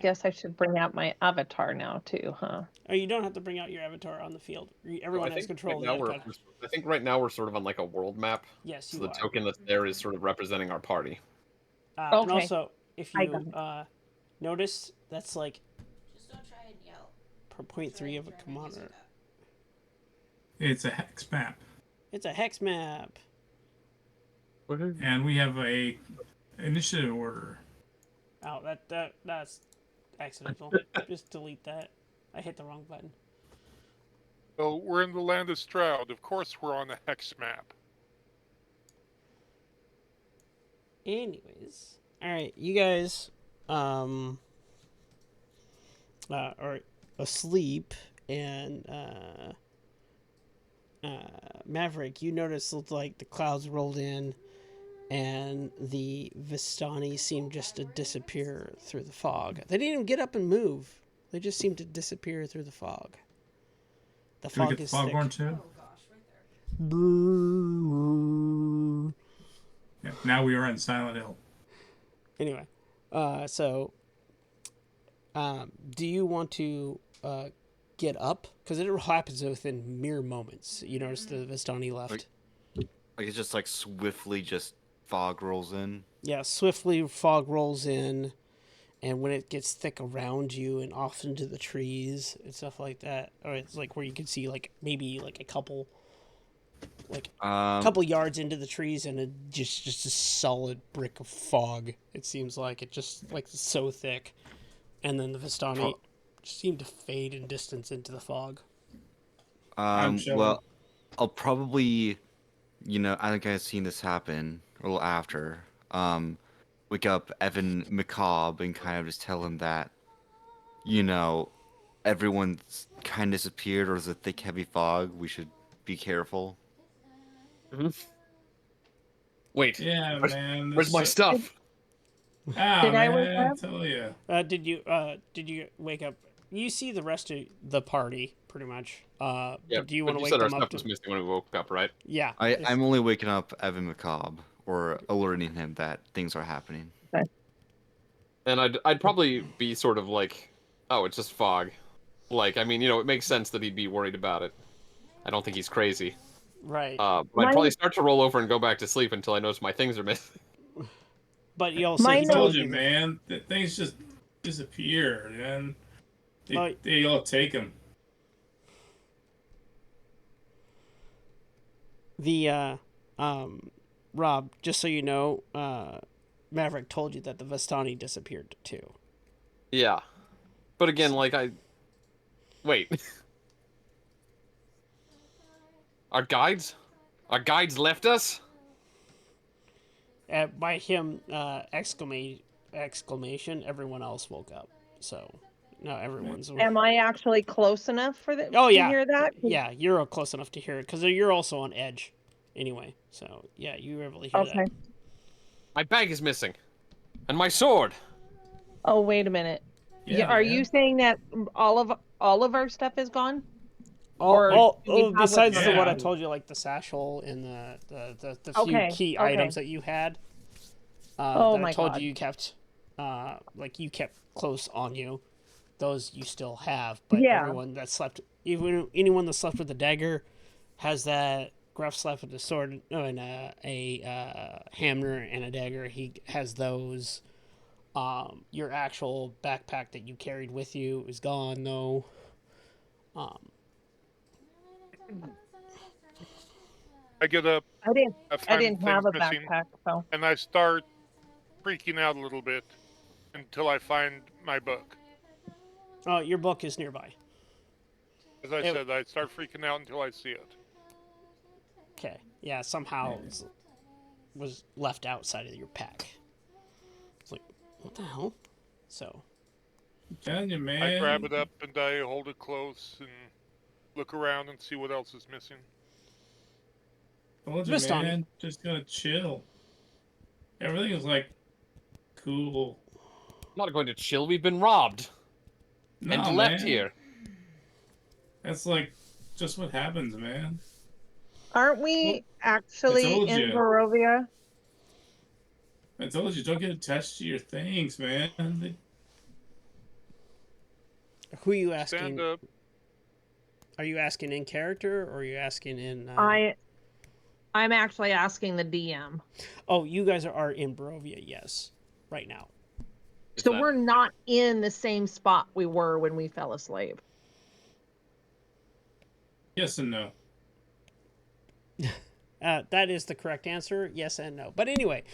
guess I should bring out my avatar now too, huh? Oh, you don't have to bring out your avatar on the field. Everyone has control of the avatar. I think right now we're sort of on like a world map. Yes, So you the are. token that's there is sort of representing our party. And Okay, also, if I got you it. notice, that's like Just don't try and yell. per point three of a commander. It's a hex map. It's a hex map. And we have a initiative order. Oh, that's accidental. Just delete that. I hit the wrong button. So we're in the land of Stroud. Of course we're on the hex map. Anyways, all right, you guys are asleep, and Maverick, you notice like the clouds rolled in, and the Vistani seemed just to disappear through the fog. They didn't even get up and move. They just seemed to disappear through the fog. The Can we fog get is the foghorn too? Oh gosh, right there. Yeah, now we are on Silent Hill. Anyway, do you want to get up? Because it happens within mere moments. You notice the Vistani left. Like it's just like swiftly just fog rolls in. Yeah, swiftly fog rolls in, and when it gets thick around you and off into the trees and stuff like that, or it's like where you can see like maybe like a couple yards into the trees, and it just a solid brick of fog. It seems like it just like so thick, and then the Vistani seem to fade in distance into the fog. Well, I'll probably, I think I've seen this happen a little after. Wake up Evan McCobb and kind of just tell him that, everyone's kind of disappeared, or there's a thick, heavy fog. We should be careful. Mm-hmm. Wait. Yeah, man. Where's my stuff? Did I wake man, up? tell you. Did you wake up? You see the rest of the party pretty much. Yeah, but do you want to wake said our them up? stuff was missing when we woke up, right? Yeah. I'm only waking up Evan McCobb or alerting him that things are happening. Okay. And I'd probably be sort of like, oh, it's just fog. Like, I mean, it makes sense that he'd be worried about it. I don't think he's crazy. Right. But I'd probably start to roll over and go back to sleep until I notice my things are missing. But you also I told you, man, that things just disappear, and they all take them. Rob, just so you know, Maverick told you that the Vistani disappeared too. Yeah. But again, like wait. Our guides left us? By him exclamation, everyone else woke up. So now everyone's. Am I actually close enough for to hear that? Yeah, you're close enough to hear it because you're also on edge, anyway. So yeah, you were able to hear that. My bag is missing, and my sword. Oh, wait a minute. Yeah, are you saying that all of our stuff is gone? Besides what I told you, like the satchel and the few key items that you had. That I told you you kept, you kept close on you. Those you still have, but everyone that slept, even anyone that slept with the dagger, has that. Gruff slept with a sword and a hammer and a dagger. He has those. Your actual backpack that you carried with you is gone, though. I get up. I didn't have a missing, backpack, so. and I start freaking out a little bit until I find my book. Oh, your book is nearby. As I said, I start freaking out until I see it. Okay. Yeah, somehow it was left outside of your pack. It's like, what the hell? So. I'm telling you, man. I grab it up and I hold it close and look around and see what else is missing. Told you, man. Just gonna chill. Everything is like cool. I'm not going to chill. We've been robbed and left here. That's like just what happens, man. Aren't we actually in Barovia? I told you, don't get attached to your things, man. Who are you asking? Stand up. Are you asking in character or are you asking in? I'm actually asking the DM. Oh, you guys are in Barovia, yes, right now. So we're not in the same spot we were when we fell asleep. Yes and no. That is the correct answer. Yes and no. But anyway,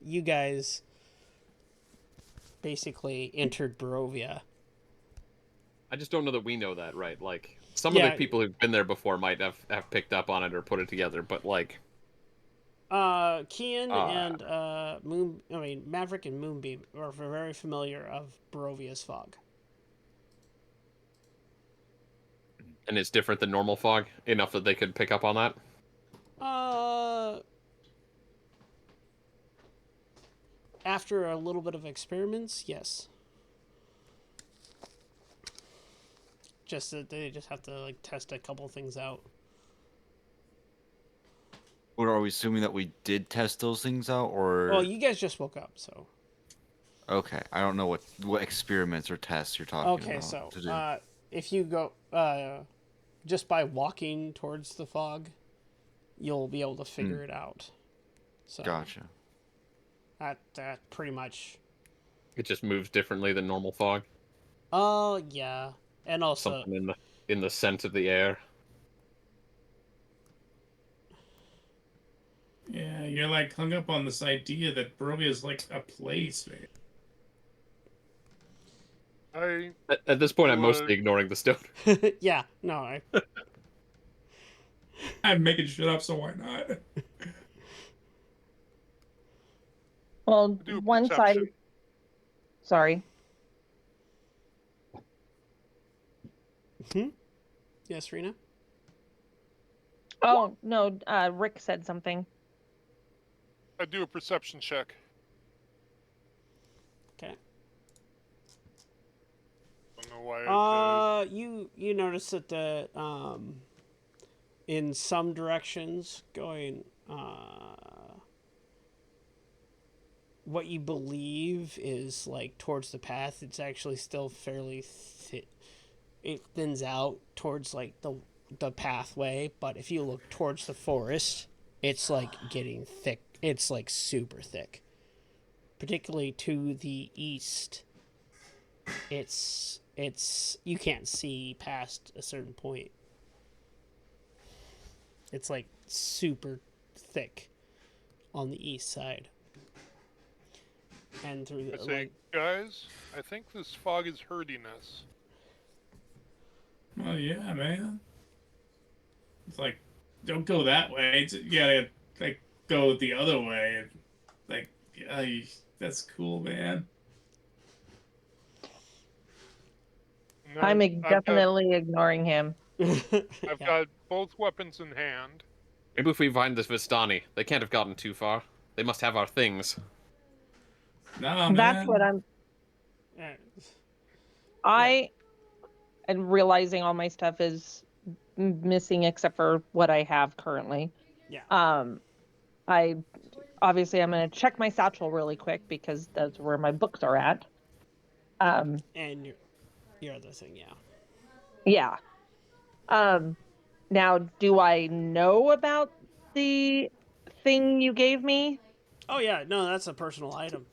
you guys basically entered Barovia. I just don't know that we know that, right? Like, some of the people who've been there before might have picked up on it or put it together, but like... Kian and Maverick and Moonbeam are very familiar of Barovia's fog. And it's different than normal fog, enough that they could pick up on that? After a little bit of experiments, yes. Just that they just have to like test a couple things out. Or are we assuming that we did test those things out, or? Well, you guys just woke up, so. Okay, I don't know what experiments or tests you're talking about. Okay, so if you go just by walking towards the fog, you'll be able to figure it out. So gotcha. That pretty much. It just moves differently than normal fog. Oh yeah, and also something in the scent of the air. Yeah, you're like hung up on this idea that Barovia is like a place, man. At this point, I'm mostly ignoring the stone. Yeah, no, I'm making shit up, so why not? Well, one side. Sorry. Yes, Rena? Oh, no, Rick said something. I do a perception check. Okay. Don't know why. You notice that the in some directions going what you believe is like towards the path, it's actually still fairly it thins out towards like the pathway, but if you look towards the forest, it's like getting thick. It's like super thick. Particularly to the east. It's you can't see past a certain point. It's like super thick on the east side. And through the guys, I think this fog is hurting us. Oh yeah, man. It's like, don't go that way. You gotta like go the other way. Like, yeah, that's cool, man. I'm definitely ignoring him. I've got both weapons in hand. Maybe if we find this Vistani, they can't have gotten too far. They must have our things. No, man. That's what I'm. And realizing all my stuff is missing except for what I have currently. Yeah. I'm gonna check my satchel really quick because that's where my books are at. And your other thing, yeah. Now, do I know about the thing you gave me? Oh yeah, no, that's a personal item.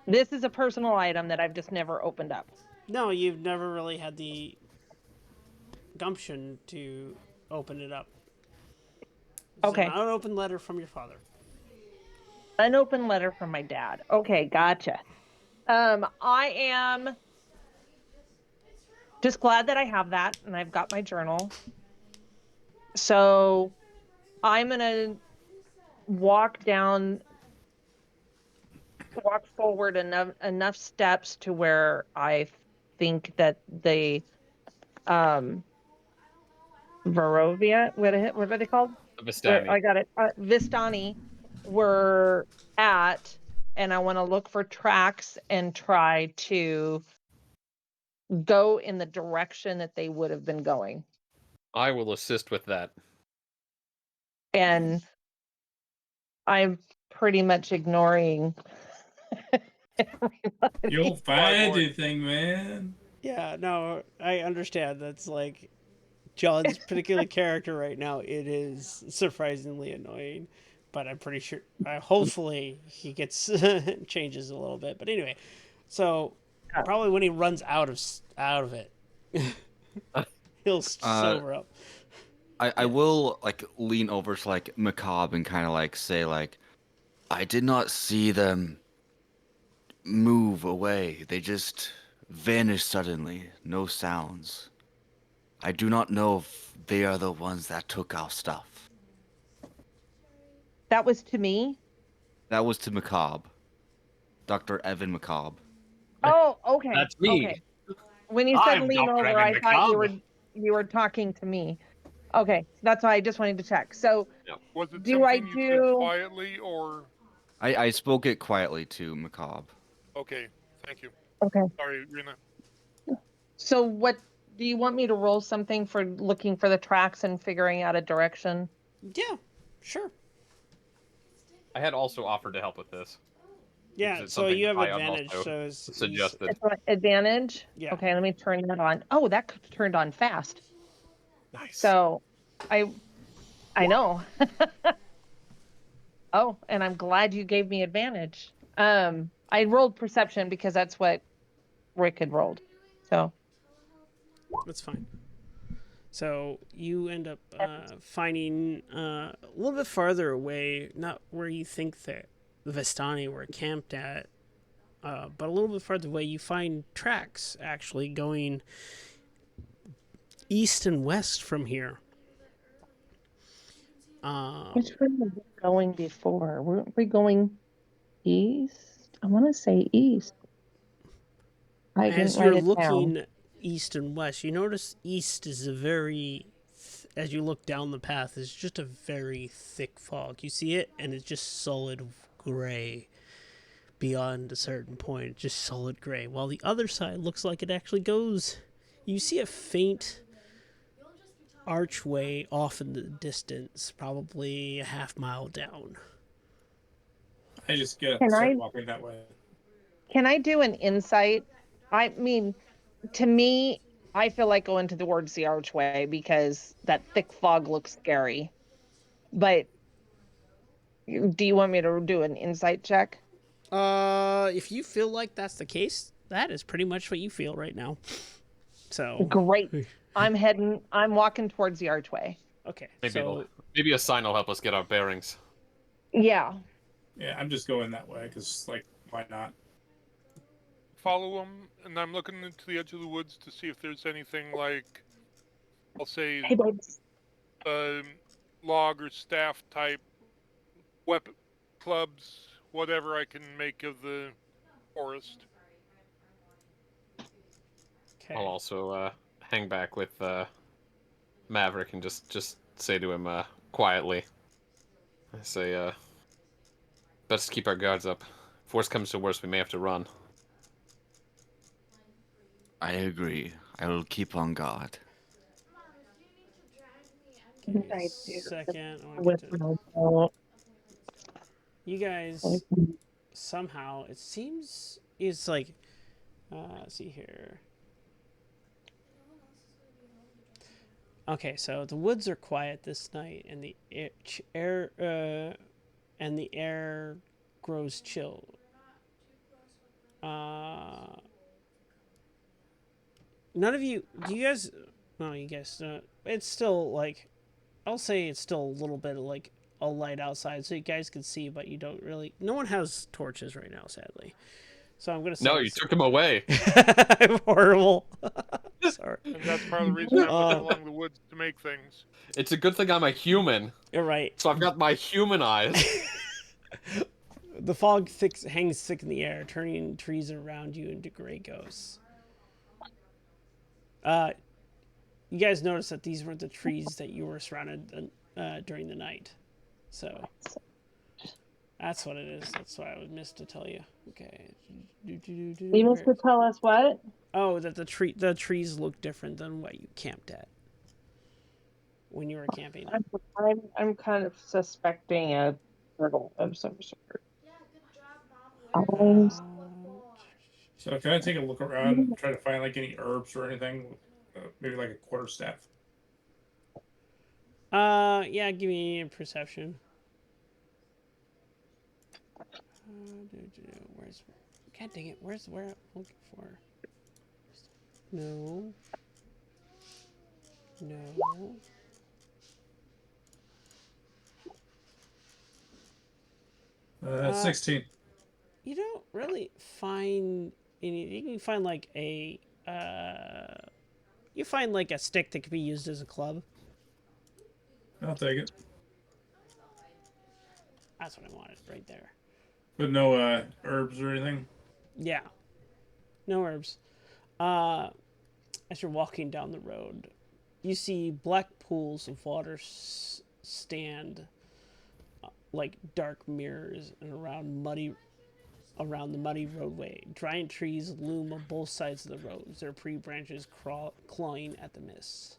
This is a personal item that I've just never opened up. No, you've never really had the gumption to open it up. It's an unopened letter from your father. An open letter from my dad. Okay, gotcha. I am just glad that I have that, and I've got my journal. So I'm gonna walk forward enough steps to where I think that the Barovia, what are they called? Vistani. I got it. Vistani were at, and I want to look for tracks and try to go in the direction that they would have been going. I will assist with that. And I'm pretty much ignoring You'll find anything, man. Yeah, no, I understand. That's like John's particular character right now. It is surprisingly annoying, but I'm pretty sure. Hopefully, he gets changes a little bit. But anyway, so probably when he runs out of it, he'll sober up. I will like lean over to like McCobb and kind of like say like, I did not see them move away. They just vanished suddenly. No sounds. I do not know if they are the ones that took our stuff. That was to me? That was to McCobb. Dr. Evan McCobb. Oh, okay. That's me. Okay. When you said I'm lean Dr. over, Evan I thought McCobb. you were talking to me. Okay, that's why I just wanted to check. So, was it do I something you said do quietly or? I spoke it quietly to McCobb. Okay, thank you. Okay. Sorry, Rena. So, what do you want me to roll something for looking for the tracks and figuring out a direction? Yeah, sure. I had also offered to help with this. Yeah, so you have advantage. So suggested. Advantage? Yeah. Okay, let me turn that on. Oh, that turned on fast. Nice. So, I know. Oh, and I'm glad you gave me advantage. I rolled perception because that's what Rick had rolled. So that's fine. So you end up finding a little bit farther away, not where you think that the Vistani were camped at, but a little bit farther away, you find tracks actually going east and west from here. which way were we going before? Weren't we going east? I want to say east. As you're looking east and west, you notice east is a very, as you look down the path, is just a very thick fog. You see it, and it's just solid gray beyond a certain point, just solid gray. While the other side looks like it actually goes, you see a faint archway off in the distance, probably a half mile down. I just get up and start walking that way. Can I do an insight? I mean, to me, I feel like going towards the archway because that thick fog looks scary. But do you want me to do an insight check? If you feel like that's the case, that is pretty much what you feel right now. So great. I'm walking towards the archway. Okay. Maybe a sign will help us get our bearings. Yeah. Yeah, I'm just going that way because, like, why not? Follow them, and I'm looking into the edge of the woods to see if there's anything like, I'll say, log or staff type weapon, clubs, whatever I can make of the forest. Okay. I'll also hang back with Maverick and just say to him quietly. I say, best keep our guards up. If worst comes to worst, we may have to run. I agree. I will keep on guard. Okay, second. You guys somehow, it seems, it's like, let's see here. Okay, so the woods are quiet this night, and the air grows chill. None of you, do you guys? No, you guys. It's still like, I'll say it's still a little bit of like a light outside, so you guys can see, but you don't really. No one has torches right now, sadly. So I'm gonna say. No, you took them away. I'm horrible. Sorry. And that's part of the reason I'm looking along the woods to make things. It's a good thing I'm a human. You're right. So I've got my human eyes. The fog hangs thick in the air, turning trees around you into gray ghosts. You guys noticed that these were the trees that you were surrounded during the night. So that's what it is. That's why I would miss to tell you. Okay. You missed to tell us what? Oh, that the trees look different than what you camped at when you were camping. I'm kind of suspecting a turtle of some sort. Yeah, good job, Mom. So can I take a look around and try to find like any herbs or anything? Maybe like a quarterstaff. Yeah, give me a perception. Where's... God dang it, where I'm looking for? No. No. 16. You don't really find any... You can find like a... you find like a stick that could be used as a club. I'll take it. That's what I wanted, right there. But no herbs or anything? Yeah. No herbs. As you're walking down the road, you see black pools of water stand like dark mirrors and around the muddy roadway. Giant trees loom on both sides of the road, their pretty branches clawing at the mist.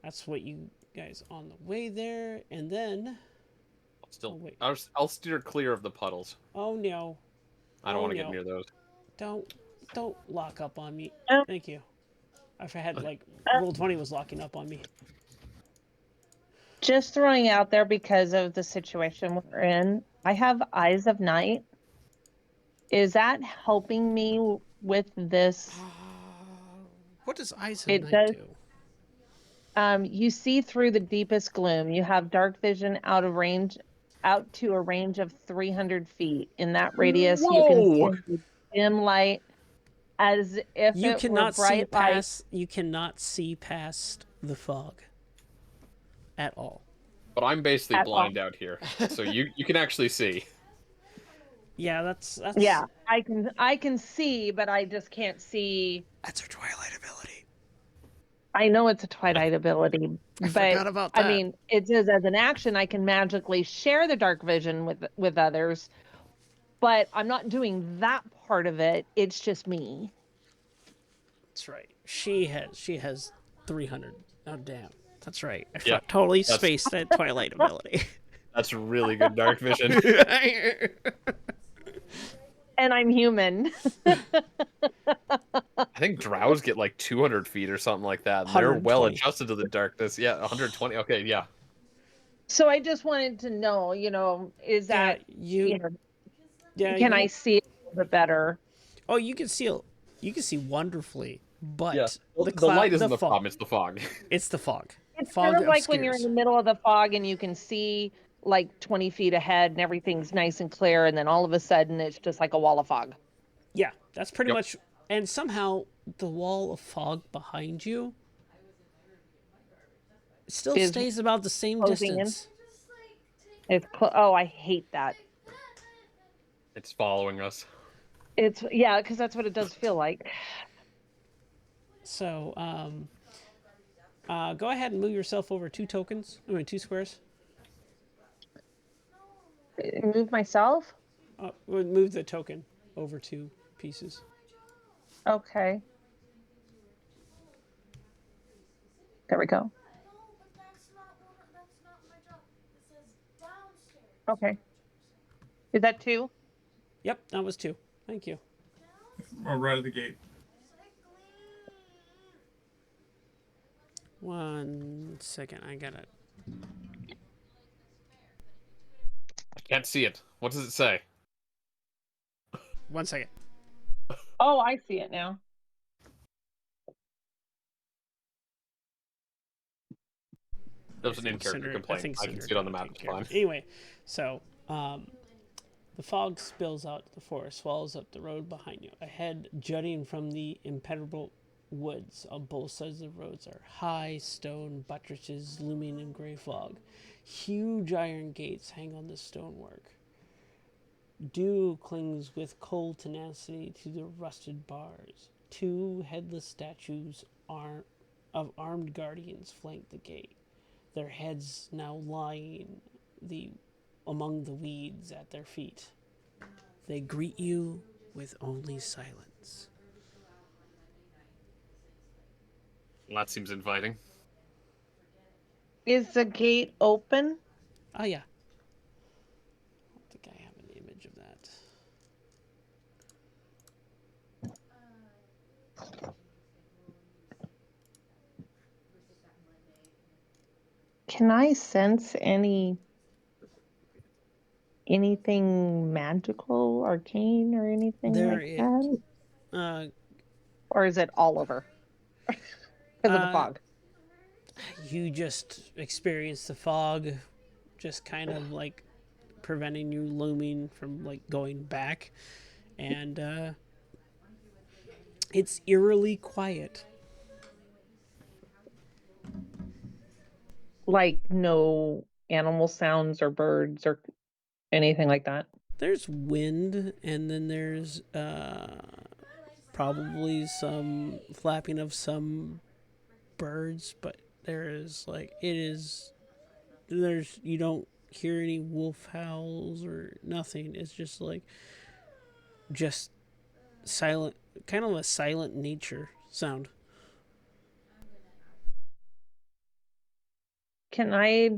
That's what you guys on the way there, and then... Still, oh, I'll steer clear of the puddles. Oh no! I don't want to get near those. Don't lock up on me. Thank you. If I had like Roll20 was locking up on me. Just throwing out there because of the situation we're in. I have Eyes of Night. Is that helping me with this? What does Eyes of Night do? You see through the deepest gloom. You have dark vision out to a range of 300 feet. In that radius, you can see dim light as if you it cannot were bright see past. You cannot see past the fog at all. But I'm basically blind out here, so you can actually see. Yeah, that's yeah. I can see, but I just can't see. That's her Twilight ability. I know it's a Twilight ability, I forgot about that. I mean, it says as an action, I can magically share the dark vision with others, but I'm not doing that part of it. It's just me. That's right. She has 300. Oh damn. That's right. I totally spaced that Twilight ability. That's really good dark vision. And I'm human. I think drows get like 200 feet or something like that. And they're well adjusted to the darkness. Yeah, 120. Okay, yeah. So I just wanted to know, is that can I see it a little bit better? Oh, you can see wonderfully, but the light isn't the problem, it's the fog. It's the fog. It's kind of like when you're in the middle of the fog and you can see like 20 feet ahead and everything's nice and clear, and then all of a sudden it's just like a wall of fog. Yeah, that's pretty much. And somehow the wall of fog behind you still stays about the same distance. I hate that. It's following us. Because that's what it does feel like. So, go ahead and move yourself over 2 squares. Move myself? Move the token over 2 pieces. Okay. There we go. Okay. Is that 2? Yep, that was 2. Thank you. Or right at the gate. 1 second, I gotta... I can't see it. What does it say? 1 second. Oh, I see it now. That was an in-character complaint. I can see it on the map. Anyway, so the fog spills out to the forest, swallows up the road behind you. Ahead, jutting from the impenetrable woods on both sides of the roads are high stone buttresses looming in gray fog. Huge iron gates hang on the stonework. Dew clings with cold tenacity to the rusted bars. 2 headless statues of armed guardians flank the gate, their heads now lying among the weeds at their feet. They greet you with only silence. Well, that seems inviting. Is the gate open? Oh, yeah. I don't think I have an image of that. Can I sense anything magical, arcane, or anything that? Or is it all over because of the fog? You just experience the fog, just kind of like preventing you looming from like going back, and it's eerily quiet. Like no animal sounds or birds or anything like that? There's wind, and then there's probably some flapping of some birds, but there's you don't hear any wolf howls or nothing. It's just silent, kind of a silent nature sound. Can I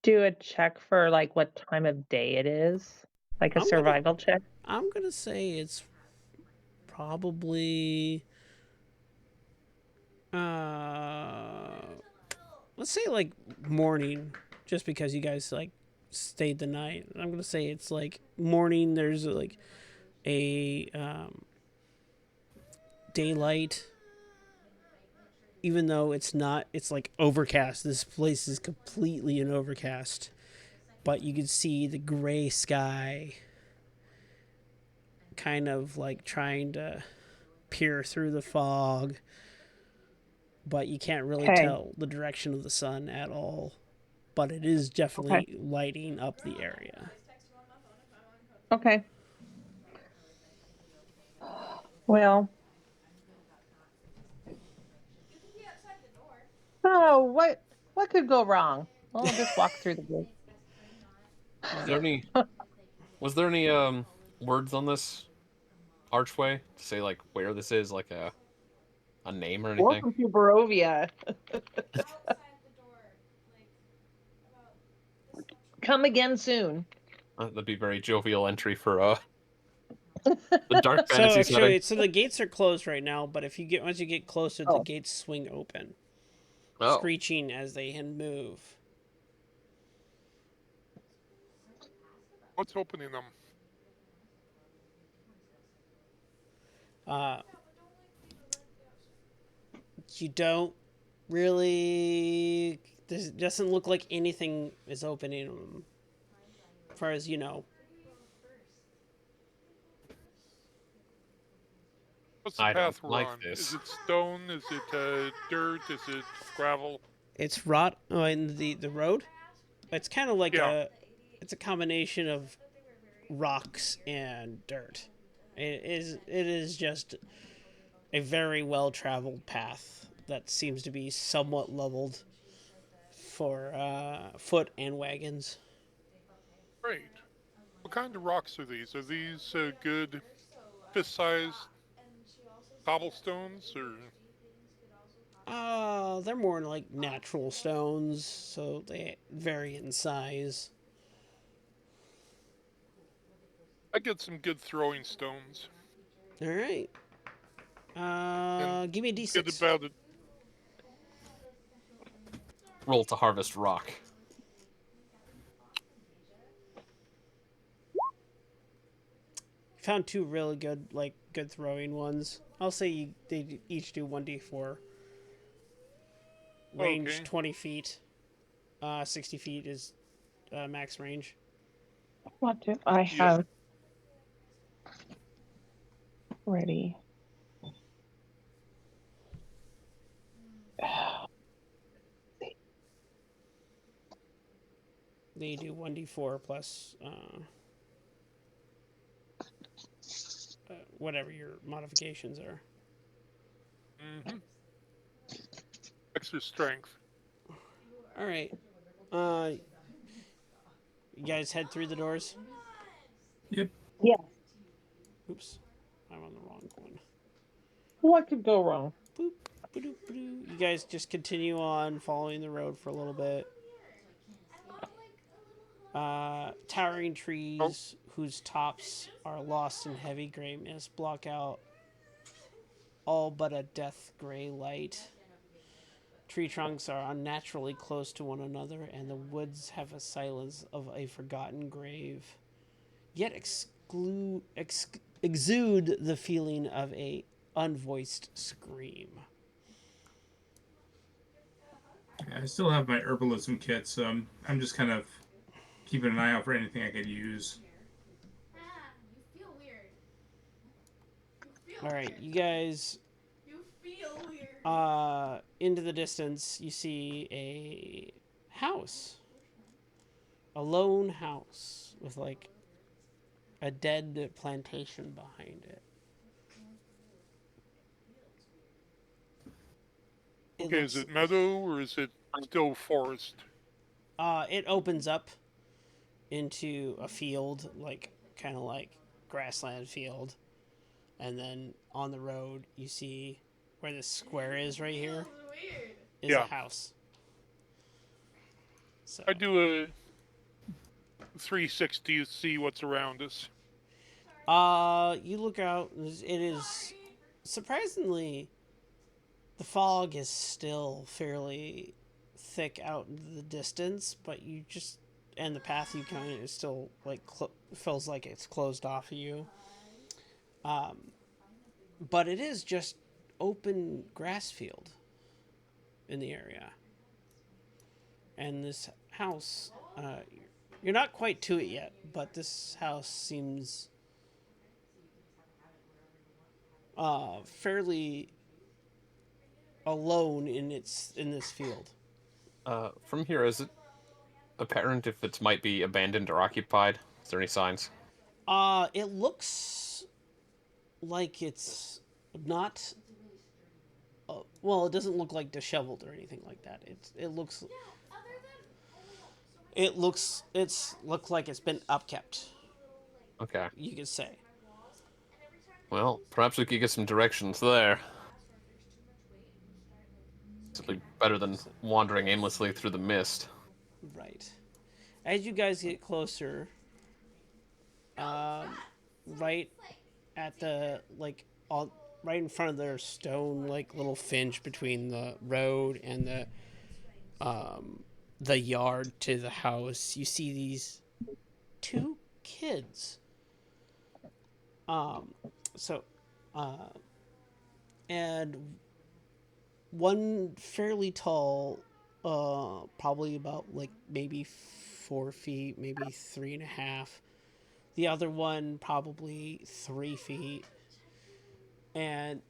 do a check for like what time of day it is? Like a survival check? I'm gonna say it's probably let's say like morning, just because you guys like stayed the night. I'm gonna say it's like morning. There's like a daylight, even though it's not. It's like overcast. This place is completely an overcast, but you can see the gray sky, kind of like trying to peer through the fog, but you can't really tell the direction of the sun at all. But it is definitely lighting up the area. Okay. Well. Oh, what could go wrong? Well, I'll just walk through the gate. Was there any words on this archway to say like where this is, like a name or anything? Welcome to Barovia. Come again soon. That'd be very jovial entry for the dark fantasy setting. So the gates are closed right now, but once you get closer, the gates swing open, screeching as they move. What's opening them? You don't really. This doesn't look like anything is opening them, as far as you know. What's the path we're on? Is it stone? Is it dirt? Is it gravel? It's rot in the road. It's kind of like it's a combination of rocks and dirt. It is just a very well traveled path that seems to be somewhat leveled for foot and wagons. Great. What kind of rocks are these? Are these good fist-sized cobblestones, or? They're more like natural stones, so they vary in size. I get some good throwing stones. All right. Give me a D6. Good about it. Roll to harvest rock. Found two really good throwing ones. I'll say they each do 1d4. Range 20 feet. 60 feet is max range. What do I have ready? They do 1d4 plus whatever your modifications are. Mm-hmm. Extra strength. All right. You guys head through the doors? Yep. Yeah. Oops. I'm on the wrong one. What could go wrong? Boop, ba-doop, ba-doo. You guys just continue on following the road for a little bit. Towering trees whose tops are lost in heavy gray mist block out all but a death gray light tree trunks are unnaturally close to one another, and the woods have a silence of a forgotten grave, yet exude the feeling of a unvoiced scream. I still have my herbalism kit, so I'm just kind of keeping an eye out for anything I could use. You feel weird. All right, you guys. You feel weird. Into the distance, you see a house, a lone house with like a dead plantation behind it. Okay, is it meadow or is it still forest? It opens up into a field, like kind of like grassland field, and then on the road you see where this square is right here is a house. So I do a 360 to see what's around us. you look out. It is surprisingly, the fog is still fairly thick out in the distance, but you just, and the path you kind of is still like feels like it's closed off of you. But it is just open grass field in the area, and this house, you're not quite to it yet, but this house seems fairly alone in this field. From here, is it apparent if it might be abandoned or occupied? Is there any signs? It looks like it's not. Well, it doesn't look like disheveled or anything like that. It looks like it's been upkept. Okay. You could say. Well, perhaps we could get some directions there. Simply better than wandering aimlessly through the mist. Right. As you guys get closer, right at the right in front of their stone little finch between the road and the yard to the house, you see these two kids. And one fairly tall, probably about maybe 4 feet, maybe 3.5. The other one probably 3 feet. And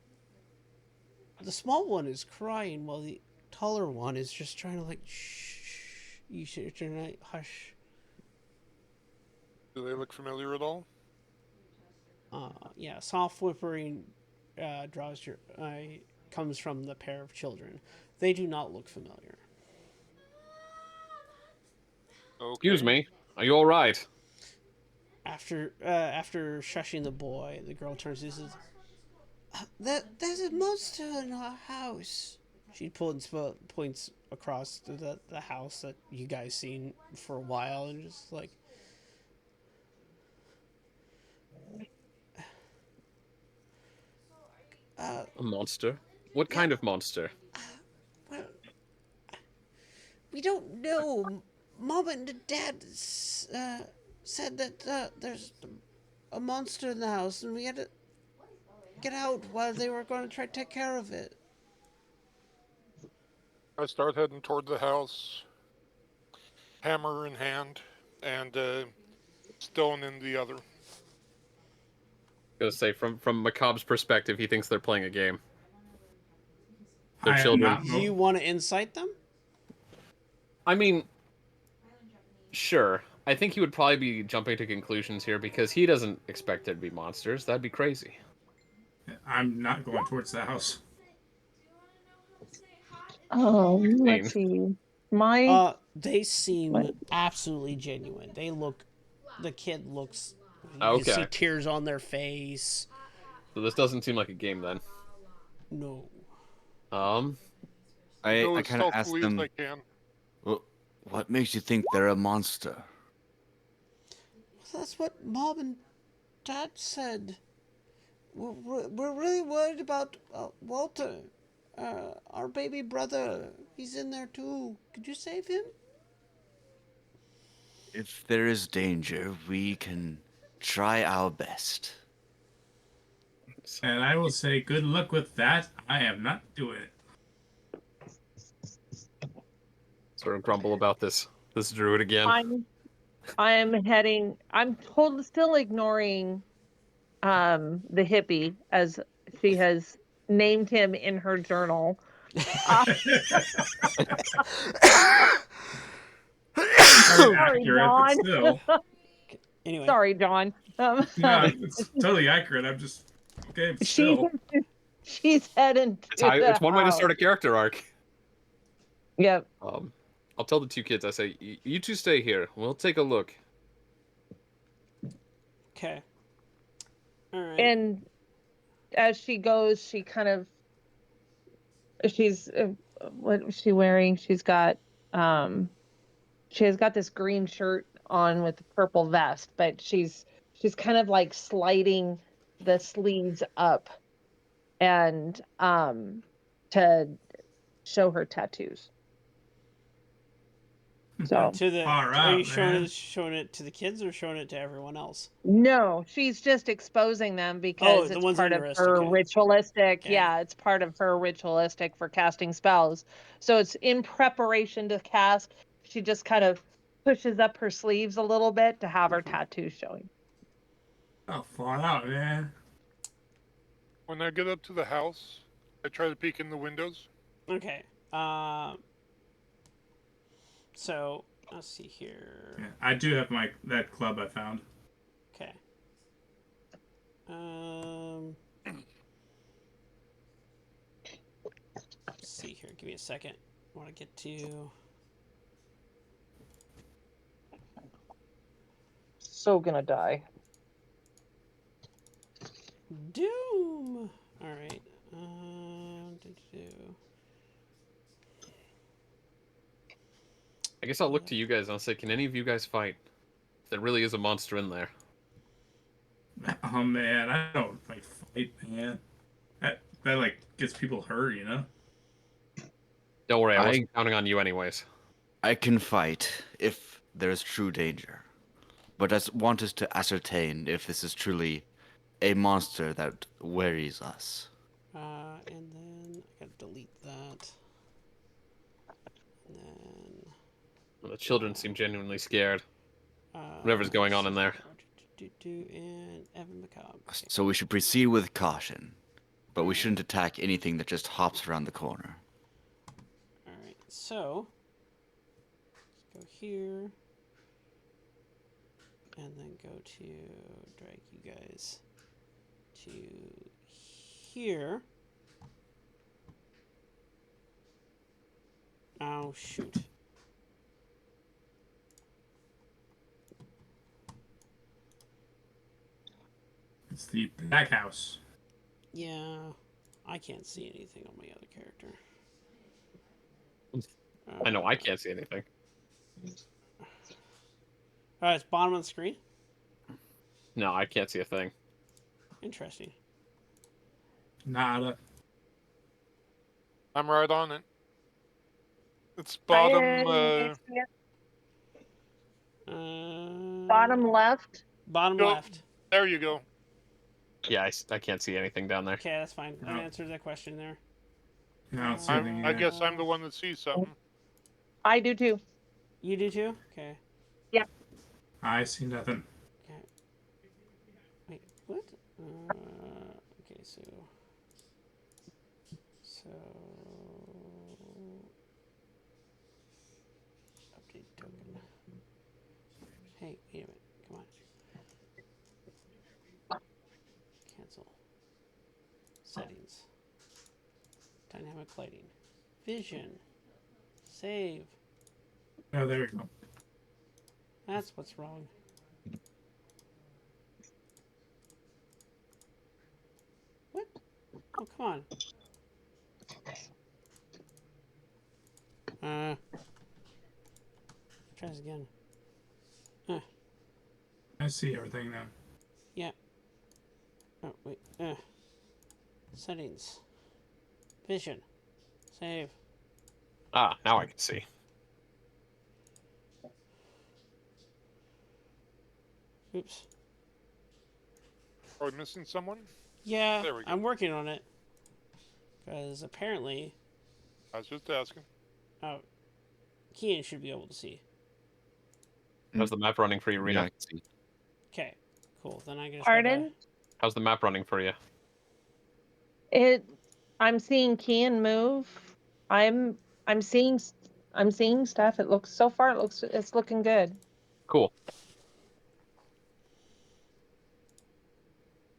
the small one is crying while the taller one is just trying to shh. You should try to hush. Do they look familiar at all? Yeah, soft whimpering comes from the pair of children. They do not look familiar. Okay. Excuse me, are you all right? After shushing the boy, the girl turns and says, "There's a monster in our house." She points across to the house that you guys seen for a while, and just A monster? What kind of monster? Well, we don't know. Mom and Dad said that there's a monster in the house, and we had to get out while they were going to try to take care of it. I start heading toward the house, hammer in hand, and stone in the other. Gonna say, from McCobb's perspective, he thinks they're playing a game. They're children. You want to incite them? I mean, sure. I think he would probably be jumping to conclusions here because he doesn't expect there to be monsters. That'd be crazy. I'm not going towards the house. Oh, let's see. They seem absolutely genuine. The kid looks. Okay. You see tears on their face. So this doesn't seem like a game then. No. I kind of asked them. Well, what makes you think they're a monster? That's what Mom and Dad said. We're really worried about Walter. our baby brother. He's in there too. Could you save him? If there is danger, we can try our best. And I will say, good luck with that. I am not doing it. Sort of grumble about this druid again. I'm still ignoring the hippie, as she has named him in her journal. Sorry, John. Still. Anyway. Sorry, John. No, it's totally accurate. I'm just okay. Still. She's heading to It's one way to start a character arc. Yep. I'll tell the two kids. I say, you two stay here. We'll take a look. Okay. All right. And as she goes, she kind of, she's what is she wearing? She's got she has got this green shirt on with the purple vest, but she's kind of like sliding the sleeves up and to show her tattoos. So are you showing it to the kids or showing it to everyone else? No, she's just exposing them because it's part of her ritualistic. Okay. Yeah, it's part of her ritualistic for casting spells. So it's in preparation to cast. She just kind of pushes up her sleeves a little bit to have her tattoos showing. Oh, far out, man. When I get up to the house, I try to peek in the windows. Okay. So let's see here. Yeah, I do have that club I found. Okay. Let's see here. Give me a second. I want to get to. So gonna die. Doom. All right. I guess I'll look to you guys and I'll say, can any of you guys fight? There really is a monster in there. Oh man, I don't fight, man. That like gets people hurt, you know. Don't worry, I wasn't counting on you anyways. I can fight if there is true danger, but I want us to ascertain if this is truly a monster that worries us. And then I gotta delete that. And then. Well, the children seem genuinely scared. Whatever's going on in there. And Evan McCobb. Okay. So we should proceed with caution, but we shouldn't attack anything that just hops around the corner. Alright, so let's go here. And then go to drag you guys to here. Oh, shoot. It's the Black House. Yeah, I can't see anything on my other character. I know I can't see anything. Alright, it's bottom of the screen? No, I can't see a thing. Interesting. Nada. I'm right on it. It's bottom. Bottom left. Bottom left. There you go. Yeah, I can't see anything down there. Okay, that's fine. No. I answered that question there. No, I guess I'm the one that sees something. I do too. You do too? Okay. Yeah. I see nothing. Okay. Wait, what? Okay, so update token. Hey, wait a minute. Come on. Cancel. Settings. Dynamic lighting. Vision. Save. Oh, there we go. That's what's wrong. What? Oh, come on. Try this again. I see everything now. Yeah. Oh, wait. Settings. Vision. Save. Ah, now I can see. Oops. Are we missing someone? Yeah, There we go. I'm working on it. Because apparently... I was just asking. Oh, Kian should be able to see. How's the map running for you, Rena? Yeah, I can see. Okay, cool. Then I can just Pardon? How's the map running for you? I'm seeing Kian move. I'm seeing stuff. It looks so far. It's looking good. Cool.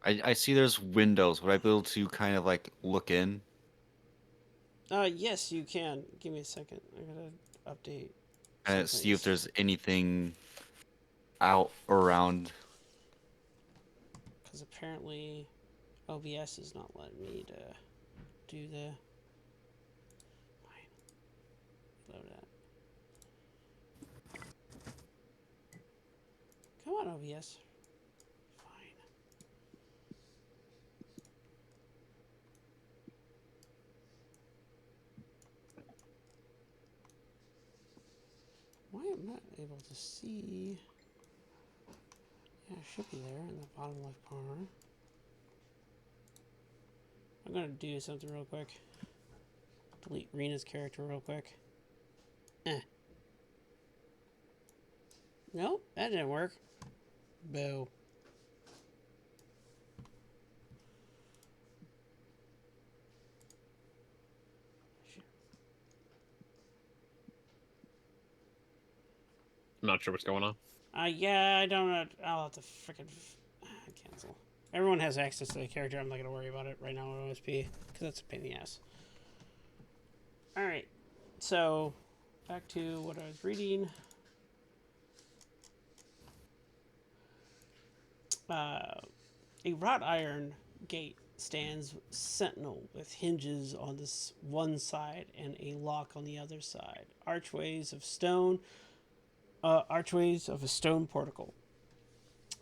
I see there's windows. Would I be able to kind of like look in? Yes, you can. Give me a second. I gotta update. And see if there's anything out around. Because apparently OBS is not letting me to do the... Fine. Load that. Come on, OBS. Fine. Why am I not able to see? Yeah, it should be there in the bottom left corner. I'm gonna do something real quick. Delete Rena's character real quick. Nope, that didn't work. Boo. I'm not sure what's going on. Yeah, I don't know. I'll have to freaking cancel. Everyone has access to the character. I'm not going to worry about it right now on OSP because that's a pain in the ass. Alright, so back to what I was reading. A wrought iron gate stands sentinel with hinges on this one side and a lock on the other side. Archways of a stone portico.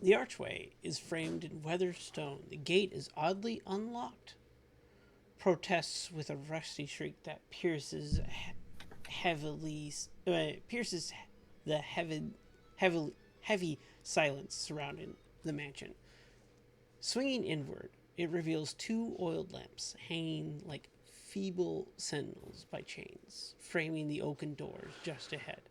The archway is framed in weathered stone. The gate is oddly unlocked. Protests with a rusty shriek that pierces the heavy silence surrounding the mansion. Swinging inward, it reveals two oiled lamps hanging like feeble sentinels by chains, framing the oaken doors just ahead.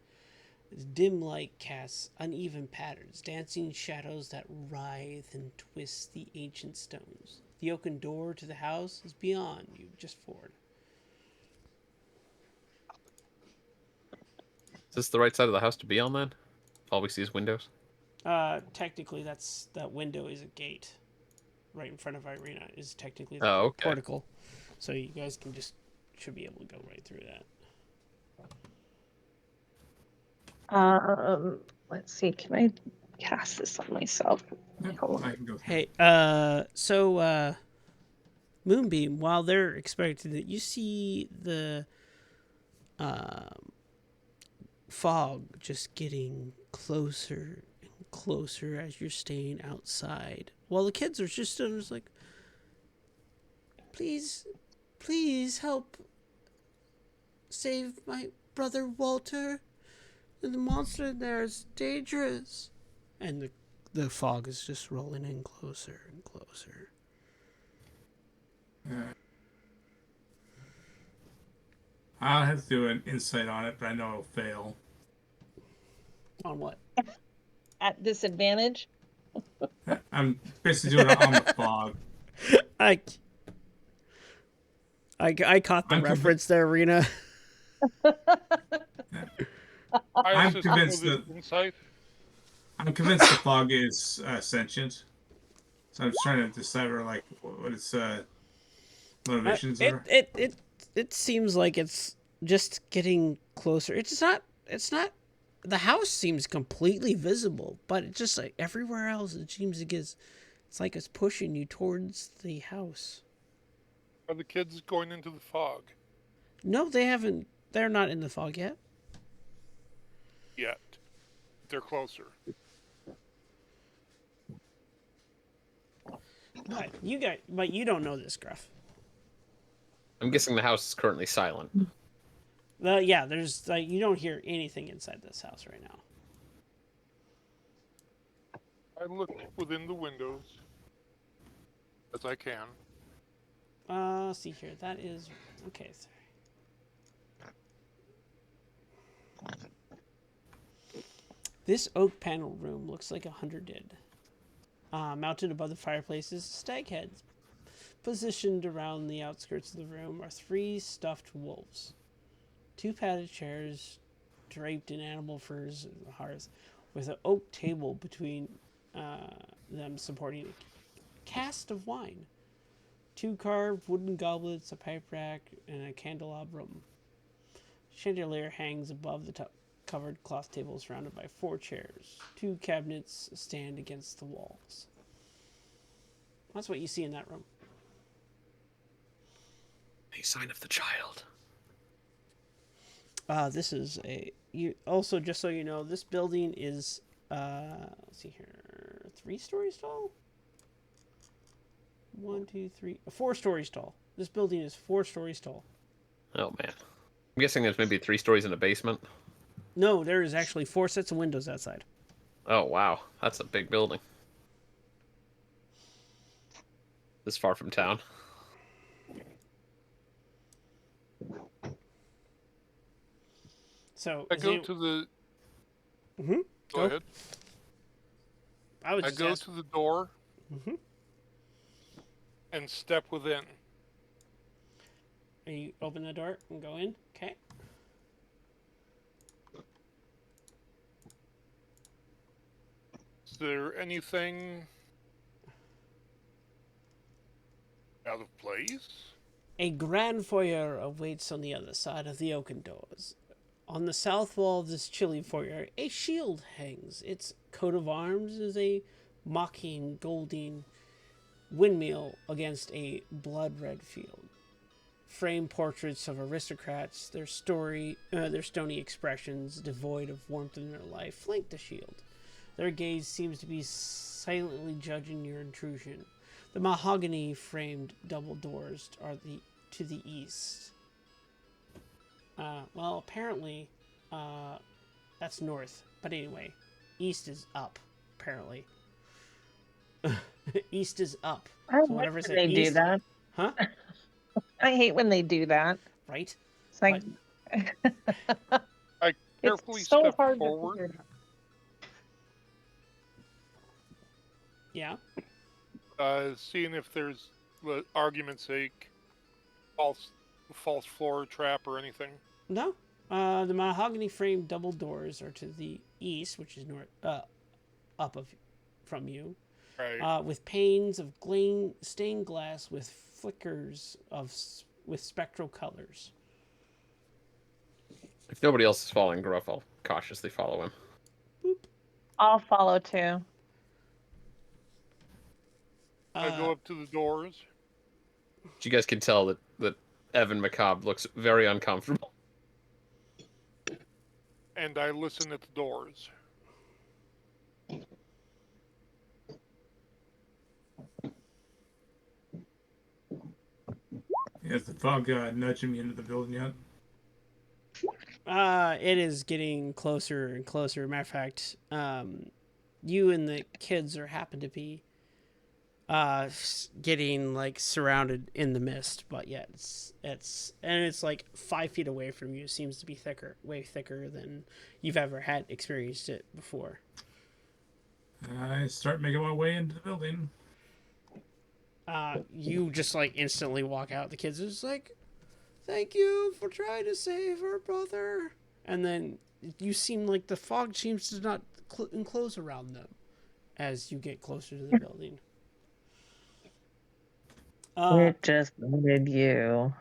Its dim light casts uneven patterns, dancing shadows that writhe and twist the ancient stones. The oaken door to the house is beyond you, just forward. Is this the right side of the house to be on then? All we see is windows? Technically, that window is a gate. Right in front of Ireena is technically the okay. portico. So you guys should be able to go right through that. Let's see. Can I cast this on myself? I can go through. Hey, so Moonbeam, while they're expecting it, you see the fog just getting closer and closer as you're staying outside. While the kids are just like, please help save my brother Walter. The monster in there is dangerous. And the fog is just rolling in closer and closer. I'll have to do an insight on it, but I know it'll fail. On what? At disadvantage? I'm basically doing it on the fog. I caught the reference there, Rena. I'm convinced the fog is sentient. So I'm just trying to decipher like what its motivations are. It seems like it's just getting closer. It's not. The house seems completely visible, but it's just like everywhere else. It seems it's like it's pushing you towards the house. Are the kids going into the fog? No, they haven't. They're not in the fog yet. Yet. They're closer. But you don't know this, Gruff. I'm guessing the house is currently silent. Yeah, there's you don't hear anything inside this house right now. I look within the windows as I can. See here. That is okay. Sorry. This oak panel room looks like 100 did. Mounted above the fireplace is stag heads. Positioned around the outskirts of the room are 3 stuffed wolves. 2 padded chairs draped in animal furs on the hearth, with an oak table between them supporting a cask of wine. 2 carved wooden goblets, a pipe rack, and a candelabrum. Chandelier hangs above the covered cloth table surrounded by 4 chairs. 2 cabinets stand against the walls. That's what you see in that room. A sign of the child. This is you also, just so you know, this building is let's see here, 3 stories tall. 1, 2, 3, 4 stories tall. This building is 4 stories tall. Oh man, I'm guessing there's maybe 3 stories in a basement. No, there is actually 4 sets of windows outside. Oh wow, that's a big building. This far from town. So I go to the. Go ahead. I go to the door. And step within. You open the door and go in. Okay. Is there anything out of place? A grand foyer awaits on the other side of the oaken doors. On the south wall of this chilly foyer, a shield hangs. Its coat of arms is a mocking golden windmill against a blood-red field. Framed portraits of aristocrats, their stony expressions devoid of warmth in their life, flank the shield. Their gaze seems to be silently judging your intrusion. The mahogany-framed double doors are to the east. Well, apparently, that's north. But anyway, east is up, apparently. East is up. I so whatever they east, do that. Huh? I hate when they do that. Right? It's like I carefully step forward. Yeah. Seeing if there's, for argument's sake, false floor trap or anything. No. The mahogany framed double doors are to the east, which is north, from you. Right. With panes of stained glass with flickers with spectral colors. If nobody else is following Gruff, I'll cautiously follow him. Boop. I'll follow too. I go up to the doors. You guys can tell that Evan McCobb looks very uncomfortable. And I listen at the doors. Is the fog nudging me into the building yet? It is getting closer and closer. Matter of fact, you and the kids happen to be getting like surrounded in the mist, but yet it's like 5 feet away from you. It seems to be way thicker than you've ever had experienced it before. I start making my way into the building. You just like instantly walk out. The kids are just like, "Thank you for trying to save our brother." And then you seem like the fog seems to not enclose around them as you get closer to the building. It just needed you.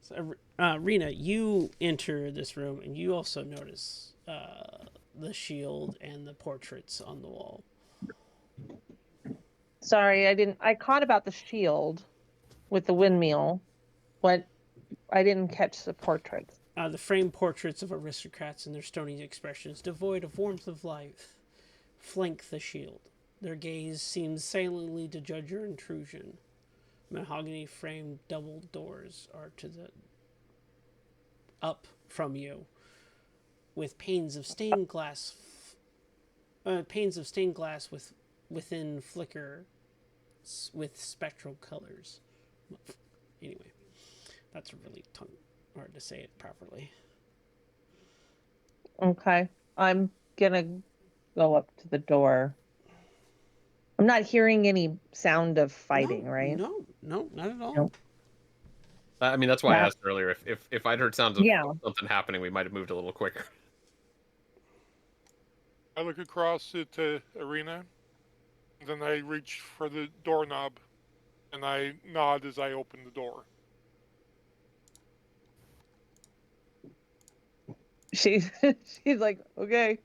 So, Rena, you enter this room and you also notice the shield and the portraits on the wall. Sorry, I caught about the shield with the windmill. What? I didn't catch the portraits. The framed portraits of aristocrats and their stony expressions, devoid of warmth of life, flank the shield. Their gaze seems silently to judge your intrusion. mahogany framed double doors are to the up from you, with panes of stained glass within flicker with spectral colors. Anyway, that's really hard to say it properly. Okay, I'm gonna go up to the door. I'm not hearing any sound of fighting, right? No, not at all. Nope. I mean, that's why I asked earlier. If I'd heard sounds of something happening, we might have moved a little quicker. I look across at Ireena, then I reach for the doorknob, and I nod as I open the door. She's like, okay.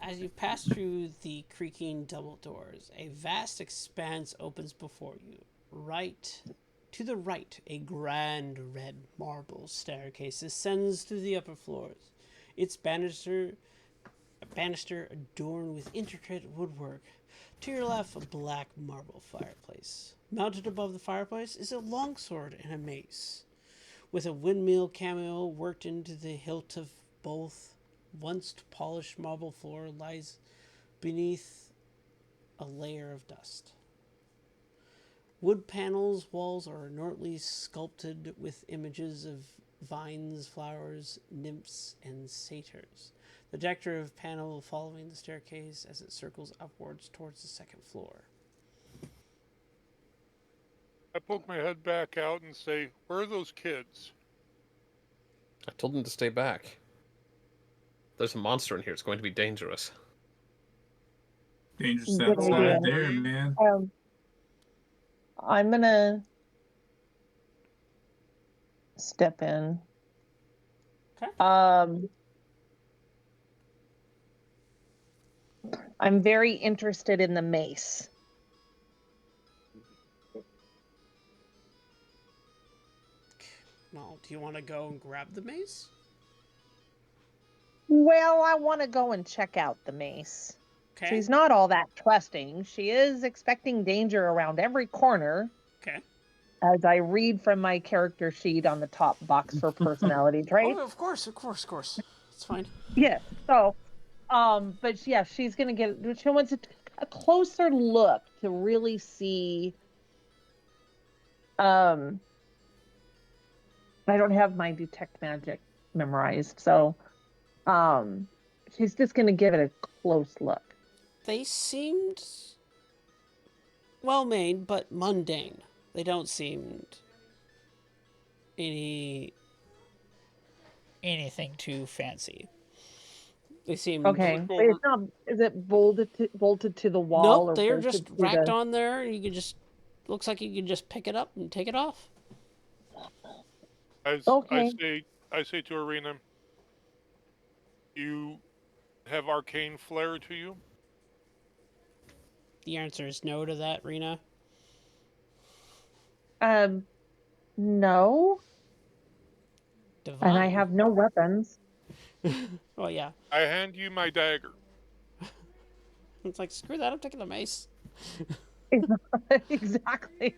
As you pass through the creaking double doors, a vast expanse opens before you. To the right, a grand red marble staircase ascends to the upper floors. Its banister adorned with intricate woodwork. To your left, a black marble fireplace. Mounted above the fireplace is a longsword and a mace, with a windmill cameo worked into the hilt of both. Once polished marble floor lies beneath a layer of dust. Wood panels walls are inertly sculpted with images of vines, flowers, nymphs, and satyrs. The decorative panel following the staircase as it circles upwards towards the second floor. I poke my head back out and say, "Where are those kids?" I told them to stay back. There's a monster in here. It's going to be dangerous. Dangerous outside there, man. I'm gonna step in. Okay. I'm very interested in the mace. Well, do you want to go and grab the mace? Well, I want to go and check out the mace. Okay. She's not all that trusting. She is expecting danger around every corner. Okay. As I read from my character sheet on the top box for personality traits. Oh, of course. It's fine. Yeah. So, but yeah, she's gonna she wants a closer look to really see. I don't have my detect magic memorized, so she's just gonna give it a close look. They seemed well made, but mundane. They don't seem anything too fancy. They seem okay. It's not. Is it bolted to the wall? Nope, they're just racked on there. You can just looks like you can just pick it up and take it off. Okay. I say to Ireena, "You have arcane flair to you?" The answer is no to that, Rena. No. Divine. And I have no weapons. Oh, yeah. I hand you my dagger. It's like, screw that, I'm taking the mace. Exactly.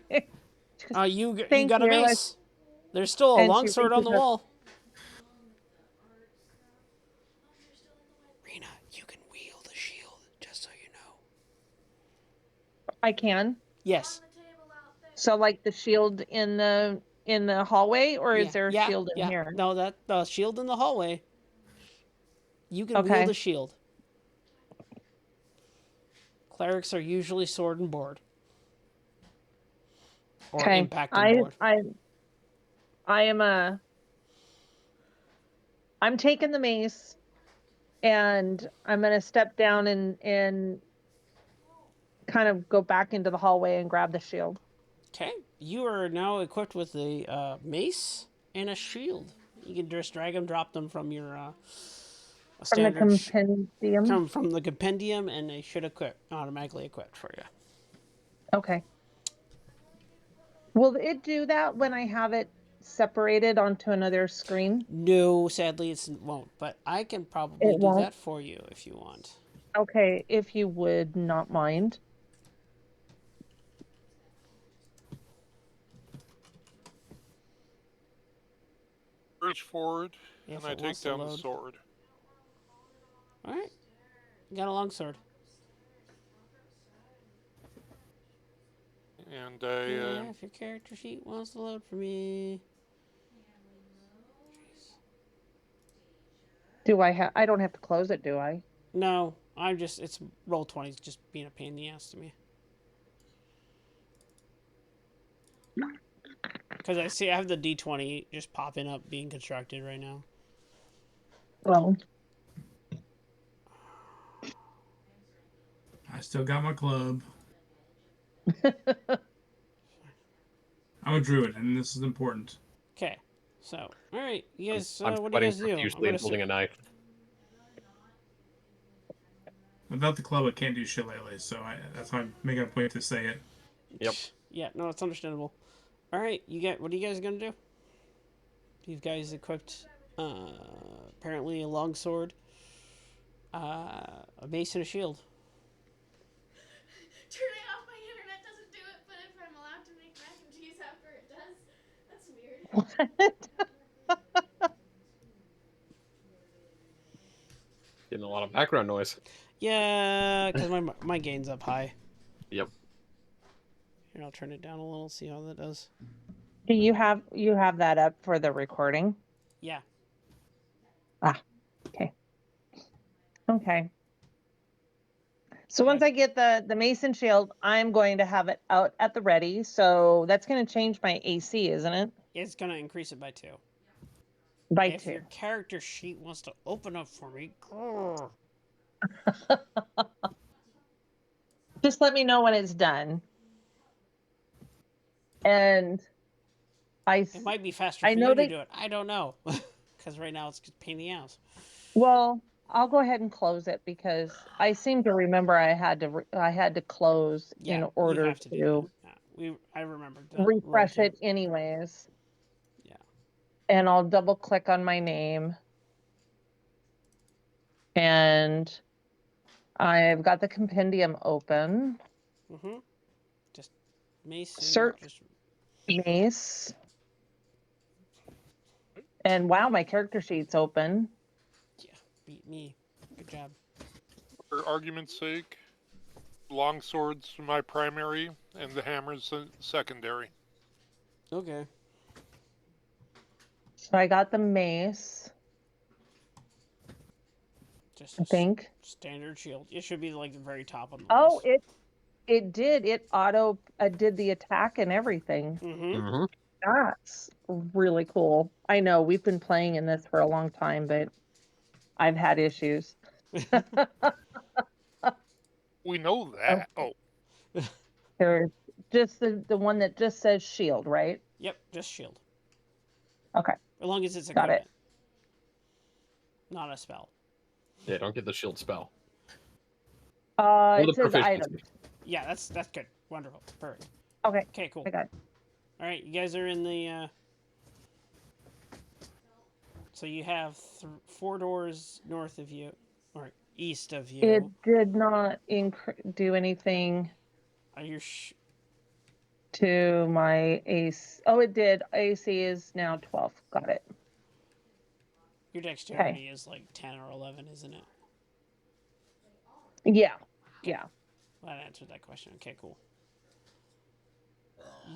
You got a mace. There's still a longsword on the wall. Rena, you can wield a shield, just so you know. I can? Yes. So like the shield in the hallway, or is there a shield in here? No, the shield in the hallway. You can wield a shield. Clerics are usually sword and board. Or impact and board. I'm taking the mace, and I'm gonna step down and kind of go back into the hallway and grab the shield. Okay, you are now equipped with a mace and a shield. You can just drag them, drop them from your from the compendium. From the compendium, and they should automatically equipped for you. Okay. Will it do that when I have it separated onto another screen? No, sadly it won't, but I can probably do that for you if you want. Okay, if you would not mind. reach forward and I take down the sword. Alright. You got a longsword. And yeah, if your character sheet wants to load for me. Do I have? I don't have to close it, do I? No, I'm just. It's Roll20's just being a pain in the ass to me. Because I see I have the D20 just popping up being constructed right now. Well, I still got my club. I'm a druid, and this is important. Okay, so all right, you guys. I'm what do you guys do? profusely and holding a knife. Without the club, I can't do shillelagh, so that's why I'm making a point to say it. Yep. Yeah, no, it's understandable. All right, you get. What are you guys gonna do? You guys equipped apparently a longsword, a mace, and a shield. Turning off my internet doesn't do it, but if I'm allowed to make mac and cheese after it does, that's weird. what? Getting a lot of background noise. Yeah, because my gain's up high. Yep. Here, I'll turn it down a little, see how that does. Do you have that up for the recording? Yeah. Ah, okay. Okay. So once I get the mason shield, I'm going to have it out at the ready. So that's going to change my AC, isn't it? It's going to increase it by 2. By if 2. Your character sheet wants to open up for me. Just let me know when it's done. And it might be faster for you to do it. I don't know. Because right now it's just a pain in the ass. Well, I'll go ahead and close it because I seem to remember I had to close in order to I remembered that. Refresh it anyways. Yeah. And I'll double click on my name. And I've got the compendium open. Mm-hmm. Just mace. Search mace. And wow, my character sheet's open. Yeah, beat me. Good job. For argument's sake, longsword's my primary, and the hammer's secondary. Okay. So I got the mace. Just I think. Standard shield. It should be like the very top of the list. It did. It auto did the attack and everything. Mm-hmm. That's really cool. I know we've been playing in this for a long time, but I've had issues. We know that. Okay. Oh. There's just the one that just says shield, right? Yep, just shield. Okay. As long as it's got it. Not a spell. Yeah, don't get the shield spell. It says items. Yeah, that's good. Wonderful. Perfect. Okay. Okay, cool. I got it. All right, you guys are in the. So you have 4 doors north of you, or east of you. It did not do anything. Are you to my AC? Oh, it did. AC is now 12. Got it. Your dexterity is like 10 or 11, isn't it? Yeah. Yeah. Well, that answered that question. Okay, cool.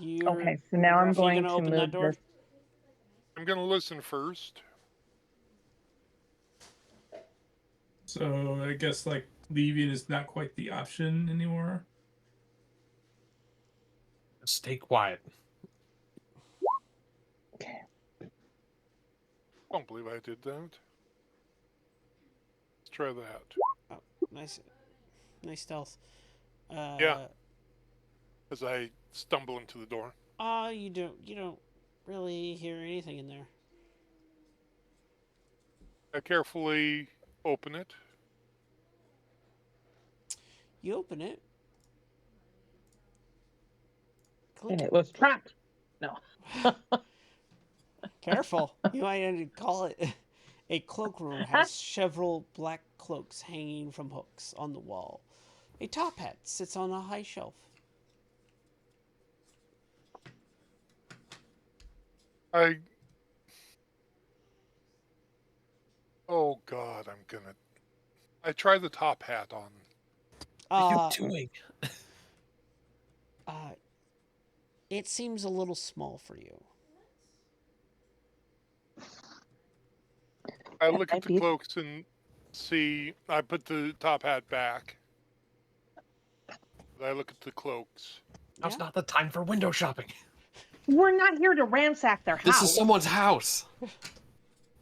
Okay, so now I'm going to open move that door. I'm going to listen first. So I guess like leaving is not quite the option anymore. Stay quiet. Okay. Don't believe I did that. Let's try that. Oh, nice stealth. Yeah. As I stumble into the door. You don't really hear anything in there. I carefully open it. You open it. And it was trapped. No. Careful. You might call it a cloakroom has several black cloaks hanging from hooks on the wall. A top hat sits on a high shelf. I gonna. I tried the top hat on. What are you doing? It seems a little small for you. I look at the cloaks and see. I put the top hat back. I look at the cloaks. Now's not the time for window shopping. We're not here to ransack their house. This is someone's house.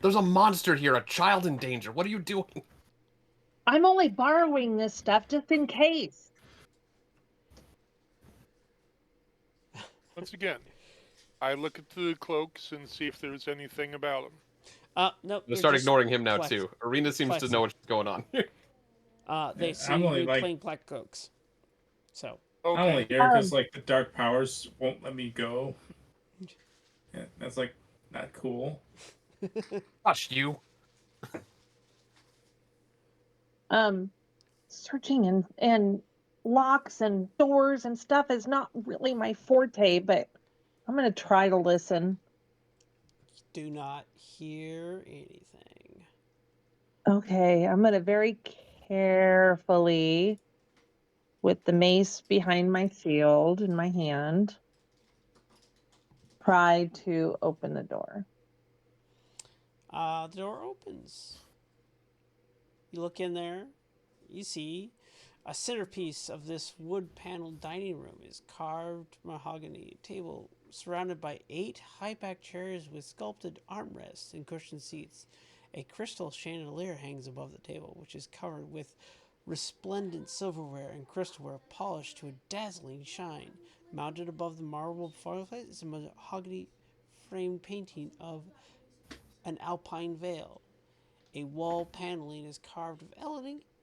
There's a monster here, a child in danger. What are you doing? I'm only borrowing this stuff just in case. Once again, I look at the cloaks and see if there's anything about them. No. They start ignoring him now too. Ireena seems to know what's going on. They see you playing black cloaks. So. Okay. I'm only here because like the dark powers won't let me go. Yeah, that's like not cool. Gosh, you. Searching and locks and doors and stuff is not really my forte, but I'm gonna try to listen. Do not hear anything. Okay, I'm gonna very carefully, with the mace behind my shield in my hand, try to open the door. The door opens. You look in there. You see a centerpiece of this wood-paneled dining room is carved mahogany table surrounded by 8 high-backed chairs with sculpted armrests and cushioned seats. A crystal chandelier hangs above the table, which is covered with resplendent silverware and crystalware polished to a dazzling shine. Mounted above the marble fireplace is a mahogany framed painting of an alpine vale. A wall paneling is carved of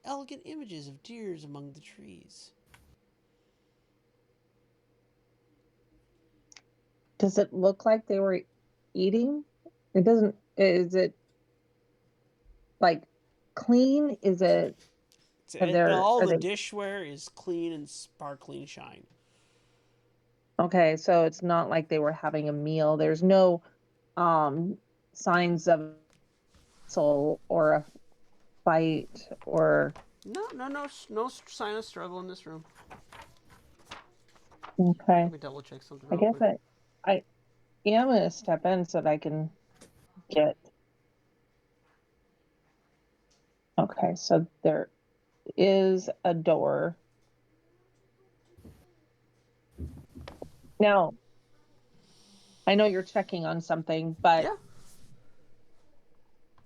elegant images of deers among the trees. Does it look like they were eating? It doesn't. Is it like clean? Is it? All the dishware is clean and sparkling shine. Okay, so it's not like they were having a meal. There's no signs of soul or a fight or no sign of struggle in this room. Okay. Let me double check something. I guess I am gonna step in so that I can get. Okay, so there is a door. Now, I know you're checking on something, but yeah.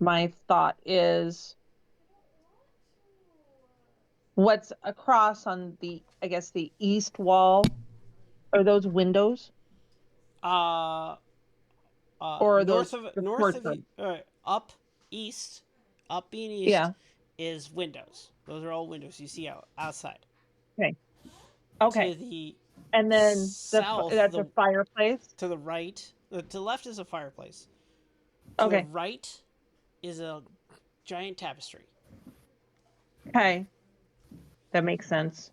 My thought is what's across on the, I guess, the east wall. Are those windows? Or north of you, up east, up being east, yeah, is windows. Those are all windows you see outside. Okay. To the and then south, that's a fireplace. To the right, to the left is a fireplace. To the right is a giant tapestry. Okay, that makes sense.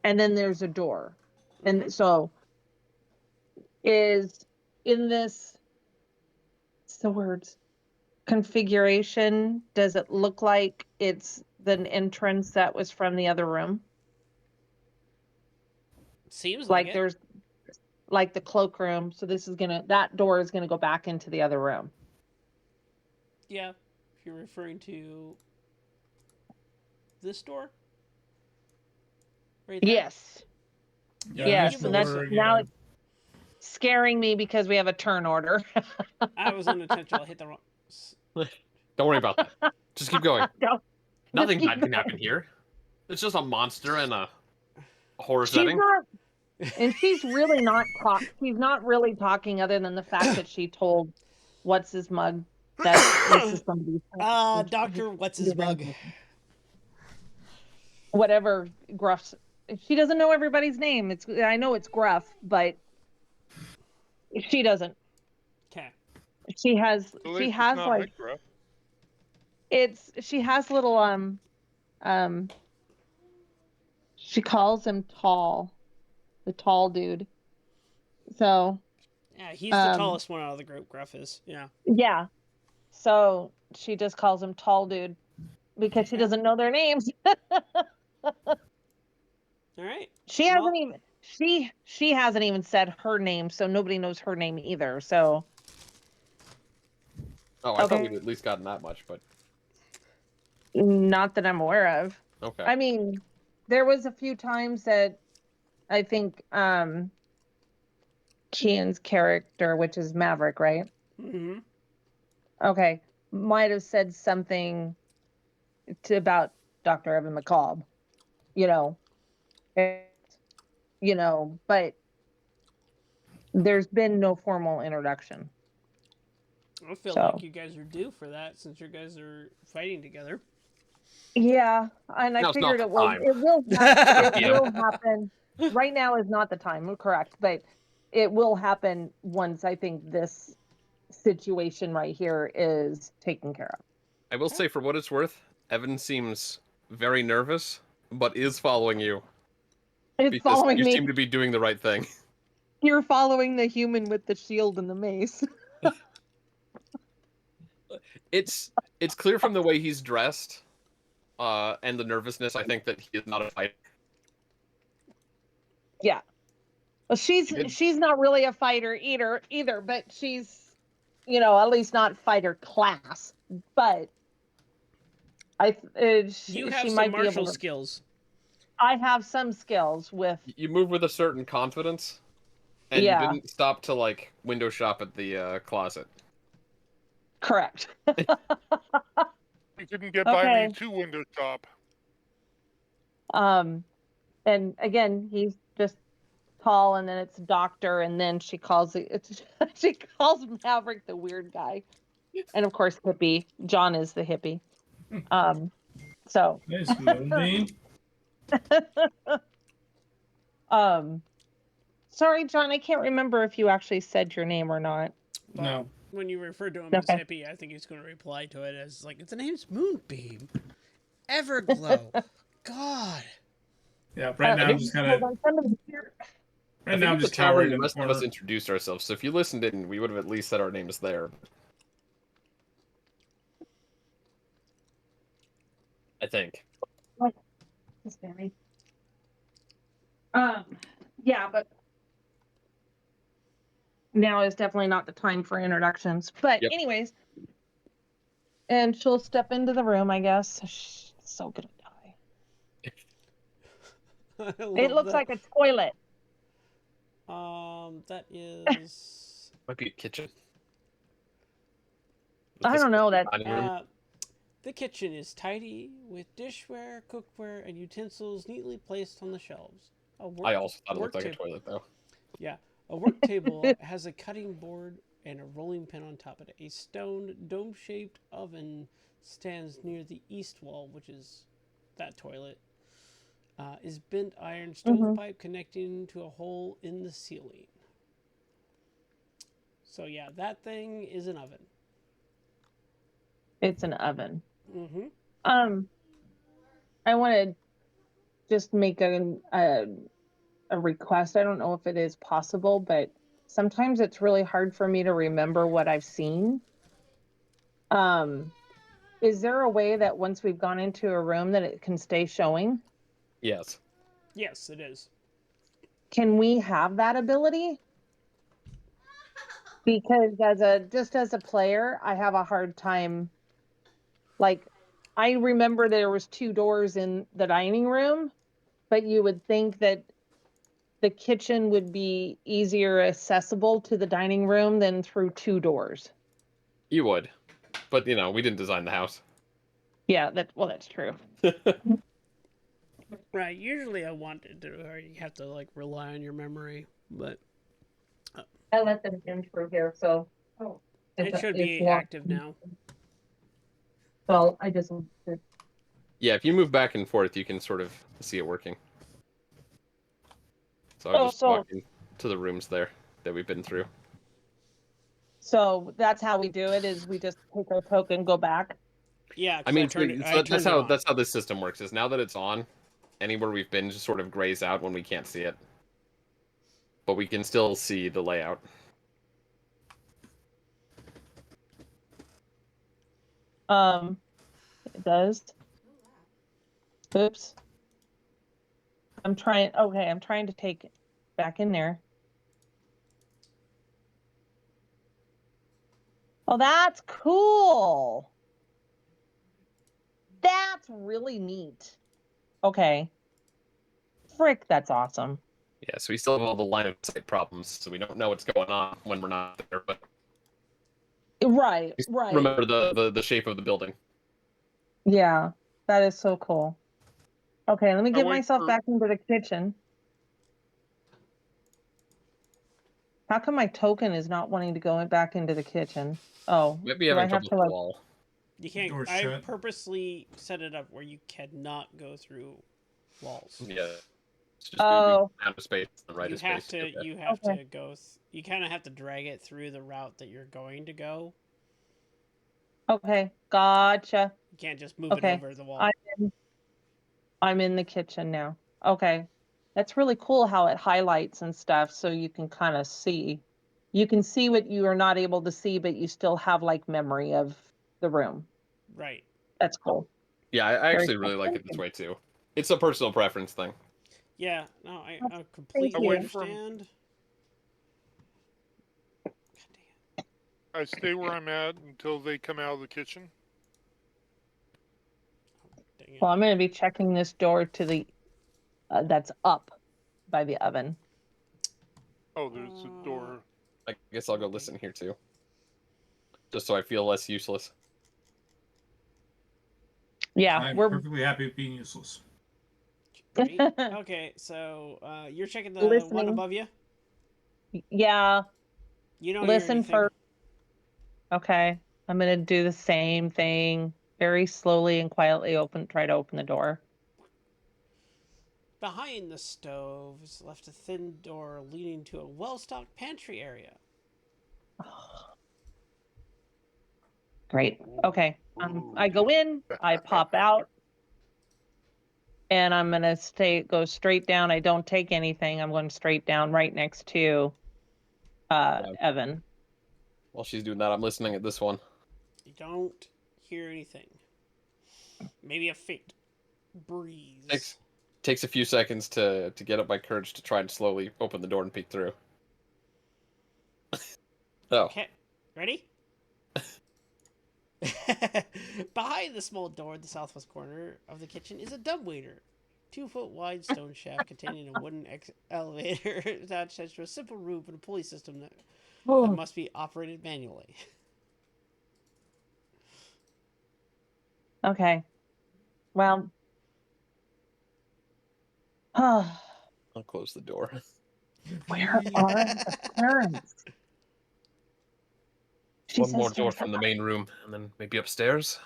And then there's a door, and so is in this. The words configuration. Does it look like it's the entrance that was from the other room? Seems like there's like the cloakroom. So that door is gonna go back into the other room. Yeah, if you're referring to this door, right there. Yes. Yes, and that's now it's scaring me because we have a turn order. I was unintentional. I hit the wrong. Don't worry about that. Just keep going. Nothing bad can happen here. It's just a monster and a horror setting. And she's really not she's not really talking other than the fact that she told what's his mug that this is somebody's Dr. What's his mug. Whatever Gruff's. She doesn't know everybody's name. I know it's Gruff, but she doesn't. Okay. She has like she has little she calls him tall. The tall dude. So yeah, he's the tallest one out of the group, Gruff is. Yeah. Yeah. So she just calls him tall dude. because she doesn't know their names. All right. She hasn't even said her name, so nobody knows her name either. So. Oh, I thought we'd at least gotten that much, but. Not that I'm aware of. Okay. I mean, there was a few times that I think Kian's character, which is Maverick, right? Mm-hmm. Okay, might have said something about Dr. Evan McCobb, but there's been no formal introduction. I feel like you guys are due for that since you guys are fighting together. Yeah, and I figured it will happen. Right now is not the time, correct, but it will happen once I think this situation right here is taken care of. I will say, for what it's worth, Evan seems very nervous, but is following you. It's following me. You seem to be doing the right thing. You're following the human with the shield and the mace. It's clear from the way he's dressed, and the nervousness, I think, that he is not a fighter. Yeah. Well, she's not really a fighter either, but she's, at least not fighter class. But you have some martial skills. I have some skills with. You move with a certain confidence, and you didn't stop to like window shop at the closet. Correct. You couldn't get by me to window shop. And again, he's just tall, and then it's doctor, and then she calls Maverick the weird guy, and of course hippie. John is the hippie. So. There's Moonbeam. Sorry, John, I can't remember if you actually said your name or not. No. When you refer to him as hippie, I think he's going to reply to it as like, "Its name's Moonbeam, Everglow." God. Yeah, right now I'm just kind of. Right now I'm just cowering in the corner. Most of us introduced ourselves, so if you listened in, we would have at least said our names there. I think. Yeah, but now is definitely not the time for introductions. But anyways, and she'll step into the room, I guess. She's so gonna die. It looks like a toilet. That is. Might be a kitchen. I don't know that. The kitchen is tidy with dishware, cookware, and utensils neatly placed on the shelves. I also thought it looked like a toilet, though. Yeah. A work table has a cutting board and a rolling pin on top of it. A stone dome-shaped oven stands near the east wall, which is that toilet. Is bent iron stovepipe connecting to a hole in the ceiling. So yeah, that thing is an oven. It's an oven. Mm-hmm. I want to just make a request. I don't know if it is possible, but sometimes it's really hard for me to remember what I've seen. Is there a way that once we've gone into a room that it can stay showing? Yes. Yes, it is. Can we have that ability? Because as a player, I have a hard time. Like, I remember there was 2 doors in the dining room, but you would think that the kitchen would be easier accessible to the dining room than through 2 doors. You would, but we didn't design the house. Yeah, that's true. Right. Usually, I wanted to, or you have to like rely on your memory, but I let them in through here, so it should be active now. Well, I just. Yeah, if you move back and forth, you can sort of see it working. So I'll just walk into the rooms there that we've been through. So that's how we do it, is we just take our token and go back? Yeah, I mean, that's how this system works, is now that it's on, anywhere we've been just sort of grays out when we can't see it. But we can still see the layout. It does. Oops. I'm trying to take it back in there. Oh, that's cool. That's really neat. Okay. Frick, that's awesome. Yeah, so we still have all the line of sight problems, so we don't know what's going on when we're not there, but Right. remember the shape of the building. Yeah, that is so cool. Okay, let me get myself back into the kitchen. How come my token is not wanting to go back into the kitchen? Oh, Maybe do I having have trouble to with the wall. You can't. I purposely set it up where you cannot go through walls. Yeah. It's just Oh. out of space and right of space. You have to go. You kind of have to drag it through the route that you're going to go. Okay, gotcha. You can't just move it over the wall. I'm in the kitchen now. Okay. That's really cool how it highlights and stuff so you can kind of see. You can see what you are not able to see, but you still have like memory of the room. Right. That's cool. Yeah, I actually really like it this way too. It's a personal preference thing. Yeah, no, I completely understand. I stay where I'm at until they come out of the kitchen. Well, I'm going to be checking this door to the that's up by the oven. Oh, there's a door. I guess I'll go listen here too. Just so I feel less useless. Yeah, we're perfectly happy with being useless. Great. Okay, so you're checking the one above you? Yeah. You don't listen hear anything. Okay, I'm going to do the same thing. Very slowly and quietly try to open the door. Behind the stove is left a thin door leading to a well-stocked pantry area. Great. Okay. I go in, I pop out, and I'm going to go straight down. I don't take anything. I'm going straight down right next to Evan. While she's doing that, I'm listening at this one. You don't hear anything. Maybe a faint breeze. Takes a few seconds to get up my courage to try and slowly open the door and peek through. Oh. Okay, ready? Behind the small door in the southwest corner of the kitchen is a dumbwaiter. 2-foot wide stone shaft containing a wooden elevator attached to a simple roof and a pulley system that must be operated manually. Okay. Well. I'll close the door. Where are the parents? One more door from the main room, and then maybe upstairs?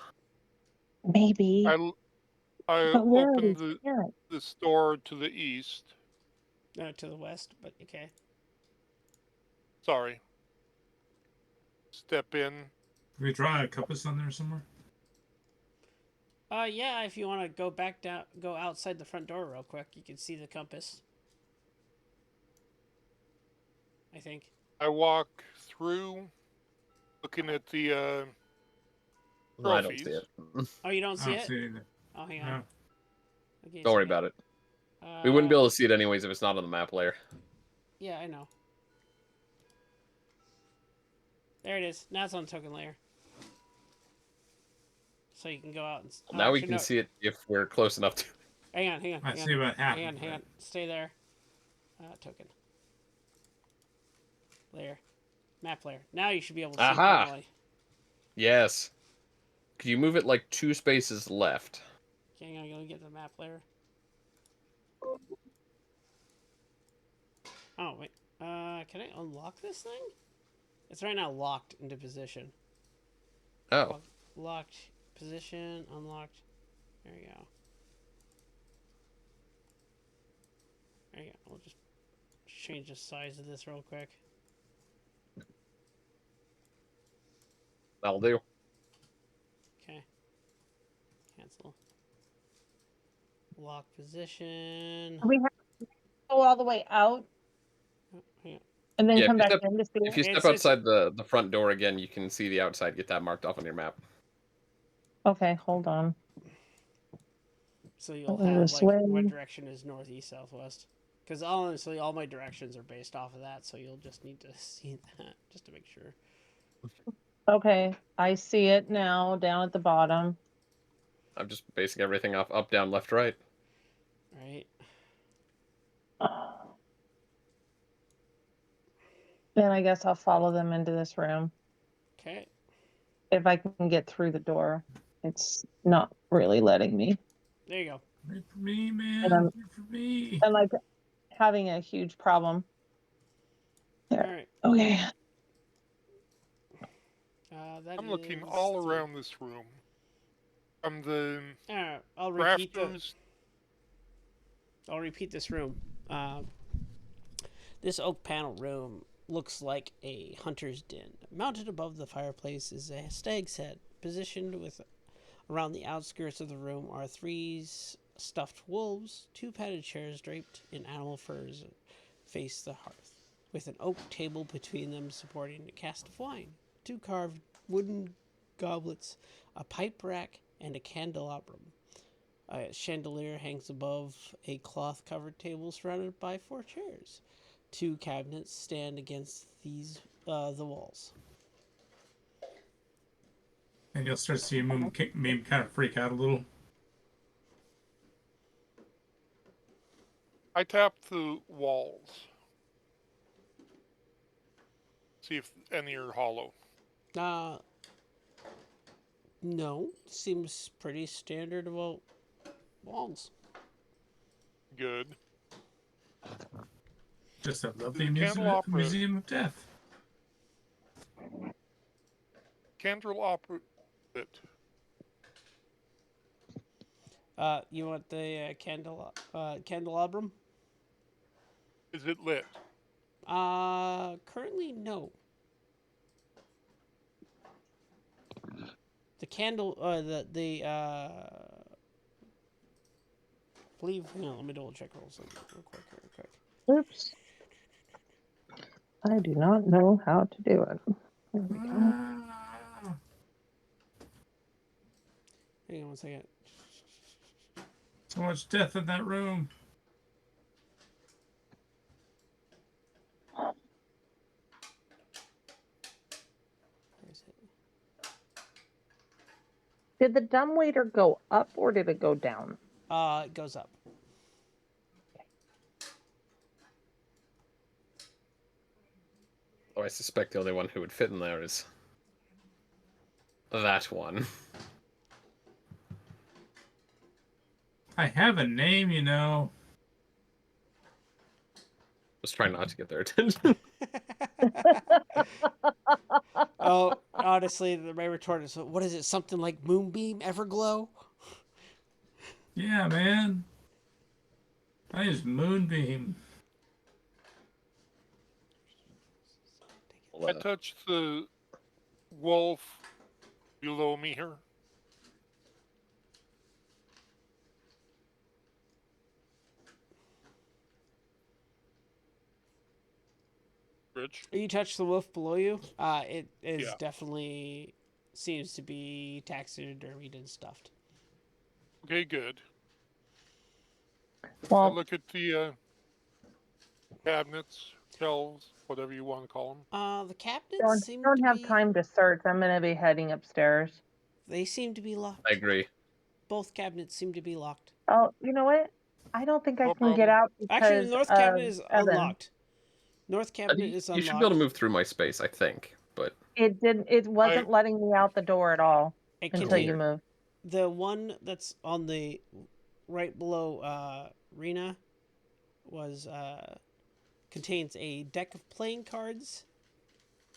Maybe. I opened this door to the east. No, to the west, but okay. Sorry. Step in. Can we draw a compass on there somewhere? Yeah, if you want to go outside the front door real quick, you can see the compass. I think. I walk through, looking at the trophies. No, I don't see it. Oh, you don't see it? See it either. Oh, hang on. Okay, don't worry about it. We wouldn't be able to see it anyways if it's not on the map layer. Yeah, I know. There it is. Now it's on the token layer. So you can go out and... now we can see it if we're close enough to... Hang on. I see about half. Hang on. Stay there. Token. Layer. Map layer. Now you should be able to see it normally. Yes. Could you move it like 2 spaces left? Okay, I'm going to get the map layer. Oh, wait. Can I unlock this thing? It's right now locked into position. Oh. Locked position, unlocked. There we go. There you go. We'll just change the size of this real quick. That'll do. Okay. Cancel. Lock position. We have to go all the way out. Oh, hang on. And then come back in to see If you step outside the front door again, you can see the outside. Get that marked off on your map. Okay, hold on. So you'll have like what direction is northeast, southwest? Because honestly, all my directions are based off of that, so you'll just need to see that just to make sure. Okay, I see it now down at the bottom. I'm just basing everything off up, down, left, right. Right. Then I guess I'll follow them into this room. Okay. If I can get through the door. It's not really letting me. There you go. Wait for me, man. Wait for me. I'm like having a huge problem. There. All right. Okay. I'm looking all around this room. From the I'll rafters. I'll repeat this room. This oak panel room looks like a hunter's den. Mounted above the fireplace is a stag's head. Positioned with around the outskirts of the room are 3 stuffed wolves. 2 padded chairs draped in animal furs face the hearth, with an oak table between them supporting a cask of wine. 2 carved wooden goblets, a pipe rack, and a candelabrum. A chandelier hangs above a cloth-covered table surrounded by 4 chairs. 2 cabinets stand against the walls. And you'll start seeing Moonbeam kind of freak out a little. I tap the walls. See if any are hollow. No. Seems pretty standard about walls. Good. Just a lovely museum of death. Candelabra. You want the candelabrum? Is it lit? Currently no. The candle, believe. Hang on, let me double check real quick. Oops. I do not know how to do it. There we go. Hang on 1 second. So much death in that room. Did the dumbwaiter go up or did it go down? It goes up. Oh, I suspect the only one who would fit in there is that one. I have a name, you know. Just trying not to get their attention. Oh, honestly, my retort is, what is it? Something like Moonbeam, Everglow? Yeah, man. My name is Moonbeam. I touched the wolf below me here. Rich? You touch the wolf below you? It is definitely seems to be taxidermied and stuffed. Okay, good. Well, I look at the cabinets, shelves, whatever you want to call them. The cabinets don't have time to search. I'm going to be heading upstairs. They seem to be locked. I agree. Both cabinets seem to be locked. Oh, you know what? I don't think I can get out because actually, the north cabinet is unlocked. North cabinet is unlocked. You should be able to move through my space, I think, but it wasn't letting me out the door at all until you moved. The one that's on the right below Rena was contains a deck of playing cards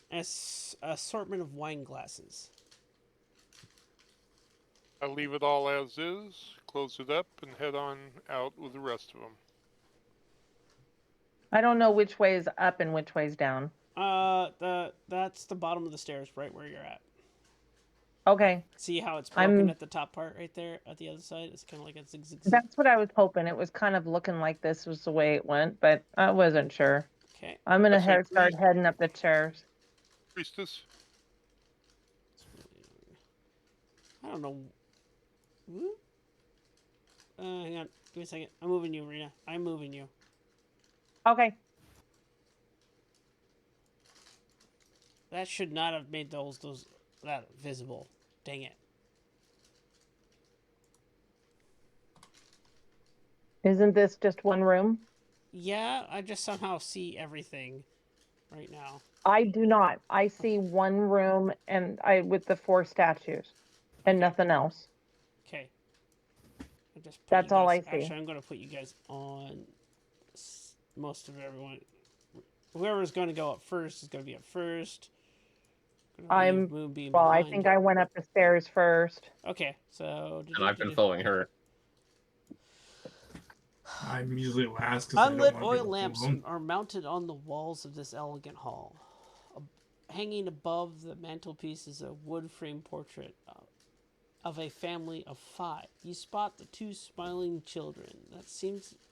and an assortment of wine glasses. I leave it all as is, close it up, and head on out with the rest of them. I don't know which way is up and which way is down. That's the bottom of the stairs, right where you're at. Okay. See how it's broken at the top part right there at the other side? It's kind of like a zigzag. That's what I was hoping. It was kind of looking like this was the way it went, but I wasn't sure. Okay. I'm going to start heading up the chairs. Priestess? I don't know. hang on. Give me a second. I'm moving you, Rena. I'm moving you. Okay. That should not have made those that visible. Dang it. Isn't this just one room? Yeah, I just somehow see everything right now. I do not. I see one room and with the 4 statues and nothing else. Okay. I just put That's you guys, all I see. Actually, I'm going to put you guys on most of everyone. Whoever's going to go up first is going to be up first. Moonbeam well, I think I went up the stairs first. Okay, so... And I've been following her. I'm usually last because Unlit oil lamps are mounted on the walls of this elegant hall. Hanging above the mantelpiece is a wood-frame portrait of a family of 5. You spot the 2 smiling children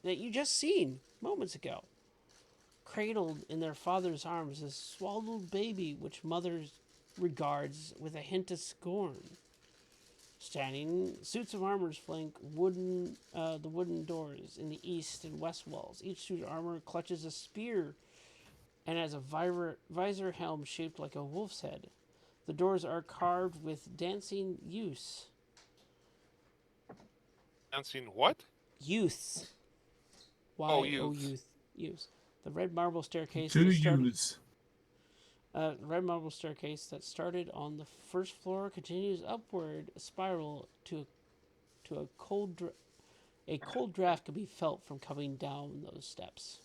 that you just seen moments ago. Cradled in their father's arms, a swaddled baby which mother regards with a hint of scorn. Standing, suits of armor flank the wooden doors in the east and west walls. Each suit of armor clutches a spear and has a visor helm shaped like a wolf's head. The doors are carved with dancing youths. Dancing what? Youths. Youths. Youths. The red marble staircase. Red marble staircase that started on the first floor continues upward, a spiral to a cold draft can be felt from coming down those steps.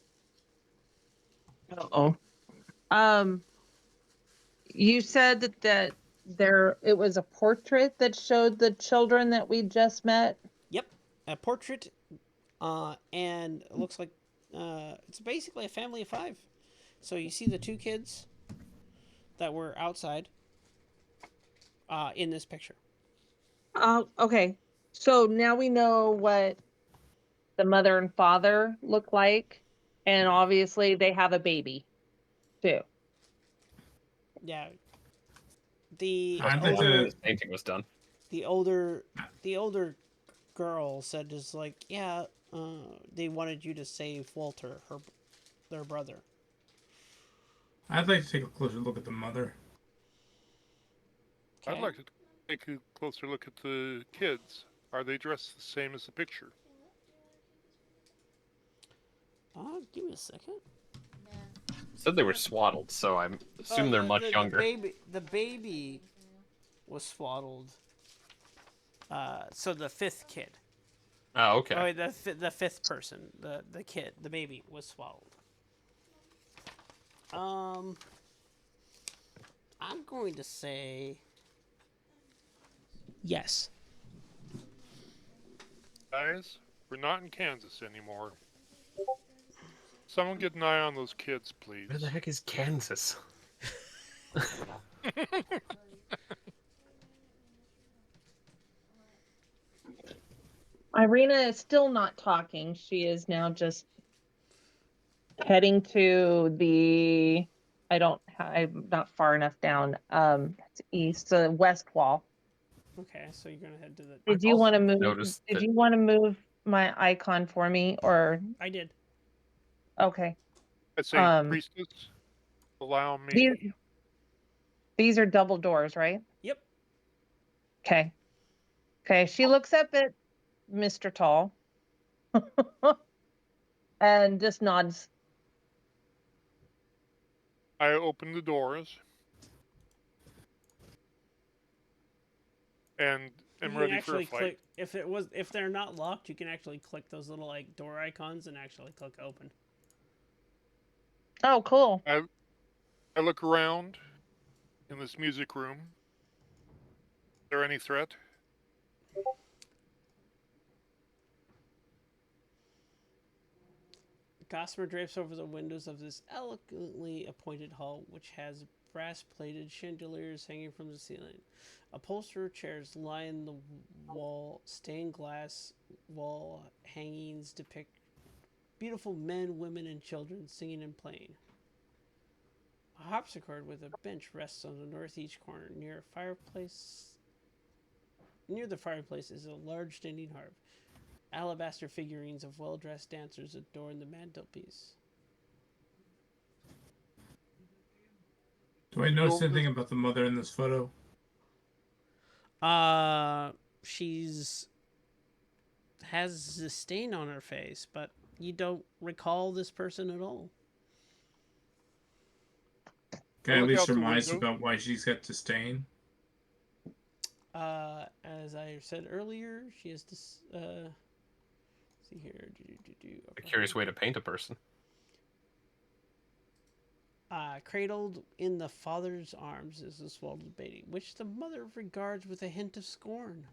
You said that it was a portrait that showed the children that we just met? Yep, a portrait, and it looks like it's basically a family of 5. So you see the 2 kids that were outside in this picture. Okay. So now we know what the mother and father look like, and obviously they have a baby too. Yeah. The painting was done. The older girl said, "Is like, yeah, they wanted you to save Walter, their brother." I'd like to take a closer look at the mother. Okay. I'd like to take a closer look at the kids. Are they dressed the same as the picture? Give me a second. Said they were swaddled, so I assume they're much younger. The baby was swaddled. So the 5th kid. Oh, okay. Oh, the 5th person, the kid, the baby was swaddled. I'm going to say yes. Guys, we're not in Kansas anymore. Someone get an eye on those kids, please. Where the heck is Kansas? Ireena is still not talking. She is now just heading to the. I'm not far enough down. It's east, the west wall. Okay, so you're gonna head to the. Did you want to move? Did you want to move my icon for me, or? I did. Okay. I say, priestess, allow me. These are double doors, right? Yep. Okay. Okay. She looks up at Mr. Tall and just nods. I open the doors and am ready for a fight. If they're not locked, you can actually click those little like door icons and actually click open. Oh, cool. I look around in this music room. Is there any threat? Gossamer drapes over the windows of this elegantly appointed hall, which has brass-plated chandeliers hanging from the ceiling. Upholstered chairs line the wall. Stained glass wall hangings depict beautiful men, women, and children singing and playing. A harpsichord with a bench rests on the northeast corner near a fireplace. Near the fireplace is a large standing harp. alabaster figurines of well-dressed dancers adorn the mantelpiece. Do I notice anything about the mother in this photo? She's has a stain on her face, but you don't recall this person at all. Can I at least surmise about why she's got the stain? As I said earlier, she has this. See here. A curious way to paint a person. Cradled in the father's arms is the swallowed baby, which the mother regards with a hint of scorn.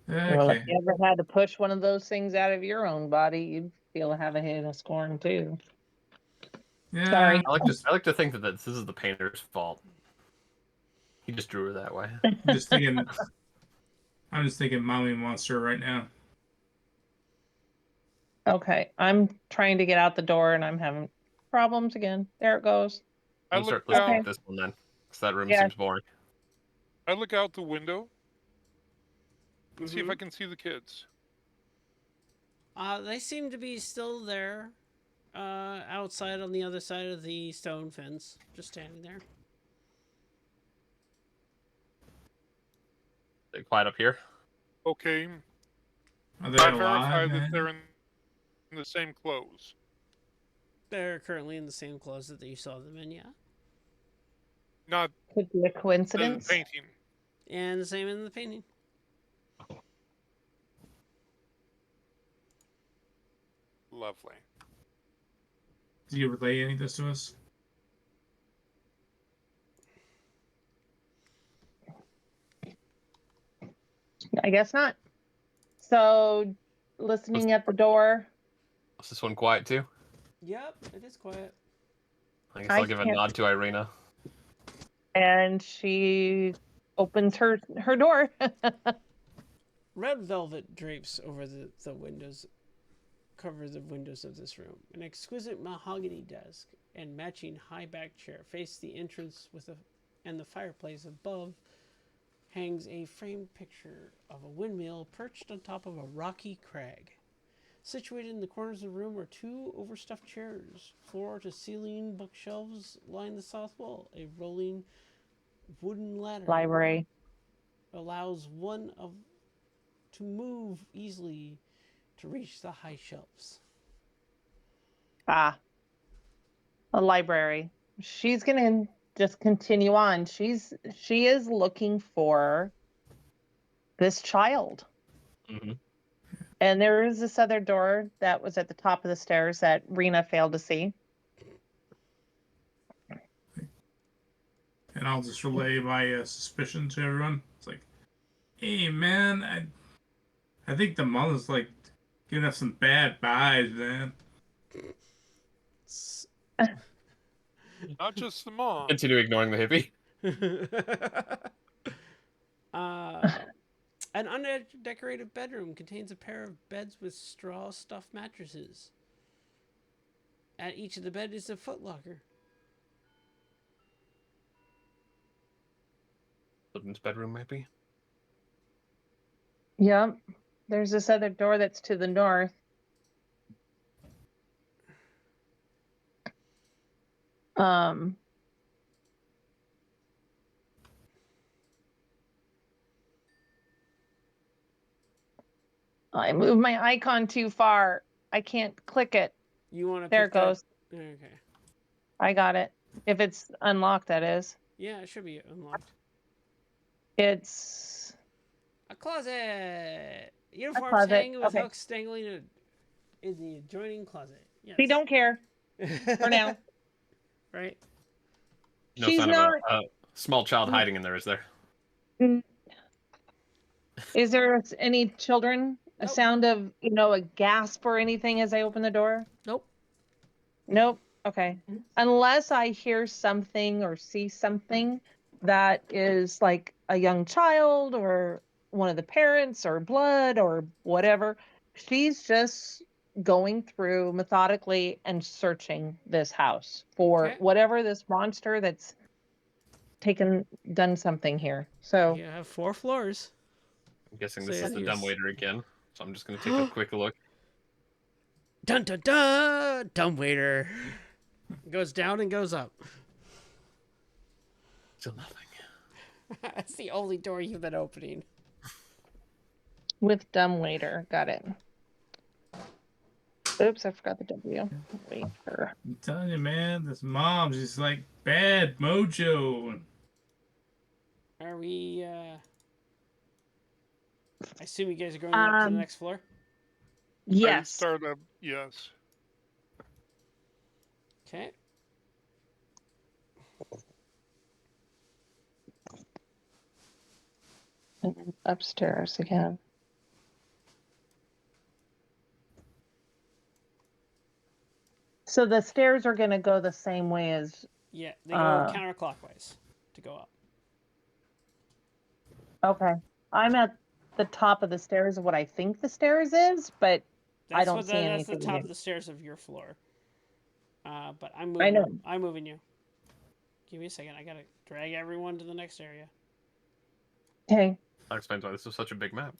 Okay. Well, if you ever had to push one of those things out of your own body, you'd feel to have a hint of scorn too. Yeah. Sorry. I like to think that this is the painter's fault. He just drew her that way. I'm just thinking mommy monster right now. Okay, I'm trying to get out the door and I'm having problems again. There it goes. I'll start listening to this one then, because that room seems boring. I look out the window and see if I can see the kids. They seem to be still there, outside on the other side of the stone fence, just standing there. They quiet up here. Okay. Are they alive, verify man? that they're in the same clothes. They're currently in the same clothes that you saw them in, yeah. Not could be a coincidence. The painting. And the same in the painting. Lovely. Do you relay any of this to us? I guess not. So, listening at the door. Is this one quiet too? Yep, it is quiet. I guess I'll give a nod to Ireena. And she opens her door. Red velvet drapes over the windows, cover the windows of this room. An exquisite mahogany desk and matching high-back chair face the entrance and the fireplace above hangs a framed picture of a windmill perched on top of a rocky crag. Situated in the corners of the room are two overstuffed chairs. Floor-to-ceiling bookshelves line the south wall. A rolling wooden ladder library allows one to move easily to reach the high shelves. A library. She's gonna just continue on. She is looking for this child. And there is this other door that was at the top of the stairs that Rena failed to see. And I'll just relay my suspicion to everyone. It's like, hey man, I think the mother's like giving us some bad vibes, man. Not just the mom. Continue ignoring the hippie. An undecorated bedroom contains a pair of beds with straw stuffed mattresses. At each of the bed is a footlocker. Children's bedroom, maybe? Yep. There's this other door that's to the north. I moved my icon too far. I can't click it. You want to? There it goes. Okay. I got it. If it's unlocked, that is. Yeah, it should be unlocked. It's a closet. Uniforms hang with hooks dangling in the adjoining closet. Yes. We don't care for now. Right. No sign of a small child hiding in there, is there? Is there any children? Nope. A sound of, a gasp or anything as I open the door? Nope. Nope. Okay. Unless I hear something or see something that is like a young child or one of the parents or blood or whatever, she's just going through methodically and searching this house for whatever this monster that's done something here. So you have 4 floors. I'm guessing this is the dumbwaiter again, so I'm just gonna take a quick look. Dun dun dun! Dumbwaiter goes down and goes up. Still nothing. That's the only door you've been opening. With dumbwaiter, got it. Oops, I forgot the W. Waiter. I'm telling you, man, this mom's just like bad mojo. Are we, I assume you guys are going up to the next floor? Yes. I start up, yes. Okay. And then upstairs again. So the stairs are going to go the same way as... Yeah, they go counterclockwise to go up. Okay. I'm at the top of the stairs of what I think the stairs is, but I don't see anything. That's the top of the stairs of your floor. But I'm moving. I know. I'm moving you. Give me a second. I gotta drag everyone to the next area. Okay. That explains why this is such a big map.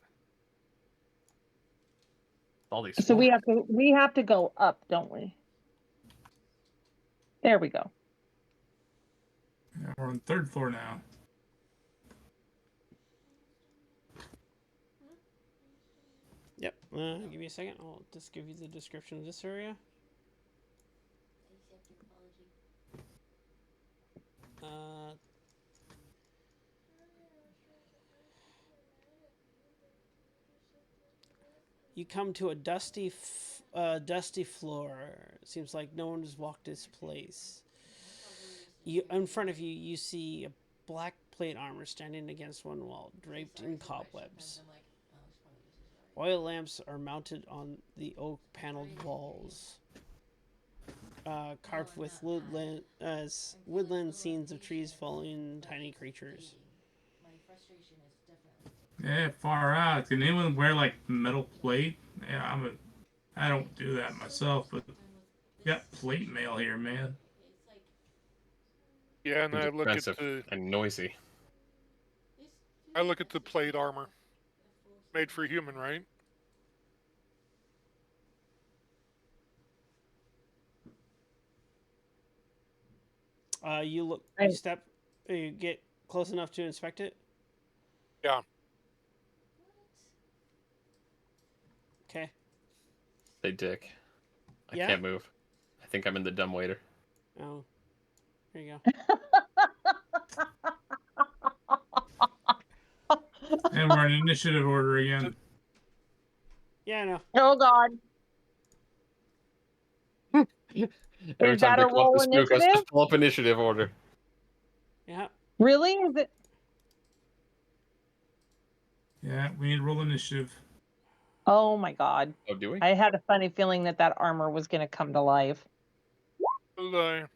All these. So we have to go up, don't we? There we go. Yeah, we're on the 3rd floor now. Yep. Give me a second. I'll just give you the description of this area. You come to a dusty floor. It seems like no one has walked this place. In front of you, you see a black plate armor standing against one wall, draped in cobwebs. Oil lamps are mounted on the oak paneled walls, carved with woodland scenes of trees falling, tiny creatures. Yeah, far out. Can anyone wear like metal plate? Yeah, I don't do that myself, but we got plate mail here, man. Yeah, and I look at the and noisy. I look at the plate armor. Made for human, right? You get close enough to inspect it? Yeah. Okay. Say dick. I can't move. I think I'm in the dumbwaiter. Oh. There you go. And we're in initiative order again. Yeah, I know. Oh, God. Every Is time that a they pull up roll the spook, I just pull up initiative order. Yeah. Really? Is it? Yeah, we need to roll initiative. Oh, my God. Oh, do we? I had a funny feeling that armor was going to come to life. Well,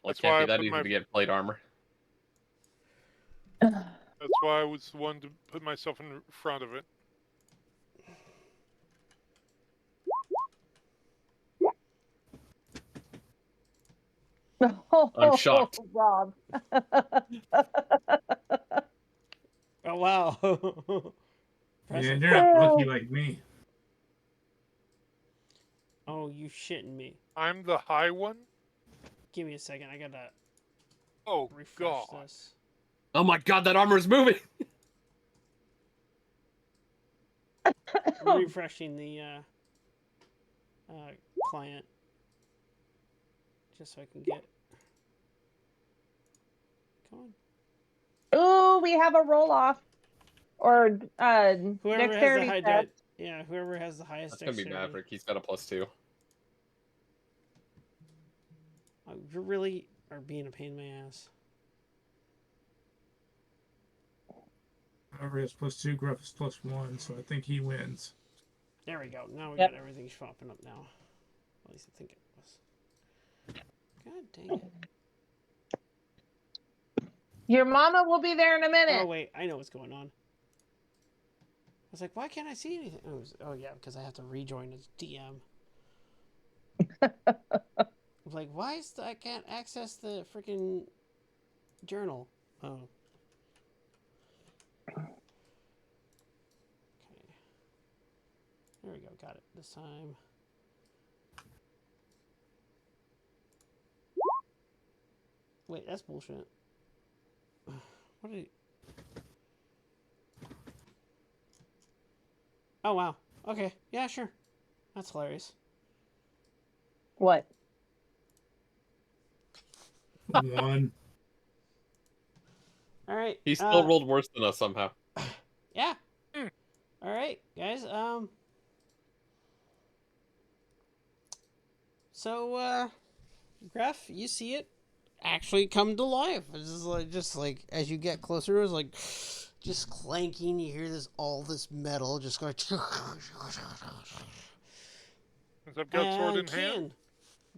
it can't be that easy to get plate armor. That's why I was the one to put myself in front of it. I'm shocked. Rob. Oh, wow. Yeah, you're not lucky like me. Oh, you shitting me. I'm the high one? Give me a second. I gotta refresh this. Oh my God, that armor is moving! Refreshing the client. Just so I can get... Come on. Ooh, we have a roll-off. Or whoever dexterity has the test. Yeah, whoever has the highest That's gonna be Maverick. He's got a +2. Oh, you really are being a pain in my ass. Whoever has +2, Gruff is +1, so I think he wins. There we go. Now we got everything popping up now. At least I think it was. God dang it. Your mama will be there in a minute. Oh, wait. I know what's going on. I was like, why can't I see anything? Oh yeah, because I have to rejoin as DM. I was like, why is I can't access the freaking journal? Oh. Okay. There we go. Got it this time. Wait, that's bullshit. What did he... Oh, wow. Okay. Yeah, sure. That's hilarious. What? 1. All right. He still rolled worse than us somehow. Yeah. All right, guys. So, Gruff, you see it actually come to life. It's just like as you get closer, it's like just clanking. You hear all this metal just going. Is that got sword in Kian, hand?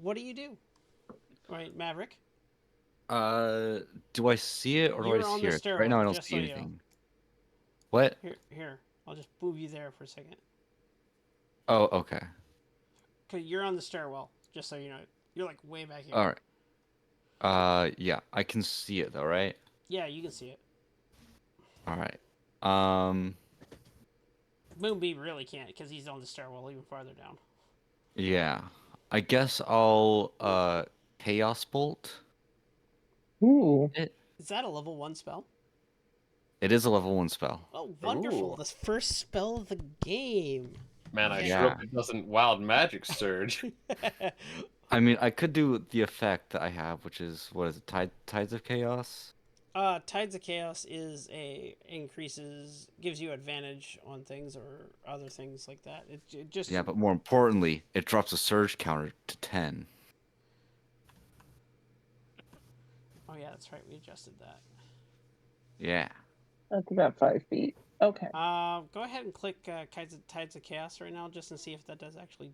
what do you do? All right, Maverick. Do I see it or do I just hear it? Right now I don't see anything. What? Here. I'll just move you there for a second. Oh, okay. Cause you're on the stairwell, just so you know. You're like way back here. All right. Yeah, I can see it though, right? Yeah, you can see it. All right. Moonbeam really can't, because he's on the stairwell even farther down. Yeah. I guess I'll Chaos Bolt. Ooh. Is that a level 1 spell? It is a level 1 spell. Oh, wonderful. Ooh. The first spell of the game. Man, I Yeah. sure hope it doesn't wild magic surge. I mean, I could do the effect that I have, which is, what is it, Tides of Chaos? Tides of Chaos gives you advantage on things or other things like that. It just... Yeah, but more importantly, it drops a surge counter to 10. Oh yeah, that's right. We adjusted that. Yeah. That's about 5 feet. Okay. Go ahead and click Tides of Chaos right now, just to see if that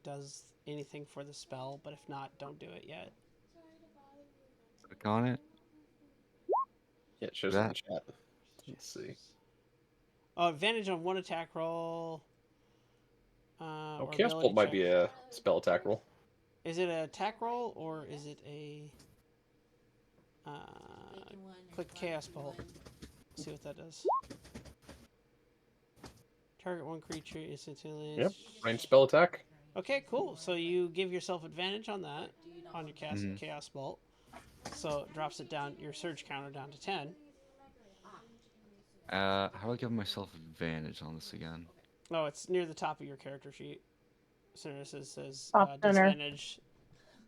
does anything for the spell. But if not, don't do it yet. Click on it. Yeah, it shows it in the chat. Let's see. Advantage on 1 attack roll. Chaos Bolt might be a spell attack roll. Is it an attack roll or is it a... click Chaos Bolt. See what that does. Target 1 creature instantly. Yep, range spell attack. Okay, cool. So you give yourself advantage on that, on your Chaos Bolt. So it drops it down, your surge counter down to 10. How do I give myself advantage on this again? Oh, it's near the top of your character sheet. So it says disadvantage,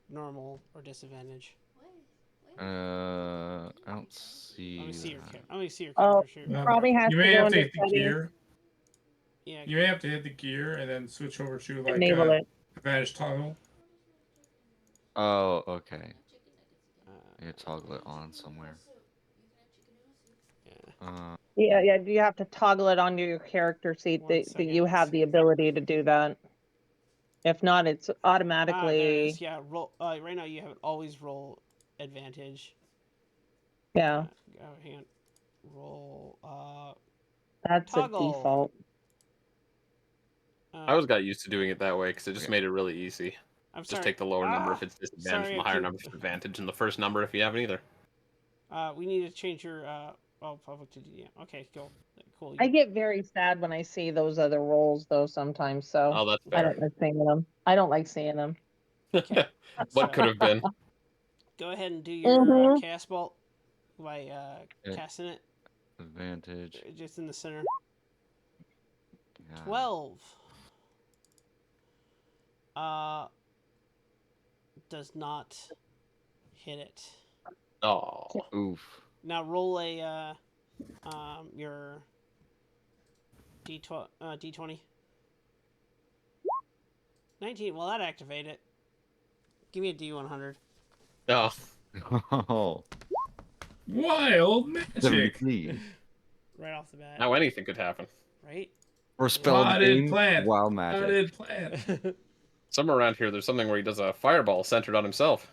normal, or disadvantage. I don't see. Let me see your character sheet. Probably has you to may go have to into hit the gear. Yeah. You may have to hit the gear and then switch over to like enable it. advantage toggle. Oh, okay. Yeah, toggle it on somewhere. Yeah. Yeah. You have to toggle it onto your character sheet that you have the ability to do that. If not, it's automatically. There it is. Yeah, roll. Right now you have always roll advantage. Yeah. Hang on. Roll. That's toggle. a default. I always got used to doing it that way because it just made it really easy. Just take the lower number if it's disadvantage, and the higher number if it's advantage, and the first number if you have neither. We need to change your public to DM. Okay, cool. I get very sad when I see those other rolls though sometimes. So that's fair. I don't like seeing them. I don't like seeing them. Okay. What could have been? Go ahead and do your Chaos Bolt by casting it. Advantage. Just in the center. Yeah. 12. Does not hit it. Oh. Oof. Now roll a your D20. 19. Well, that activate it. Give me a D100. Oh. Oh. Wild magic. Right off the bat. Now anything could happen. Right? Or spell game, plant. wild magic. Plant. Somewhere around here, there's something where he does a fireball centered on himself.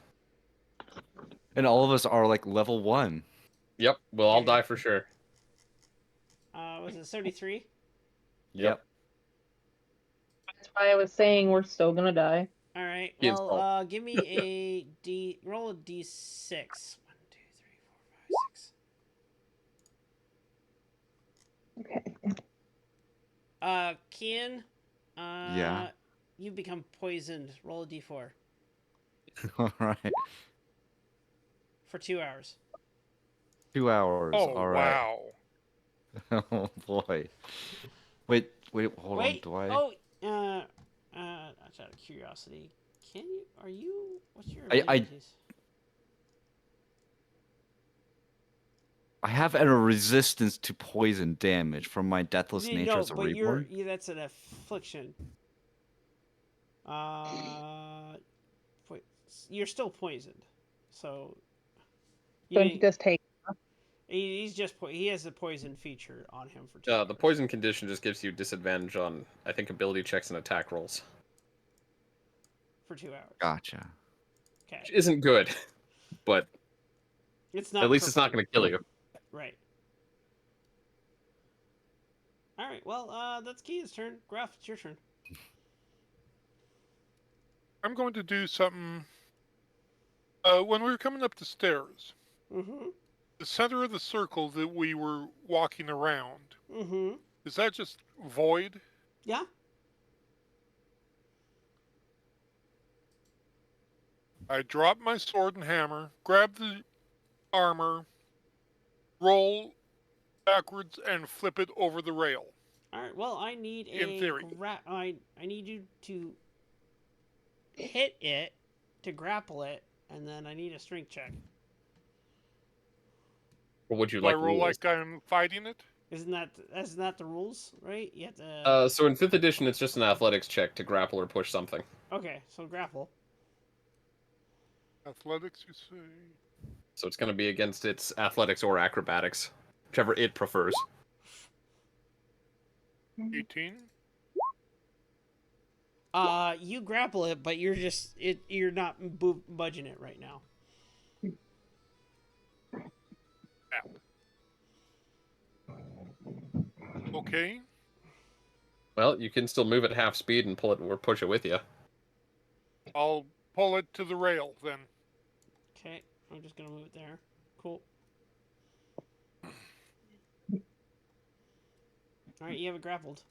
And all of us are like level 1. Yep, we'll all die for sure. Was it 33? Yep. That's why I was saying we're still gonna die. All right. Kian's Well, give me roll a D6. 1, 2, 3, 4, 5, 6. Okay. Kian. Yeah. You become poisoned. Roll a d4. All right. For 2 hours. 2 hours. Oh, All right. wow. Oh boy. Wait, hold on. Do I? Oh, out of curiosity, can you? Are you? What's your I abilities? I have a resistance to poison damage from my deathless nature as a but reborn. that's an affliction. You're still poisoned, so So he just take. he has a poison feature on him for 2 The hours. poison condition just gives you disadvantage on, I think, ability checks and attack rolls. For 2 hours. Gotcha. Okay. Which isn't good, but it's not. At least it's not going to kill you. Right. All right. Well, that's Kia's turn. Gruff, it's your turn. I'm going to do something. When we were coming up the stairs, the center of the circle that we were walking around, is that just void? Yeah. I drop my sword and hammer, grab the armor, roll backwards, and flip it over the rail. All right. Well, I need in theory. I need you to hit it to grapple it, and then I need a strength check. Or would you Do like I roll rules? like I'm fighting it? Isn't that the rules, right? You have to. So in 5th edition, it's just an athletics check to grapple or push something. Okay, so grapple. Athletics, you say? So it's going to be against its athletics or acrobatics, whichever it prefers. 18. You grapple it, but you're not budging it right now. Okay. Well, you can still move at half speed and pull it or push it with you. I'll pull it to the rail then. Okay, I'm just gonna move it there. Cool. All right, you have it grappled.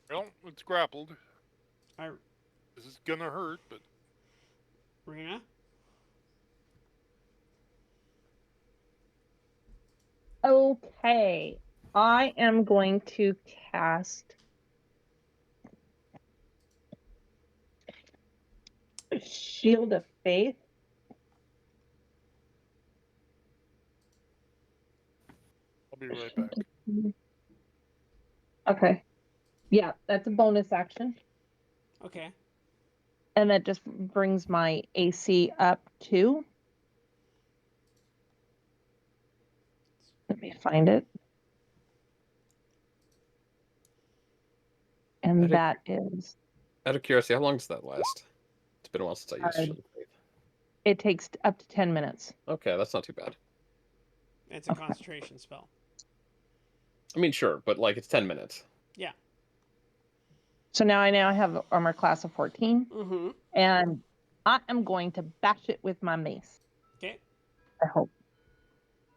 Well, it's grappled. All right. This is gonna hurt, but... Rena? Okay. I am going to cast Shield of Faith. I'll be right back. Okay. Yeah, that's a bonus action. Okay. And that just brings my AC up to. Let me find it. And that is. Out of curiosity, how long does that last? It's been a while since I used Shield of Faith. It takes up to 10 minutes. Okay, that's not too bad. It's a concentration spell. I mean, sure, but like it's 10 minutes. Yeah. So now I have armor class of 14. And I am going to bash it with my mace. Okay. I hope.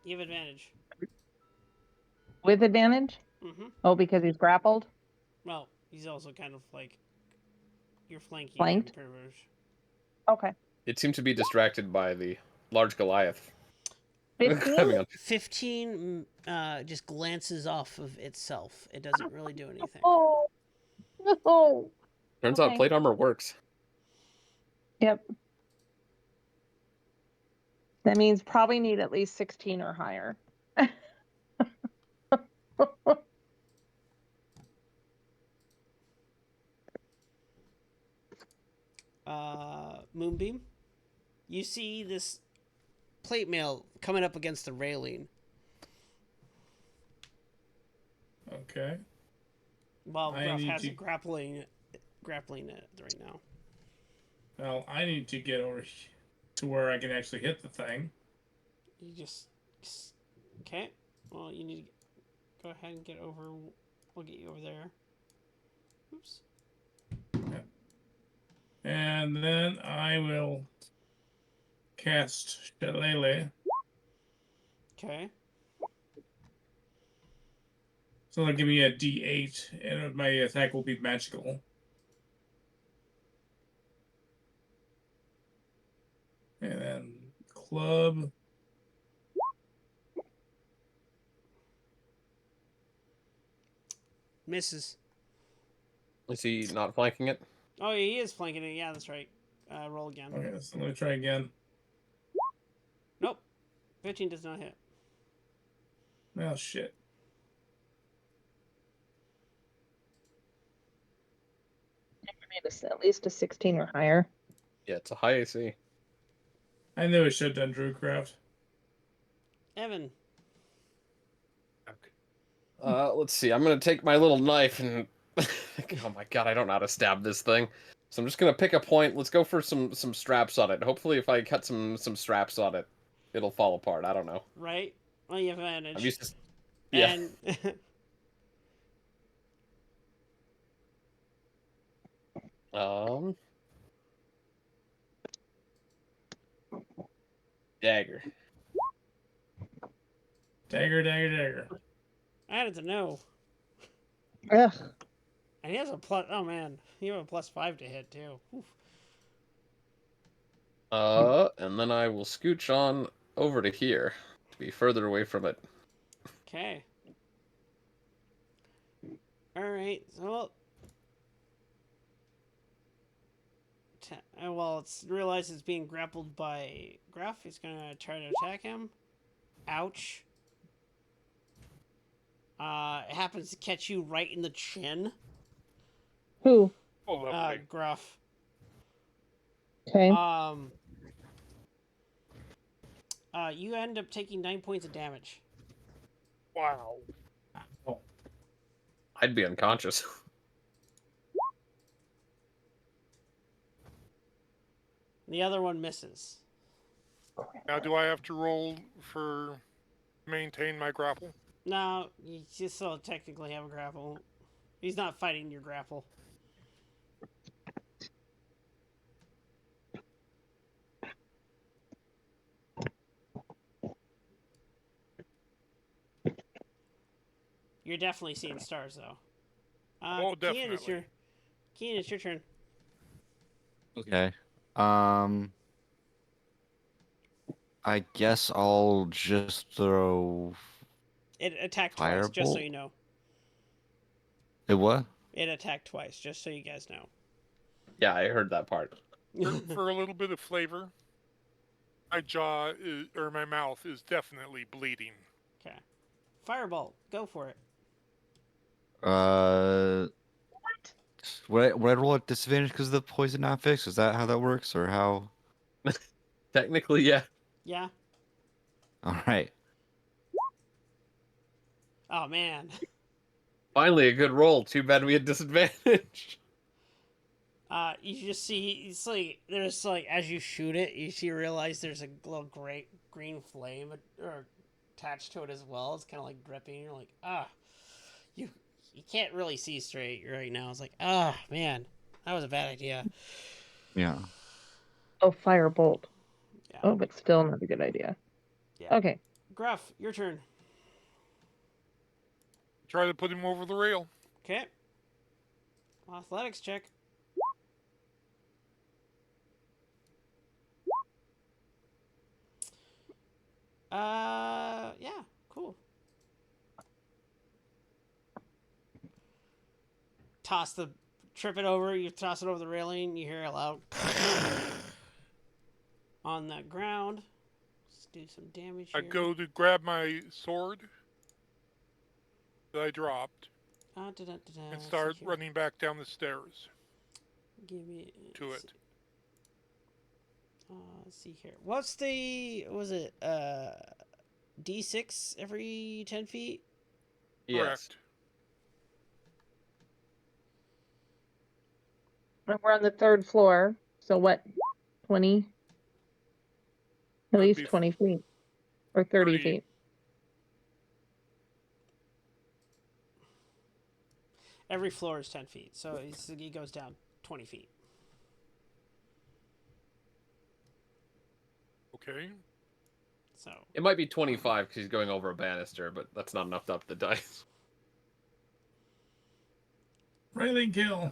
You have advantage. With advantage? Oh, because he's grappled? Well, he's also kind of like you're flanking Flanked? him, pretty much. Okay. It seemed to be distracted by the large Goliath. 15? 15 just glances off of itself. It doesn't really do anything. Oh. No. Turns out plate armor works. Yep. That means probably need at least 16 or higher. Moonbeam, you see this plate mail coming up against the railing. Okay. While Gruff has it grappling it right now. Well, I need to get over to where I can actually hit the thing. You just... Okay. Well, you need to go ahead and get over... We'll get you over there. Oops. Yeah. And then I will cast Shillelagh. Okay. So they'll give me a D8, and my attack will be magical. And then club. Misses. Is he not flanking it? Oh, he is flanking it. Yeah, that's right. Roll again. Okay, so I'm going to try again. Nope. 15 does not hit. Oh, shit. At least a 16 or higher. Yeah, it's a high AC. I knew I should have done Druidcraft. Evan. Okay. Let's see. I'm gonna take my little knife and oh my god, I don't know how to stab this thing. So I'm just gonna pick a point. Let's go for some straps on it. Hopefully, if I cut some straps on it, it'll fall apart. I don't know. Right. Well, you have advantage. I'm used to. Yeah. And... Dagger. Dagger. I had it to know. Ugh. And he has a plus. Oh man, you have a +5 to hit too. Oof. And then I will scooch on over to here to be further away from it. Okay. All right. So, well, it's realized it's being grappled by Gruff. He's gonna try to attack him. Ouch. It happens to catch you right in the chin. Who? Gruff. Okay. You end up taking 9 points of damage. Wow. Oh. I'd be unconscious. The other one misses. Now, do I have to roll for maintain my grapple? No, you just still technically have a grapple. He's not fighting your grapple. You're definitely seeing stars, though. Oh, definitely. Kian, it's your turn. Okay. I guess I'll just throw. It attacked Firebolt? twice, just so you know. It what? It attacked twice, just so you guys know. Yeah, I heard that part. For a little bit of flavor, my jaw or my mouth is definitely bleeding. Okay. Firebolt, go for it. Would I roll at disadvantage because of the poison not fixed? Is that how that works, or how? Technically, yeah. Yeah. All right. Oh man. Finally, a good roll. Too bad we had disadvantage. You just see it's like there's like as you shoot it, you realize there's a little green flame attached to it as well. It's kind of like dripping. You're like, you can't really see straight right now. It's like, man, that was a bad idea. Yeah. Oh, firebolt. Yeah. Oh, but still not a good idea. Yeah. Okay. Gruff, your turn. Try to put him over the rail. Okay. Athletics check. Yeah, cool. Trip it over, you toss it over the railing, you hear a loud on the ground. Let's do some damage here. I go to grab my sword that I dropped and start running back down the stairs. Give me to it. Let's see here. Was it D6 every 10 feet? Yes. Correct. We're on the 3rd floor. So what? 20? At least 20 feet. Or 30 feet. Every floor is 10 feet. So he goes down 20 feet. Okay. So it might be 25 because he's going over a banister, but that's not enough to up the dice. Railing kill.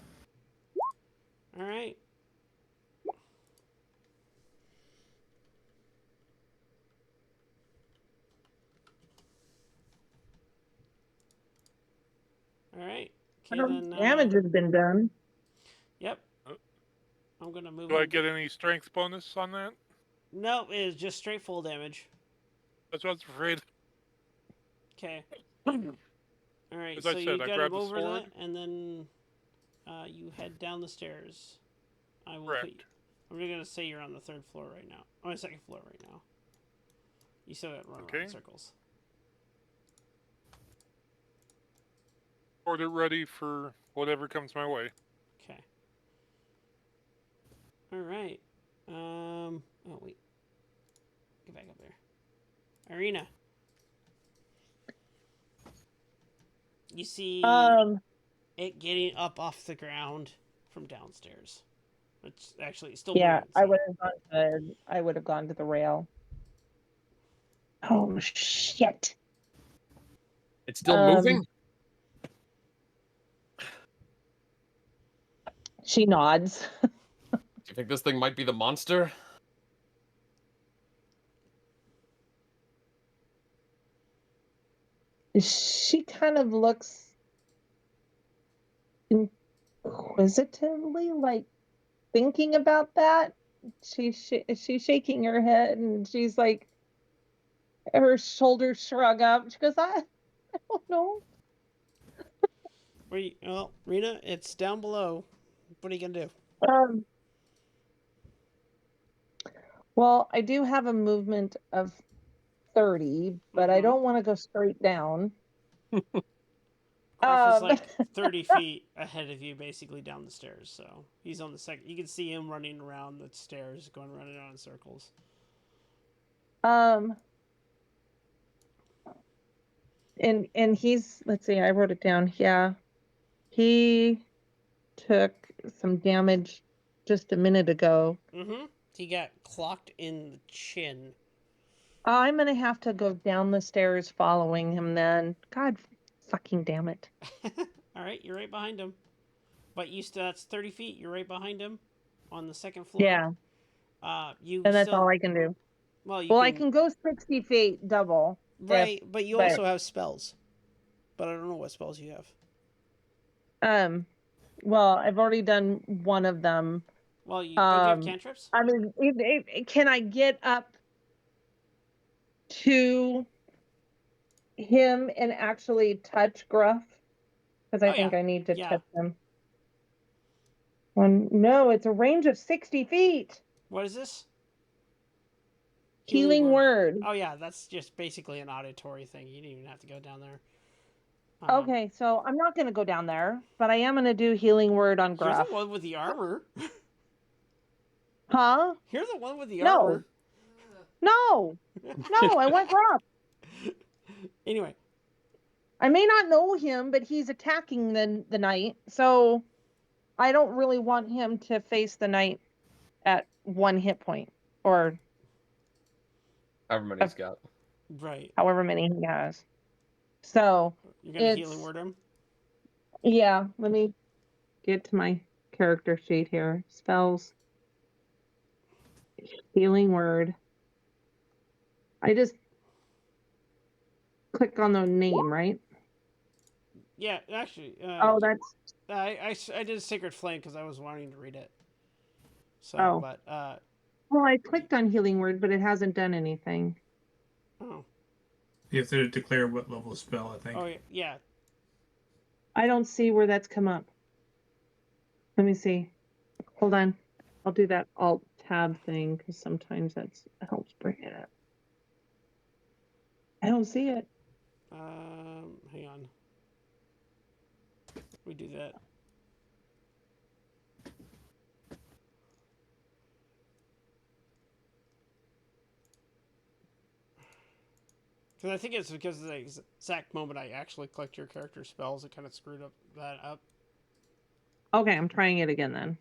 All right. All right. Kaylin, damage has been done. Yep. I'm gonna move. Do I get any strength bonus on that? No, it's just straight full damage. That's what I was afraid. Okay. All right. As So I said, you I got grabbed him the over sword. that, and then you head down the stairs. I will Correct. put you. I'm gonna say you're on the 3rd floor right now. On the 2nd floor right now. You still got to run around in circles. Order ready for whatever comes my way. Okay. All right. Oh wait. Get back up there. Ireena. You see it getting up off the ground from downstairs. It's actually still moving. I would have gone to the rail. Oh shit. It's still moving? She nods. Do you think this thing might be the monster? She kind of looks inquisitively, like thinking about that. She's shaking her head, and she's like, her shoulders shrug up. She goes, I don't know. Well, Rena, it's down below. What are you gonna do? Well, I do have a movement of 30, but I don't want to go straight down. Gruff is like 30 feet ahead of you, basically down the stairs. So he's on the second. You can see him running around the stairs, going running around in circles. And he's, let's see, I wrote it down. Yeah, he took some damage just a minute ago. He got clocked in the chin. I'm gonna have to go down the stairs following him then. God fucking damn it. All right, you're right behind him. But that's 30 feet. You're right behind him on the 2nd floor. Yeah. And that's all I can do. Well, I can go 60 feet double. Right, but you also have spells. But I don't know what spells you have. Well, I've already done one of them. Well, don't you have cantrips? I mean, can I get up to him and actually touch Gruff? Because I think I need to touch him. No, it's a range of 60 feet. What is this? Healing word. Oh yeah, that's just basically an auditory thing. You didn't even have to go down there. Okay, so I'm not going to go down there, but I am going to do healing word on Gruff. You're the one with the armor. Huh? You're the one with the armor. No, I want Gruff. Anyway. I may not know him, but he's attacking the knight, so I don't really want him to face the knight at 1 hit point, or however many he's got. Right. However many he has. So you're gonna healing word him? Yeah, let me get to my character sheet here. Spells. Healing word. I just click on the name, right? Yeah, actually. That's. I did Sacred Flame because I was wanting to read it. So, but. Well, I clicked on healing word, but it hasn't done anything. Oh. You have to declare what level of spell, I think. Oh yeah. I don't see where that's come up. Let me see. Hold on. I'll do that alt tab thing because sometimes that helps bring it up. I don't see it. Hang on. We do that. Because I think it's because of the exact moment I actually clicked your character spells, it kind of screwed that up. Okay, I'm trying it again then.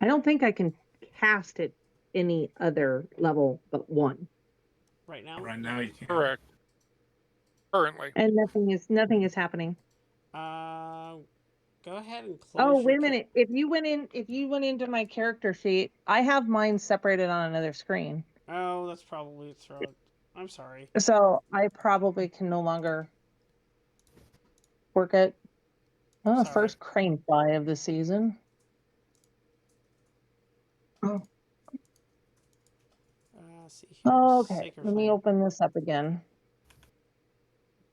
I don't think I can cast it any other level but 1. Right now? Right now you can. Correct. currently. And nothing is happening. Go ahead and close. Oh, wait a minute. If you went into my character sheet, I have mine separated on another screen. Oh, that's probably throw it. I'm sorry. So I probably can no longer work it. Oh, the first crane fly of the season. Oh. See here. Okay, let me open this up again.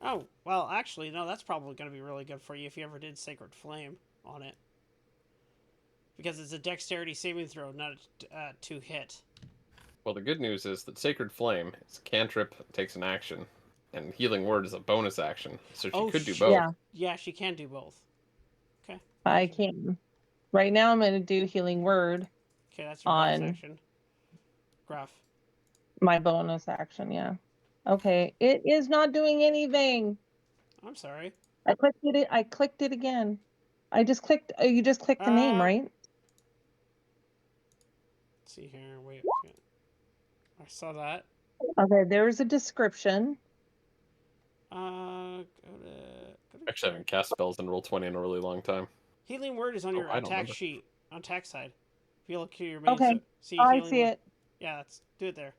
Oh, well, actually, no, that's probably going to be really good for you if you ever did Sacred Flame on it. Because it's a dexterity saving throw, not a 2-hit. Well, the good news is that Sacred Flame is a cantrip, takes an action, and Healing Word is a bonus action, so she could do both. Yeah, she can do both. Okay. I can. Right now, I'm going to do Healing Word. Okay, that's your bonus action. Gruff. My bonus action, yeah. Okay, it is not doing anything. I'm sorry. I clicked it again. I just clicked. You just clicked the name, right? Let's see here. Wait. I saw that. Okay, there's a description. Actually, I haven't cast spells in Roll20 in a really long time. Healing Word is on your attack sheet, on attack side. If you look at your main, okay, I see it. Yeah, let's do it there.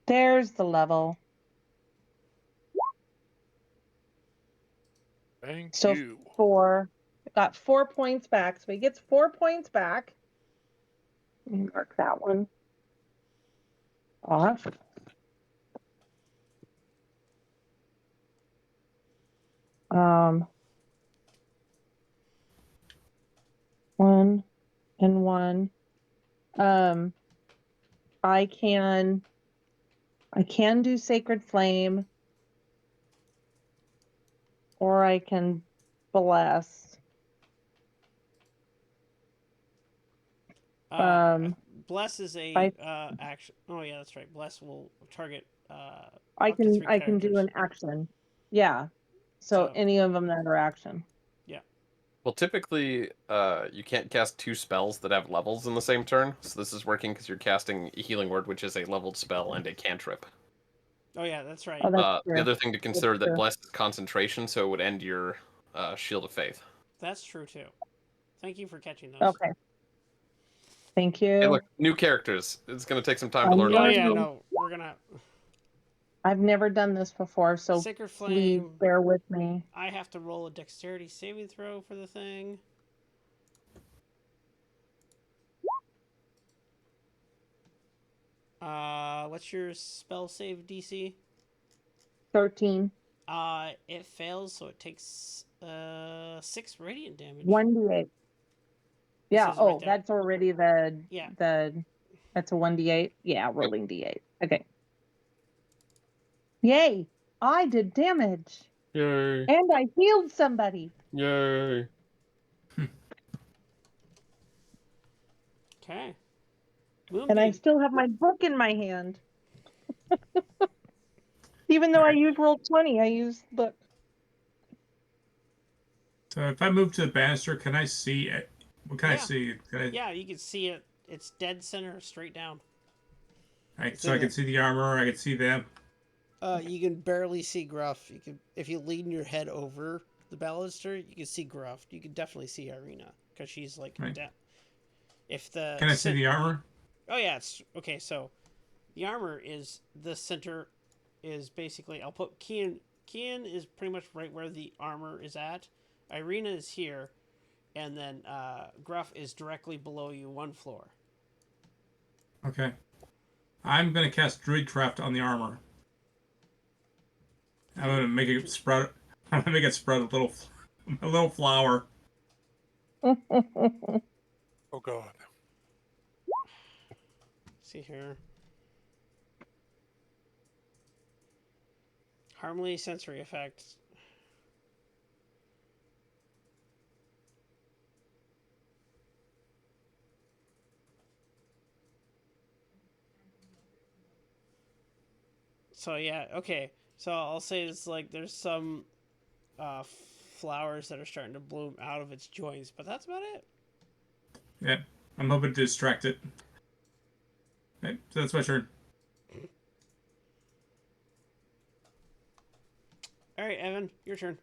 There's the level. Thank you. Got 4 points back, so he gets 4 points back. Let me mark that one off. One and one. I can do Sacred Flame, or I can bless. Bless is a action. Oh yeah, that's right. Bless will target. I can do an action. Yeah. So any of them that are action. Yeah. Well, typically, you can't cast 2 spells that have levels in the same turn. So this is working because you're casting a Healing Word, which is a leveled spell, and a cantrip. Oh yeah, that's right. The other thing to consider that Bless is concentration, so it would end your Shield of Faith. That's true too. Thank you for catching those. Okay. Thank you. Hey, look, new characters. It's going to take some time to learn. Oh yeah, no, we're gonna. I've never done this before, so Sacred Flame, please bear with me. I have to roll a dexterity saving throw for the thing. What's your spell save DC? 13. It fails, so it takes 6 radiant damage. 1d8. Yeah. Right that's already that's a 1d8. Yeah, rolling d8. Okay. Yay! I did damage. Yay! And I healed somebody. Yay! Okay. And I still have my book in my hand. Even though I used Roll20, I used the book. So if I move to the banister, can I see it? What can I see? Yeah, you can see it. It's dead center, straight down. Right, so I can see the armor. I can see them. You can barely see Gruff. You can, if you lean your head over the baluster, you can see Gruff. You can definitely see Ireena because she's like down. Can I see the armor? Oh yeah, it's okay. So the armor is the center. Is basically I'll put Kian. Kian is pretty much right where the armor is at. Ireena is here, and then Gruff is directly below you, 1 floor. Okay. I'm gonna cast Druidcraft on the armor. I'm gonna make it spread. I'm gonna make it spread a little flower. Oh God. See here. Harmony sensory effects. So yeah, okay. So I'll say it's like there's some flowers that are starting to bloom out of its joints, but that's about it. Yeah, I'm hoping to distract it. Okay, so that's my turn. All right, Evan, your turn.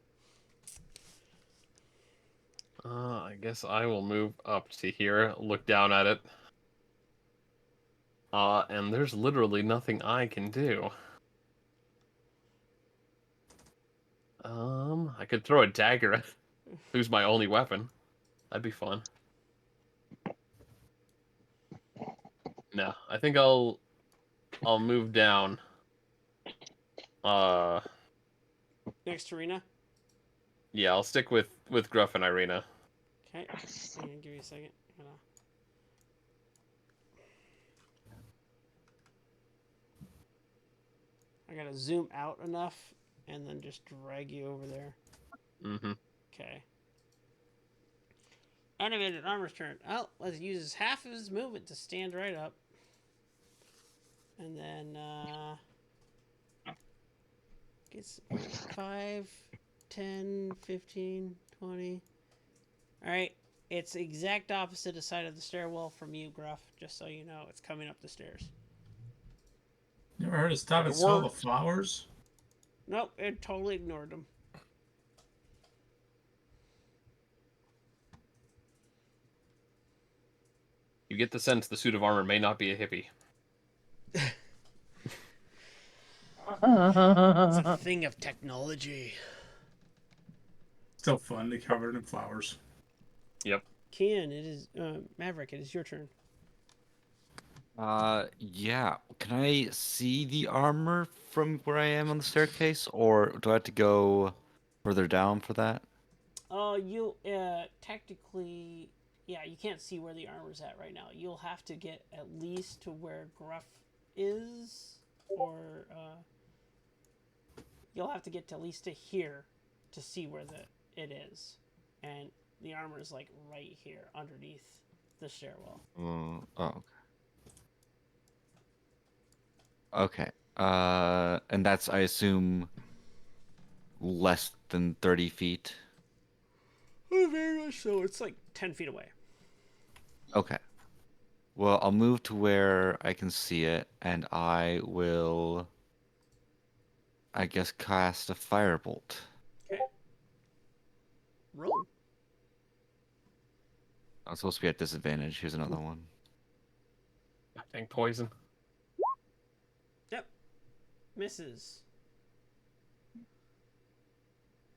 I guess I will move up to here, look down at it. And there's literally nothing I can do. I could throw a dagger at who's my only weapon. That'd be fun. No, I think I'll move down. Next to Rena. Yeah, I'll stick with Gruff and Ireena. Okay. I'm gonna give you a second. I gotta zoom out enough and then just drag you over there. Mm-hmm. Okay. Animated armor's turn. Oh, let's use half of his movement to stand right up. And then, gets 5, 10, 15, 20. Alright. It's the exact opposite side of the stairwell from you, Gruff. Just so you know, it's coming up the stairs. Never heard of stop and smell the flowers? Nope, it totally ignored them. You get the sense the suit of armor may not be a hippie. It's a thing of technology. Still fun. They covered in flowers. Yep. Kian, it is Maverick. It is your turn. Yeah. Can I see the armor from where I am on the staircase, or do I have to go further down for that? You technically, yeah, you can't see where the armor's at right now. You'll have to get at least to where Gruff is, or you'll have to get to at least to here to see where it is, and the armor is like right here underneath the stairwell. Oh, okay. Okay. And that's, I assume, less than 30 feet? Oh, very much so. It's like 10 feet away. Okay. Well, I'll move to where I can see it, and I will, I guess, cast a firebolt. Okay. Roll. I'm supposed to be at disadvantage. Here's another one. I think poison. Yep. Misses.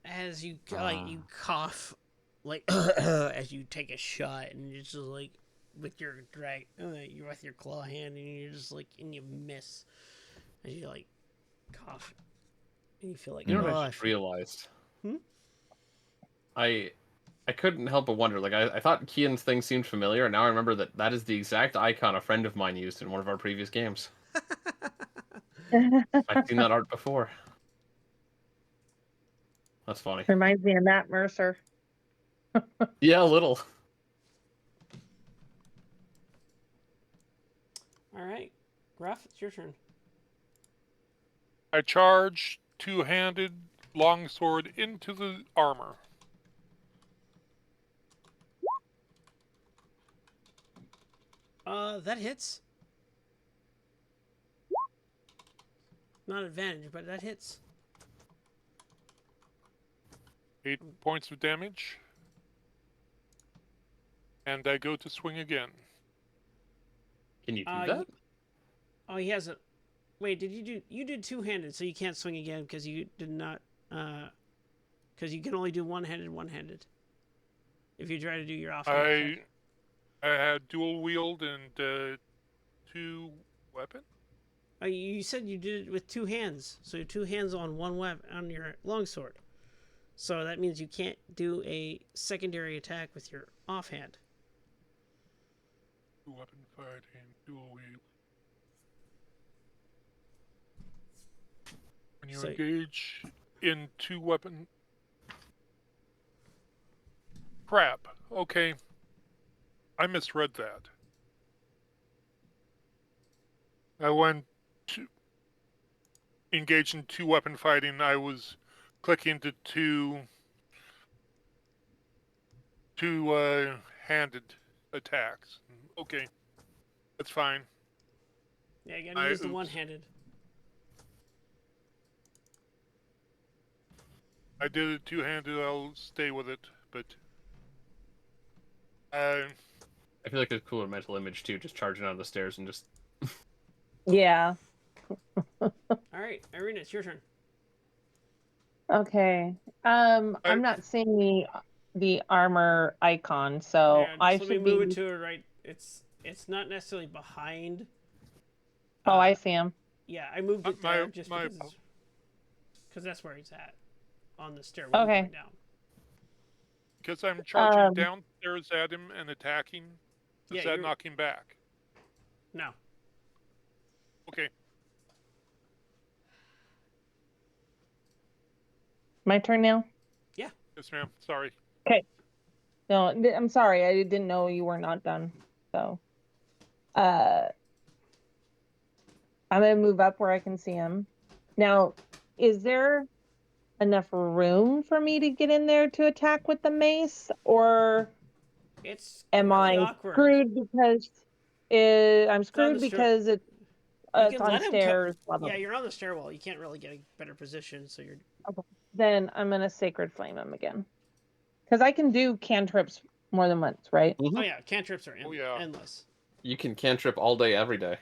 As you you cough, like as you take a shot, and you're just like with your you're with your claw hand, and you're just like, and you miss as you like cough, and you feel like, you know what I just realized? I couldn't help but wonder. Like I thought Kian's thing seemed familiar, and now I remember that is the exact icon a friend of mine used in one of our previous games. I've seen that art before. That's funny. Reminds me of Matt Mercer. Yeah, a little. All right, Gruff, it's your turn. I charge two-handed longsword into the armor. That hits. Not advantage, but that hits. 8 points of damage. And I go to swing again. Can you do that? Oh, he has a... Wait, you did two-handed, so you can't swing again because you did not... Because you can only do one-handed. If you try to do your offhand. I had dual wield and 2 weapon. You said you did it with 2 hands. So you're 2 hands on one weapon on your longsword. So that means you can't do a secondary attack with your offhand. Weapon fighting, dual wield. When you engage in 2 weapon... Crap. Okay. I misread that. I went to engage in 2 weapon fighting. I was clicking to two handed attacks. Okay. That's fine. Yeah, you gotta use the one-handed. I did it two-handed. I'll stay with it, but I feel like there's a cooler mental image too, just charging out of the stairs and just. Yeah. All right, Ireena, it's your turn. Okay. I'm not seeing the armor icon, so yeah, I let should me move be. it to it right. It's not necessarily behind. Oh, I see him. Yeah, I moved it there just because that's where he's at on the stairwell going down. Because I'm charging downstairs at him and attacking. Does that knock him back? No. Okay. My turn now? Yeah. Yes, ma'am. Sorry. Okay. No, I'm sorry. I didn't know you were not done. So, I'm gonna move up where I can see him. Now, is there enough room for me to get in there to attack with the mace, or am I awkward. screwed because I'm screwed because it's on stairs? Yeah, you're on the stairwell. You can't really get a better position, so you're. Okay. Then I'm gonna sacred flame him again, because I can do cantrips more than once, right? Oh yeah, cantrips are endless. You can cantrip all day, every day.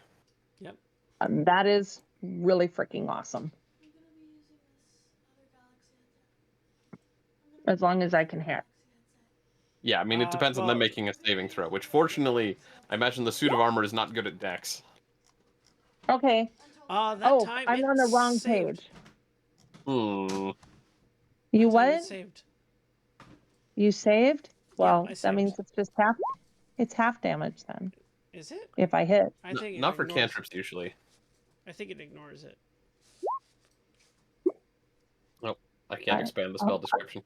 Yep. That is really freaking awesome. As long as I can hear. Yeah, I mean, it depends on them making a saving throw, which fortunately, I imagine the suit of armor is not good at dex. Okay. I'm on the wrong page. You what? Saved. You saved? Well, saved. that means it's just half damage then. Is it? If I hit. I think not for cantrips usually. I think it ignores it. Nope, I can't expand the spell description.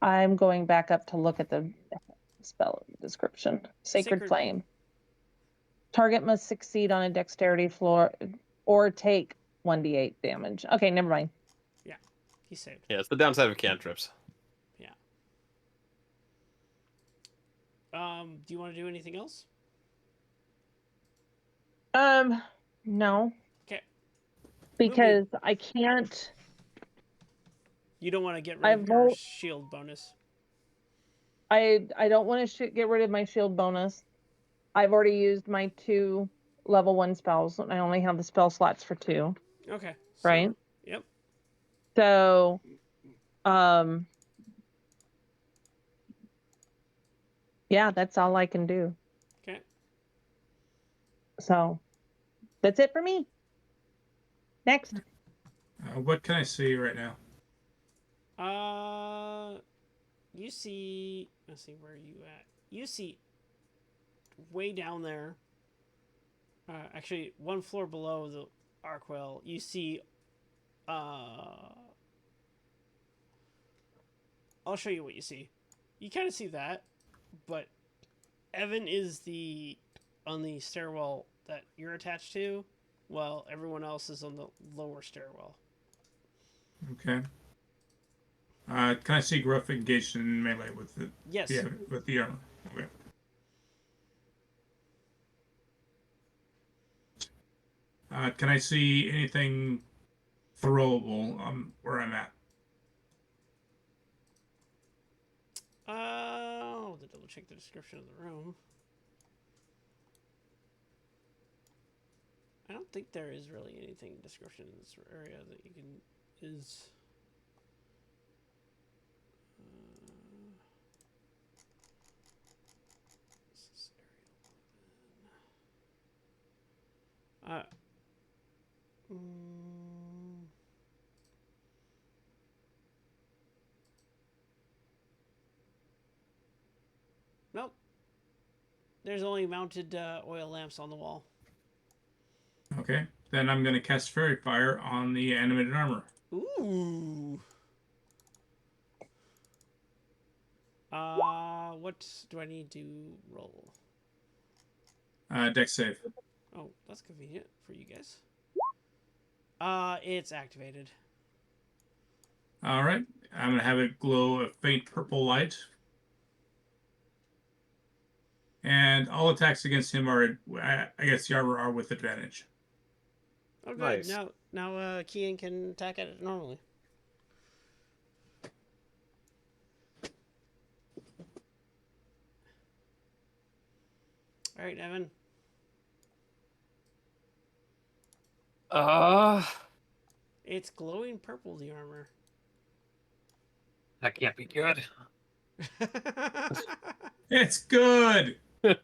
I'm going back up to look at the spell description. Sacred Flame. Target must succeed on a dexterity floor or take 1d8 damage. Okay, never mind. Yeah, he saved. Yeah, it's the downside of cantrips. Yeah. Do you want to do anything else? No. Okay. Because I can't. You don't want to get rid of your shield bonus. I don't want to get rid of my shield bonus. I've already used my 2 level 1 spells, and I only have the spell slots for 2. Okay. Right? Yep. So, yeah, that's all I can do. Okay. So, that's it for me. Next. What can I see right now? You see. Let's see, where are you at? You see, way down there. Actually, one floor below the Arkwell, you see. I'll show you what you see. You kind of see that, but Evan is on the stairwell that you're attached to, while everyone else is on the lower stairwell. Okay. Can I see Gruff engaged in melee with the? Yes. Yeah, with the armor. Okay. Can I see anything throwable where I'm at? I'll double check the description of the room. I don't think there is really anything in description in this area that you can is. Nope. There's only mounted oil lamps on the wall. Okay. Then I'm going to cast Fairy Fire on the animated armor. Ooh. What do I need to roll? Dex save. Oh, that's convenient for you guys. It's activated. All right. I'm going to have it glow a faint purple light. And all attacks against him are, I guess, the armor are with advantage. Oh, good. Nice. Now, Kian can attack at it normally. All right, Evan. It's glowing purple, the armor. That can't be good. It's good. You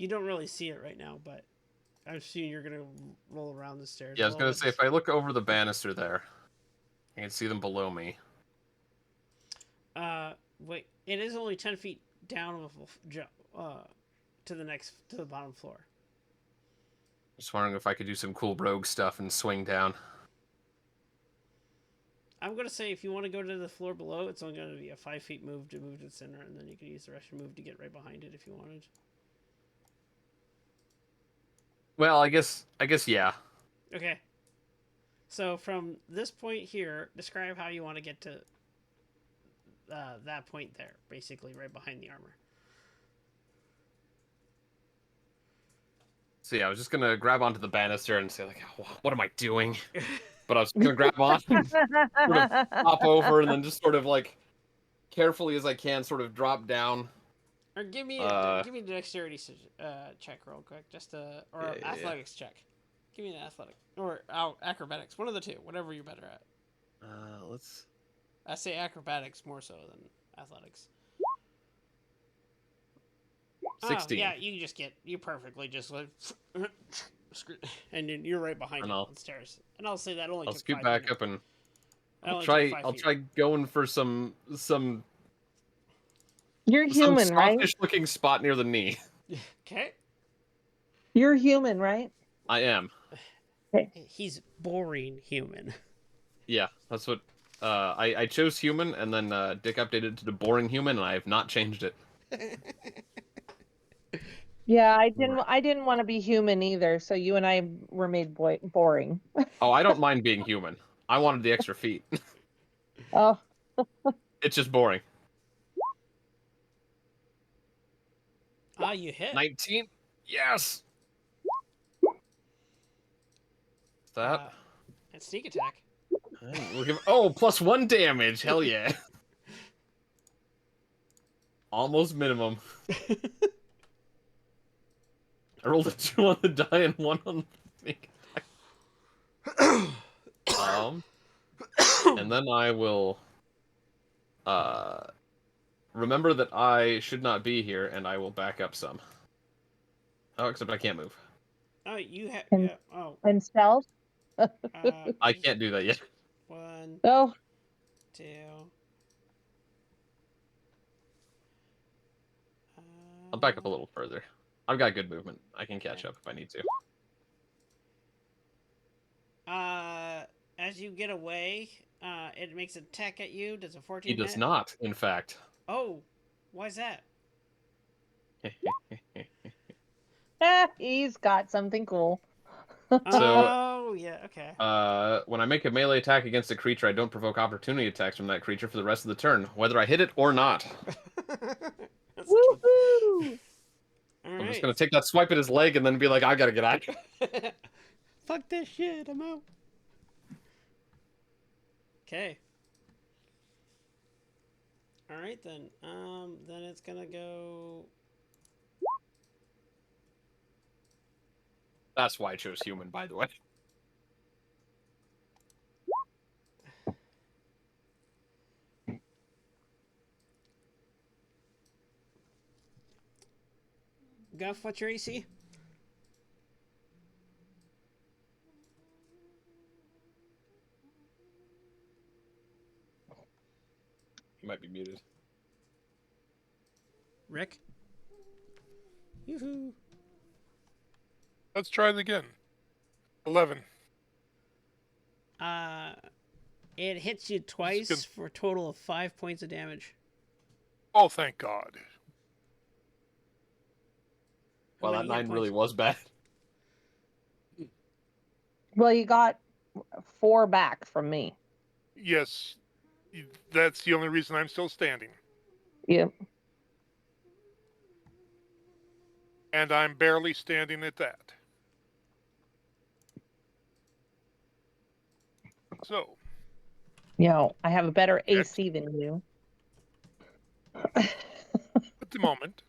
don't really see it right now, but I'm assuming you're gonna roll around the stairs. Yeah, I was gonna say if I look over the banister there, I can see them below me. Wait, it is only 10 feet down to the bottom floor. Just wondering if I could do some cool rogue stuff and swing down. I'm gonna say if you want to go to the floor below, it's only gonna be a 5 feet move to move to the center, and then you can use the rest of your move to get right behind it if you wanted. Well, I guess yeah. Okay. So from this point here, describe how you want to get to that point there, basically right behind the armor. So yeah, I was just gonna grab onto the banister and say like, "What am I doing?" But I was gonna grab on, and sort of hop over, and then just sort of like carefully as I can, sort of drop down. Or give me the dexterity check real quick, or athletics check. Give me an athletic or acrobatics, one of the two, whatever you're better at. Let's. I say acrobatics more so than athletics. 16. Oh, yeah, you perfectly just like, and then you're right behind it on the stairs. And I'll say that only took 5 minutes. I'll scoot back up and I'll try going for some. You're human, right? Softish looking spot near the knee. Okay. You're human, right? I am. Okay. He's boring human. Yeah, that's what. I chose human, and then Dick updated to the boring human, and I have not changed it. Yeah, I didn't want to be human either, so you and I were made boring. Oh, I don't mind being human. I wanted the extra feet. Oh. It's just boring. You hit. 19? Yes! That? And sneak attack. We'll give... Oh, +1 damage! Hell yeah! Almost minimum. I rolled a 2 on the die and 1 on the sneak attack. And then I will remember that I should not be here, and I will back up some. Oh, except I can't move. Oh, you have... Yeah, oh. And stealth? I can't do that yet. 1, oh. 2... I'll back up a little further. I've got good movement. I can catch up if I need to. As you get away, it makes an attack at you. Does a 14 He does hit? not, in fact. Oh, why's that? He's got something cool. Oh, yeah, okay. When I make a melee attack against a creature, I don't provoke opportunity attacks from that creature for the rest of the turn, whether I hit it or not. Woohoo! I'm just gonna take that swipe at his leg and then be like, I gotta get out. Fuck this shit, I'm out. Okay. Alright then. Then it's gonna go... That's why I chose human, by the way. Gruff, what's your AC? He might be muted. Rick? Yoo-hoo. Let's try it again. 11. It hits you twice for a total of 5 points of damage. Oh, thank God. Well, that 9 really was bad. Well, you got 4 back from me. Yes. That's the only reason I'm still standing. Yep. And I'm barely standing at that. So. You know, I have a better AC than you. at the moment.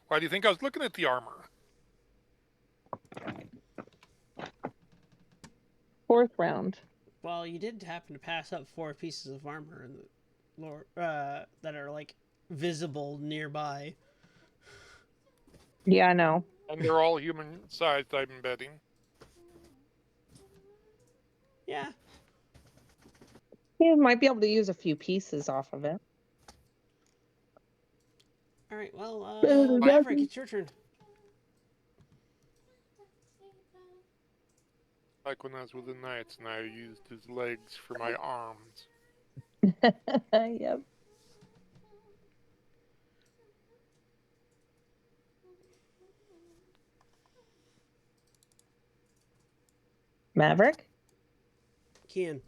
Why do you think I was looking at the armor? Fourth round. Well, you did happen to pass up 4 pieces of armor in the lore, that are like visible nearby. Yeah, I know. And they're all human-sized, I'm betting. Yeah. You might be able to use a few pieces off of it. All right. Well, Maverick, it's your turn. Like when I was with the knights and I used his legs for my arms. Yep. Maverick? Kian.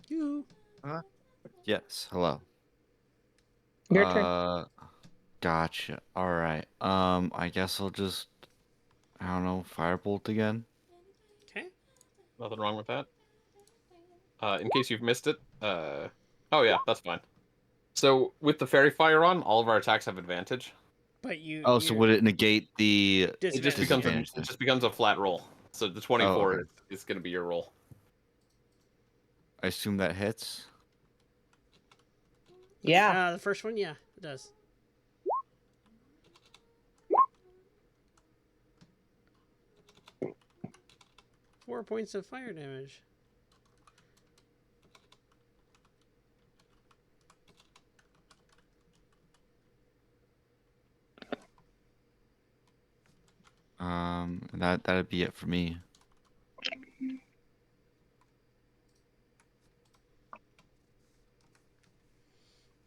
You. Yes. Hello. Your turn. Gotcha. All right. I guess I'll just, I don't know, firebolt again. Okay. Nothing wrong with that. In case you've missed it, oh yeah, that's fine. So with the fairy fire on, all of our attacks have advantage. But you. Oh, so would it negate the It just becomes a flat roll. So the 24 is going to be your roll. I assume that hits. Yeah. The first one, yeah, it does. Four points of fire damage. That'd be it for me.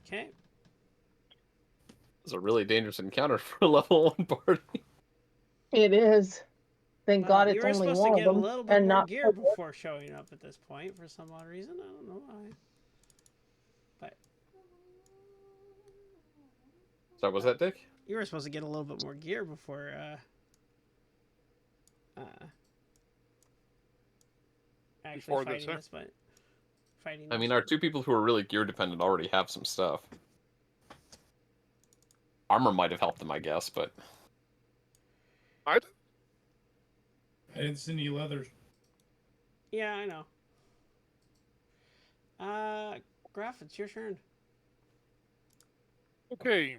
Okay. It's a really dangerous encounter for a level 1 party. It is. Thank God it's only one of them. You were supposed to get a little bit more gear before showing up at this point for some odd reason. I don't know why. But. Sorry, was that Dick? You were supposed to get a little bit more gear before, actually fighting this, but I mean, our 2 people who are really gear dependent already have some stuff. Armor might have helped them, I guess, but... I didn't see any leathers. Yeah, I know. Gruff, it's your turn. Okay.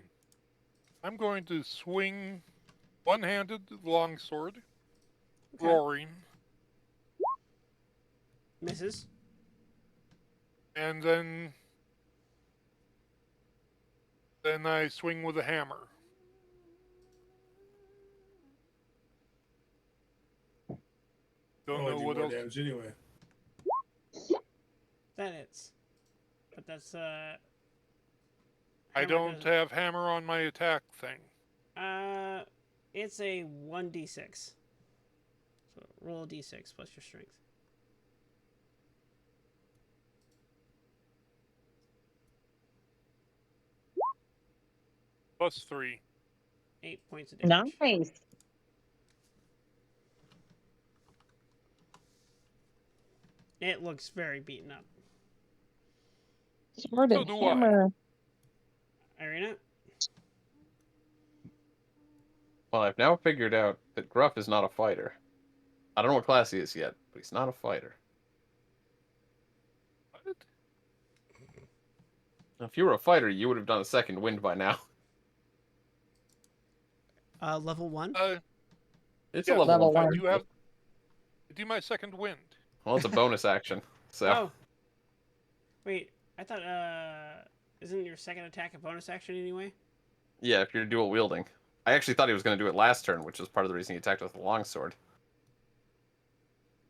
I'm going to swing one-handed longsword, roaring. Misses. And then I swing with a hammer. Don't know what else. Damage anyway. That hits. But that's I don't have hammer on my attack thing. It's a 1d6. So roll a d6 plus your strength. +3. 8 points of damage. Nice. It looks very beaten up. Sword and hammer. Ireena? Well, I've now figured out that Gruff is not a fighter. I don't know what class he is yet, but he's not a fighter. What? If you were a fighter, you would have done a second wind by now. Level 1? It's a level 1. I do my second wind. Well, it's a bonus action, so... Oh. Wait, I thought, isn't your second attack a bonus action anyway? Yeah, if you're dual wielding. I actually thought he was going to do it last turn, which was part of the reason he attacked with the longsword.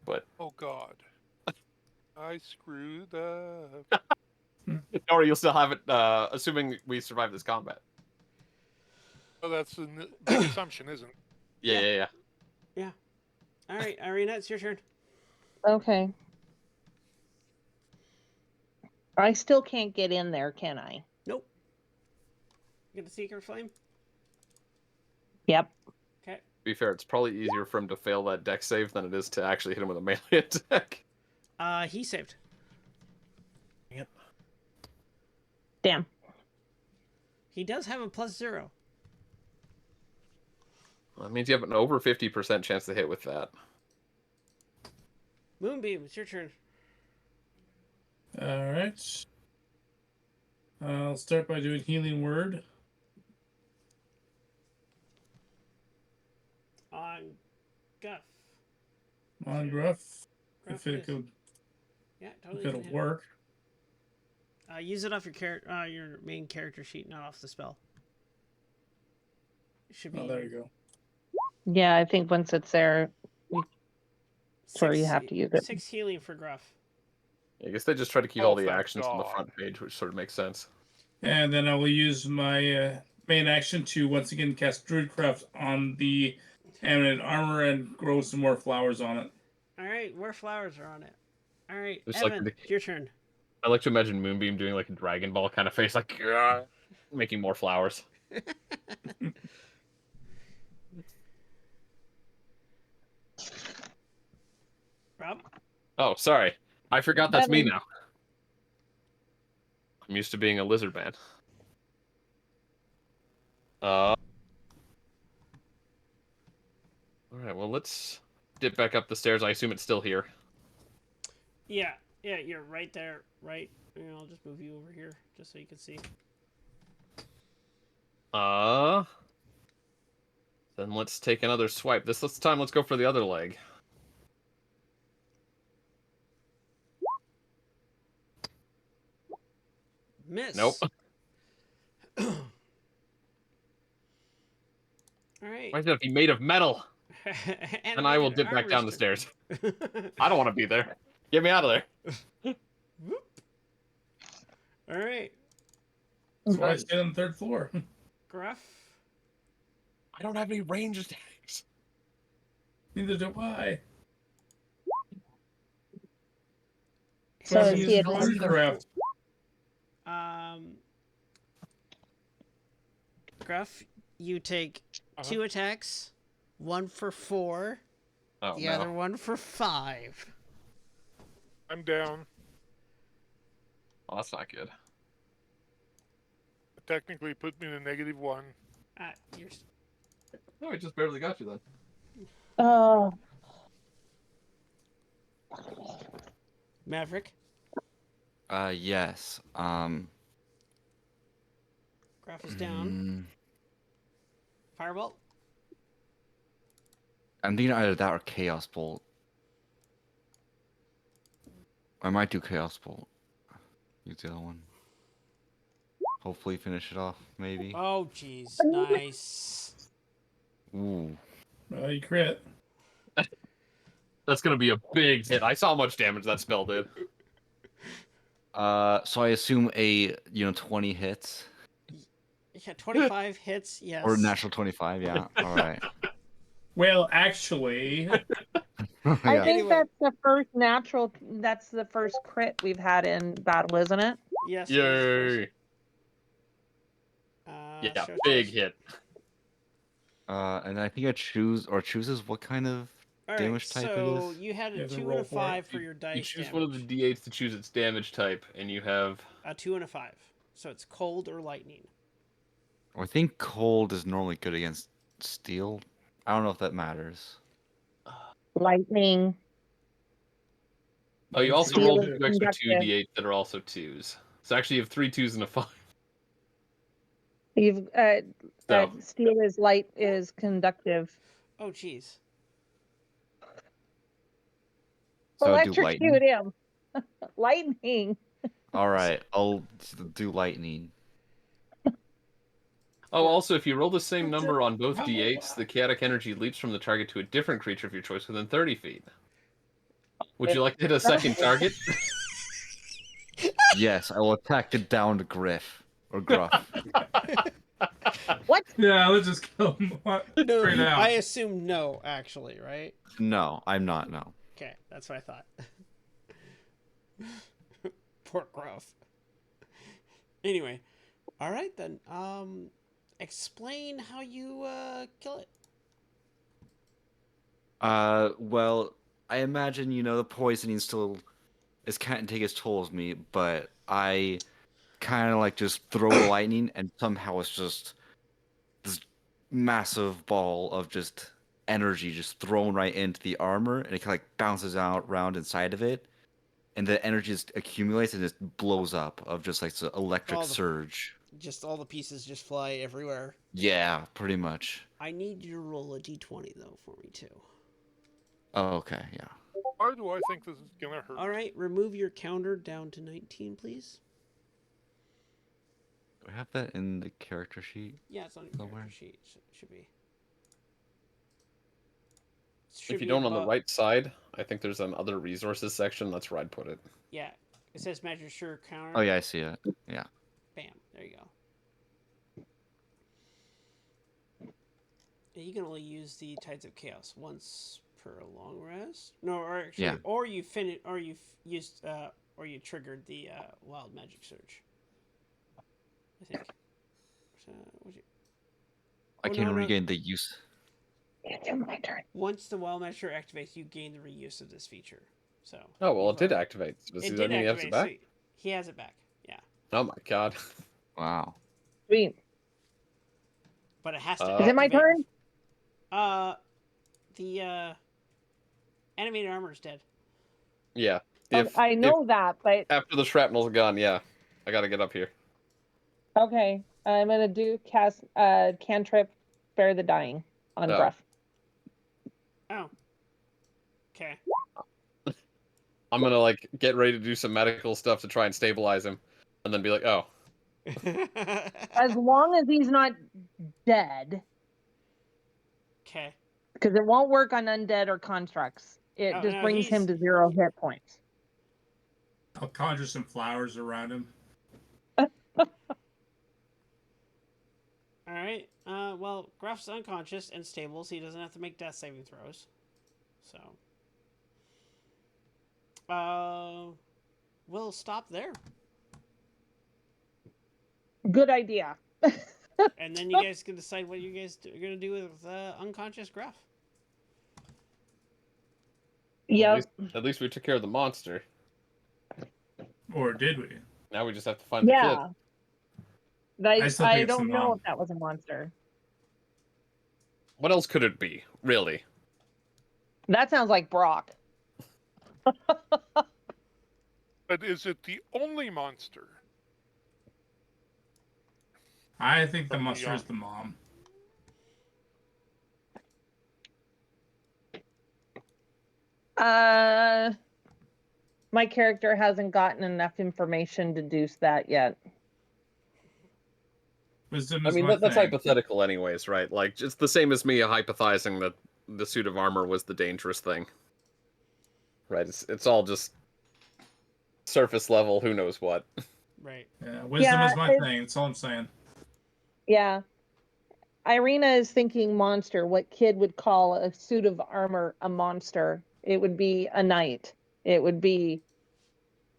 But... Oh, God. I screwed up. Or you'll still have it, assuming we survive this combat. Oh, that's a big assumption, isn't it? Yeah. All right, Ireena, it's your turn. Okay. I still can't get in there, can I? Nope. You get the Seeker Flame? Yep. Okay. To be fair, it's probably easier for him to fail that deck save than it is to actually hit him with a melee attack. He saved. Damn. He does have a +0. Well, that means you have an over 50% chance to hit with that. Moonbeam, it's your turn. All right. I'll start by doing Healing Word. On Gruff. On Gruff. Gruff if it could, yeah, totally. It'll work. Use it off your main character sheet, not off the spell. It should be. Oh, there you go. Yeah, I think once it's there, sorry, you have to use it. 6 healing for Gruff. I guess they just try to keep all the actions on the front page, which sort of makes sense. And then I will use my main action to once again cast Druidcraft on the Eminent Armor and grow some more flowers on it. All right, more flowers are on it. All right, Just Evan, like your turn. I like to imagine Moonbeam doing like a Dragon Ball kind of face, like making more flowers. Rob? Oh, sorry. I forgot that's me now. I'm used to being a lizard man. Alright, well, let's dip back up the stairs. I assume it's still here. Yeah, you're right there, right? And I'll just move you over here, just so you can see. Then let's take another swipe. This time, let's go for the other leg. Miss. Nope. All right. Why is it be made of metal? And I will dip back down the stairs. I don't want to be there. Get me out of there. All right. That's why I stayed on the 3rd floor. Gruff. I don't have any range attacks. Neither do I. So is he Druidcraft. Gruff, you take 2 attacks, 1 for 4, the other one for 5. I'm down. Well, that's not good. It technically put me in a -1. You're... No, I just barely got you then. Oh. Maverick? Yes. Gruff is down. Firebolt? I'm thinking either that or Chaos Bolt. I might do Chaos Bolt. Use the other one. Hopefully finish it off, maybe. Oh, jeez. Nice. Ooh. You crit. That's gonna be a big hit. I saw how much damage that spell did. So I assume 20 hits. Yeah, 25 hits, yes. Or natural 25, yeah. All right. Well, actually, I think that's the first crit we've had in battle, isn't it? Yes. Yay! Yeah, big hit. And I think I chooses what kind of damage type it is. So you had a 2 and a 5 for your dice. You choose damage. one of the d8s to choose its damage type, and you have a 2 and a 5. So it's cold or lightning. I think cold is normally good against steel. I don't know if that matters. Lightning. Oh, you also rolled 2 extra 2d8s that are also 2s. So actually, you have 3 2s and a 5. You've steel is conductive. Oh, jeez. So electrocute him. Lightning. All right, I'll do lightning. Oh, also, if you roll the same number on both d8s, the chaotic energy leaps from the target to a different creature of your choice within 30 feet. Would you like to hit a second target? Yes, I will attack it down to Gruff. What? Yeah, let's just kill him right now. I assume no, actually, right? No, I'm not, no. Okay, that's what I thought. Poor Gruff. Anyway, all right then. Explain how you kill it. Well, I imagine the poisoning still can't take its toll of me, but I kind of like just throw lightning, and somehow it's just this massive ball of just energy just thrown right into the armor, and it kind of like bounces out around inside of it, and the energy just accumulates and just blows up of just like the electric surge. Just all the pieces just fly everywhere. Yeah, pretty much. I need you to roll a d20 though for me too. Oh, okay, yeah. Why do I think this is gonna hurt? All right, remove your counter down to 19, please. Do I have that in the character sheet? Yeah, it's on your character sheet. Should be. If you don't on the right side, I think there's an other resources section. That's where I'd put it. Yeah, it says Magic Sure counter. Oh yeah, I see it. Yeah. Bam, there you go. And you can only use the Tides of Chaos once per long rest. No, or actually, yeah. Or you finish, or you used, or you triggered the Wild Magic Surge. I think. I can regain the use. It's my turn. Once the Wild Magic Surge activates, you gain the reuse of this feature. So. Oh well, it did activate. Does it he have it back? He has it back. Yeah. Oh my god. Wow. Sweet. But it has to. Is it my turn? The animated armor is dead. Yeah. I know that, but after the shrapnel's gone, yeah, I gotta get up here. Okay, I'm gonna cast cantrip, spare the dying on Gruff. Oh. Okay. I'm gonna like get ready to do some medical stuff to try and stabilize him, and then be like, oh. As long as he's not dead. Okay. Because it won't work on undead or constructs. It just brings him to 0 hit points. I'll conjure some flowers around him. Alright. Well, Gruff's unconscious and stable, so he doesn't have to make death saving throws. So. We'll stop there. Good idea. And then you guys can decide what you guys are going to do with unconscious Gruff. Yeah. At least we took care of the monster. Or did we? Now we just have to find the kid. I don't know if that was a monster. What else could it be, really? That sounds like Brock. But is it the only monster? I think the monster is the mom. My character hasn't gotten enough information to deduce that yet. Wisdom I is mean, my that's thing. hypothetical anyways, right? Like, it's the same as me hypothesizing that the suit of armor was the dangerous thing. Right? It's all just surface level, who knows what. Right. Yeah, wisdom is my thing. That's all I'm saying. Yeah. Ireena is thinking monster. What kid would call a suit of armor a monster? It would be a knight. It would be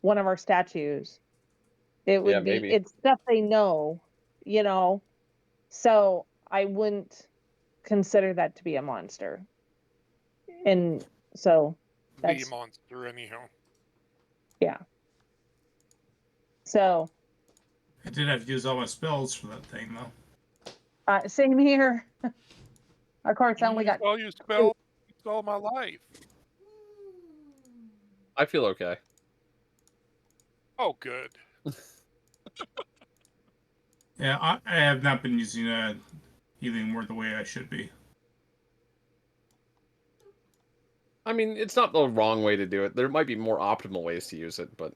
one of our statues. It would be, maybe. It's stuff they know, you know? So I wouldn't consider that to be a monster. And so that's... The monster, anyhow. Yeah. So... I did have to use all my spells for that thing, though. Same here. Of course, I only got... all your spells all my life. I feel okay. Oh, good. Yeah, I have not been using healing word the way I should be. I mean, it's not the wrong way to do it. There might be more optimal ways to use it, but...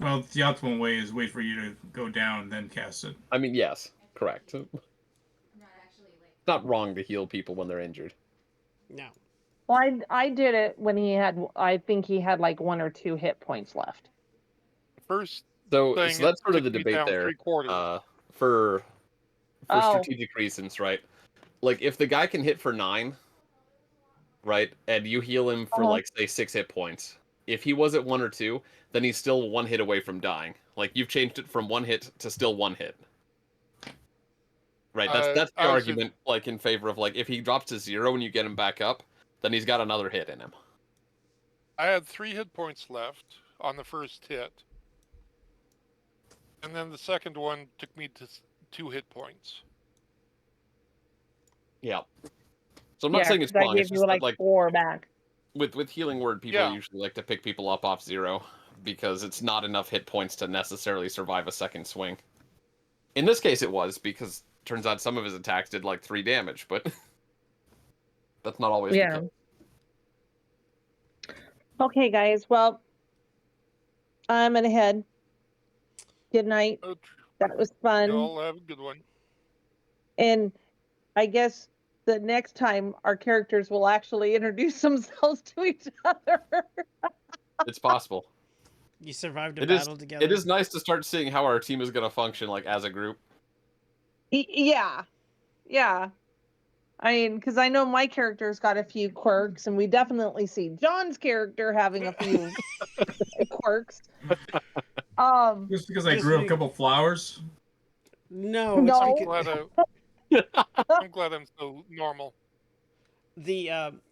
Well, the optimal way is wait for you to go down and then cast it. I mean, yes, correct. It's not wrong to heal people when they're injured. No. Well, I did it when he had... I think he had like 1 or 2 hit points left. So that's sort of the debate there. For strategic reasons, right? Like, if the guy can hit for 9, right, and you heal him for, like, say, 6 hit points, if he was at 1 or 2, then he's still 1 hit away from dying. Like, you've changed it from 1 hit to still 1 hit. Right, that's the argument, like, in favor of, like, if he drops to 0 and you get him back up, then he's got another hit in him. I had 3 hit points left on the first hit. And then the second one took me to 2 hit points. Yeah. So I'm not saying it's wrong. It's just that, like 4 back. With healing word, people usually like to pick people up off 0 because it's not enough hit points to necessarily survive a second swing. In this case, it was because turns out some of his attacks did like 3 damage, but that's not always the case. Okay, guys. Well, I'm gonna head. Good night. That was fun. Y'all have a good one. And I guess the next time our characters will actually introduce themselves to each other. It's possible. You survived a battle together. It is nice to start seeing how our team is going to function, like, as a group. Yeah. I mean, because I know my character's got a few quirks, and we definitely see John's character having a few quirks. Just because I grew a couple flowers? No. I'm glad I'm so normal.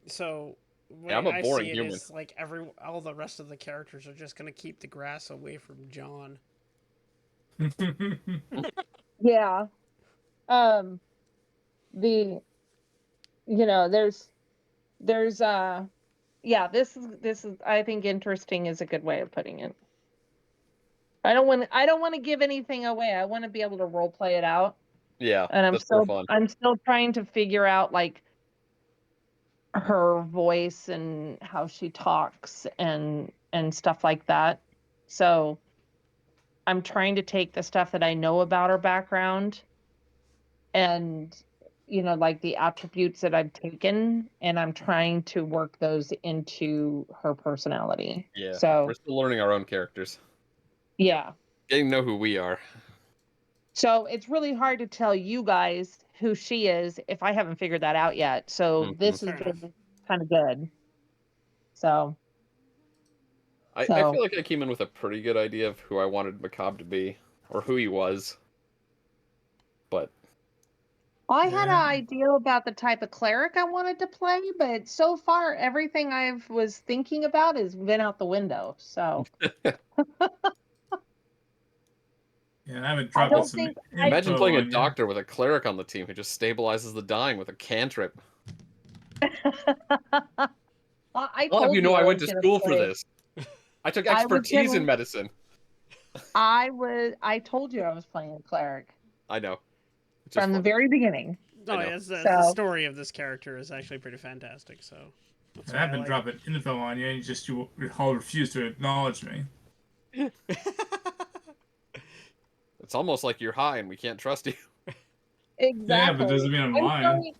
So what I'm a I boring see it human. is like all the rest of the characters are just gonna keep the grass away from John. Yeah. This is I think interesting is a good way of putting it. I don't want to give anything away. I want to be able to role play it out. Yeah, and that's more fun. I'm still trying to figure out like her voice and how she talks and stuff like that. So I'm trying to take the stuff that I know about her background and like the attributes that I've taken, and I'm trying to work those into her personality. Yeah. So we're still learning our own characters. Yeah. Getting to know who we are. So it's really hard to tell you guys who she is if I haven't figured that out yet. So this is kind of good. So I feel like I came in with a pretty good idea of who I wanted McCobb to be, or who he was. But I had an idea about the type of cleric I wanted to play, but so far everything I was thinking about has been out the window. So Yeah, I haven't dropped some. Imagine playing a doctor with a cleric on the team who just stabilizes the dying with a cantrip. I'll have you know I went to school for this. I took expertise in medicine. I told you I was playing a cleric. I know. From the very beginning. Oh, yeah, the story of this character is actually pretty fantastic. So I haven't dropped info on you, and you all refuse to acknowledge me. It's almost like you're high and we can't trust you. Exactly. Yeah, but it doesn't mean I'm lying.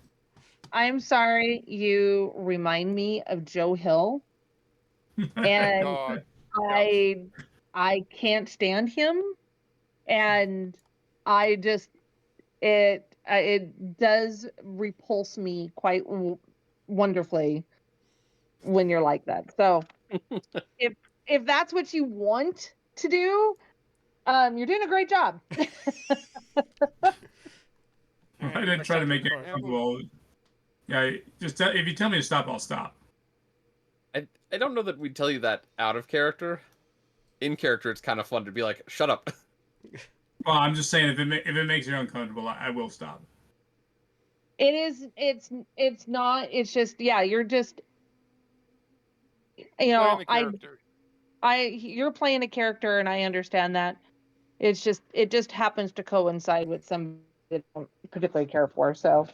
I'm sorry. You remind me of Joe Hill, and I can't stand him, and I just it does repulse me quite wonderfully when you're like that. So if that's what you want to do, you're doing a great job. I didn't try to make it comfortable. Yeah, just if you tell me to stop, I'll stop. I don't know that we'd tell you that out of character. In character, it's kind of fun to be like, shut up. Well, I'm just saying if it makes you uncomfortable, I will stop. It is. It's not. It's just. Yeah. You're just. You're playing a character, and I understand that. It just happens to coincide with some that I don't particularly care for. So,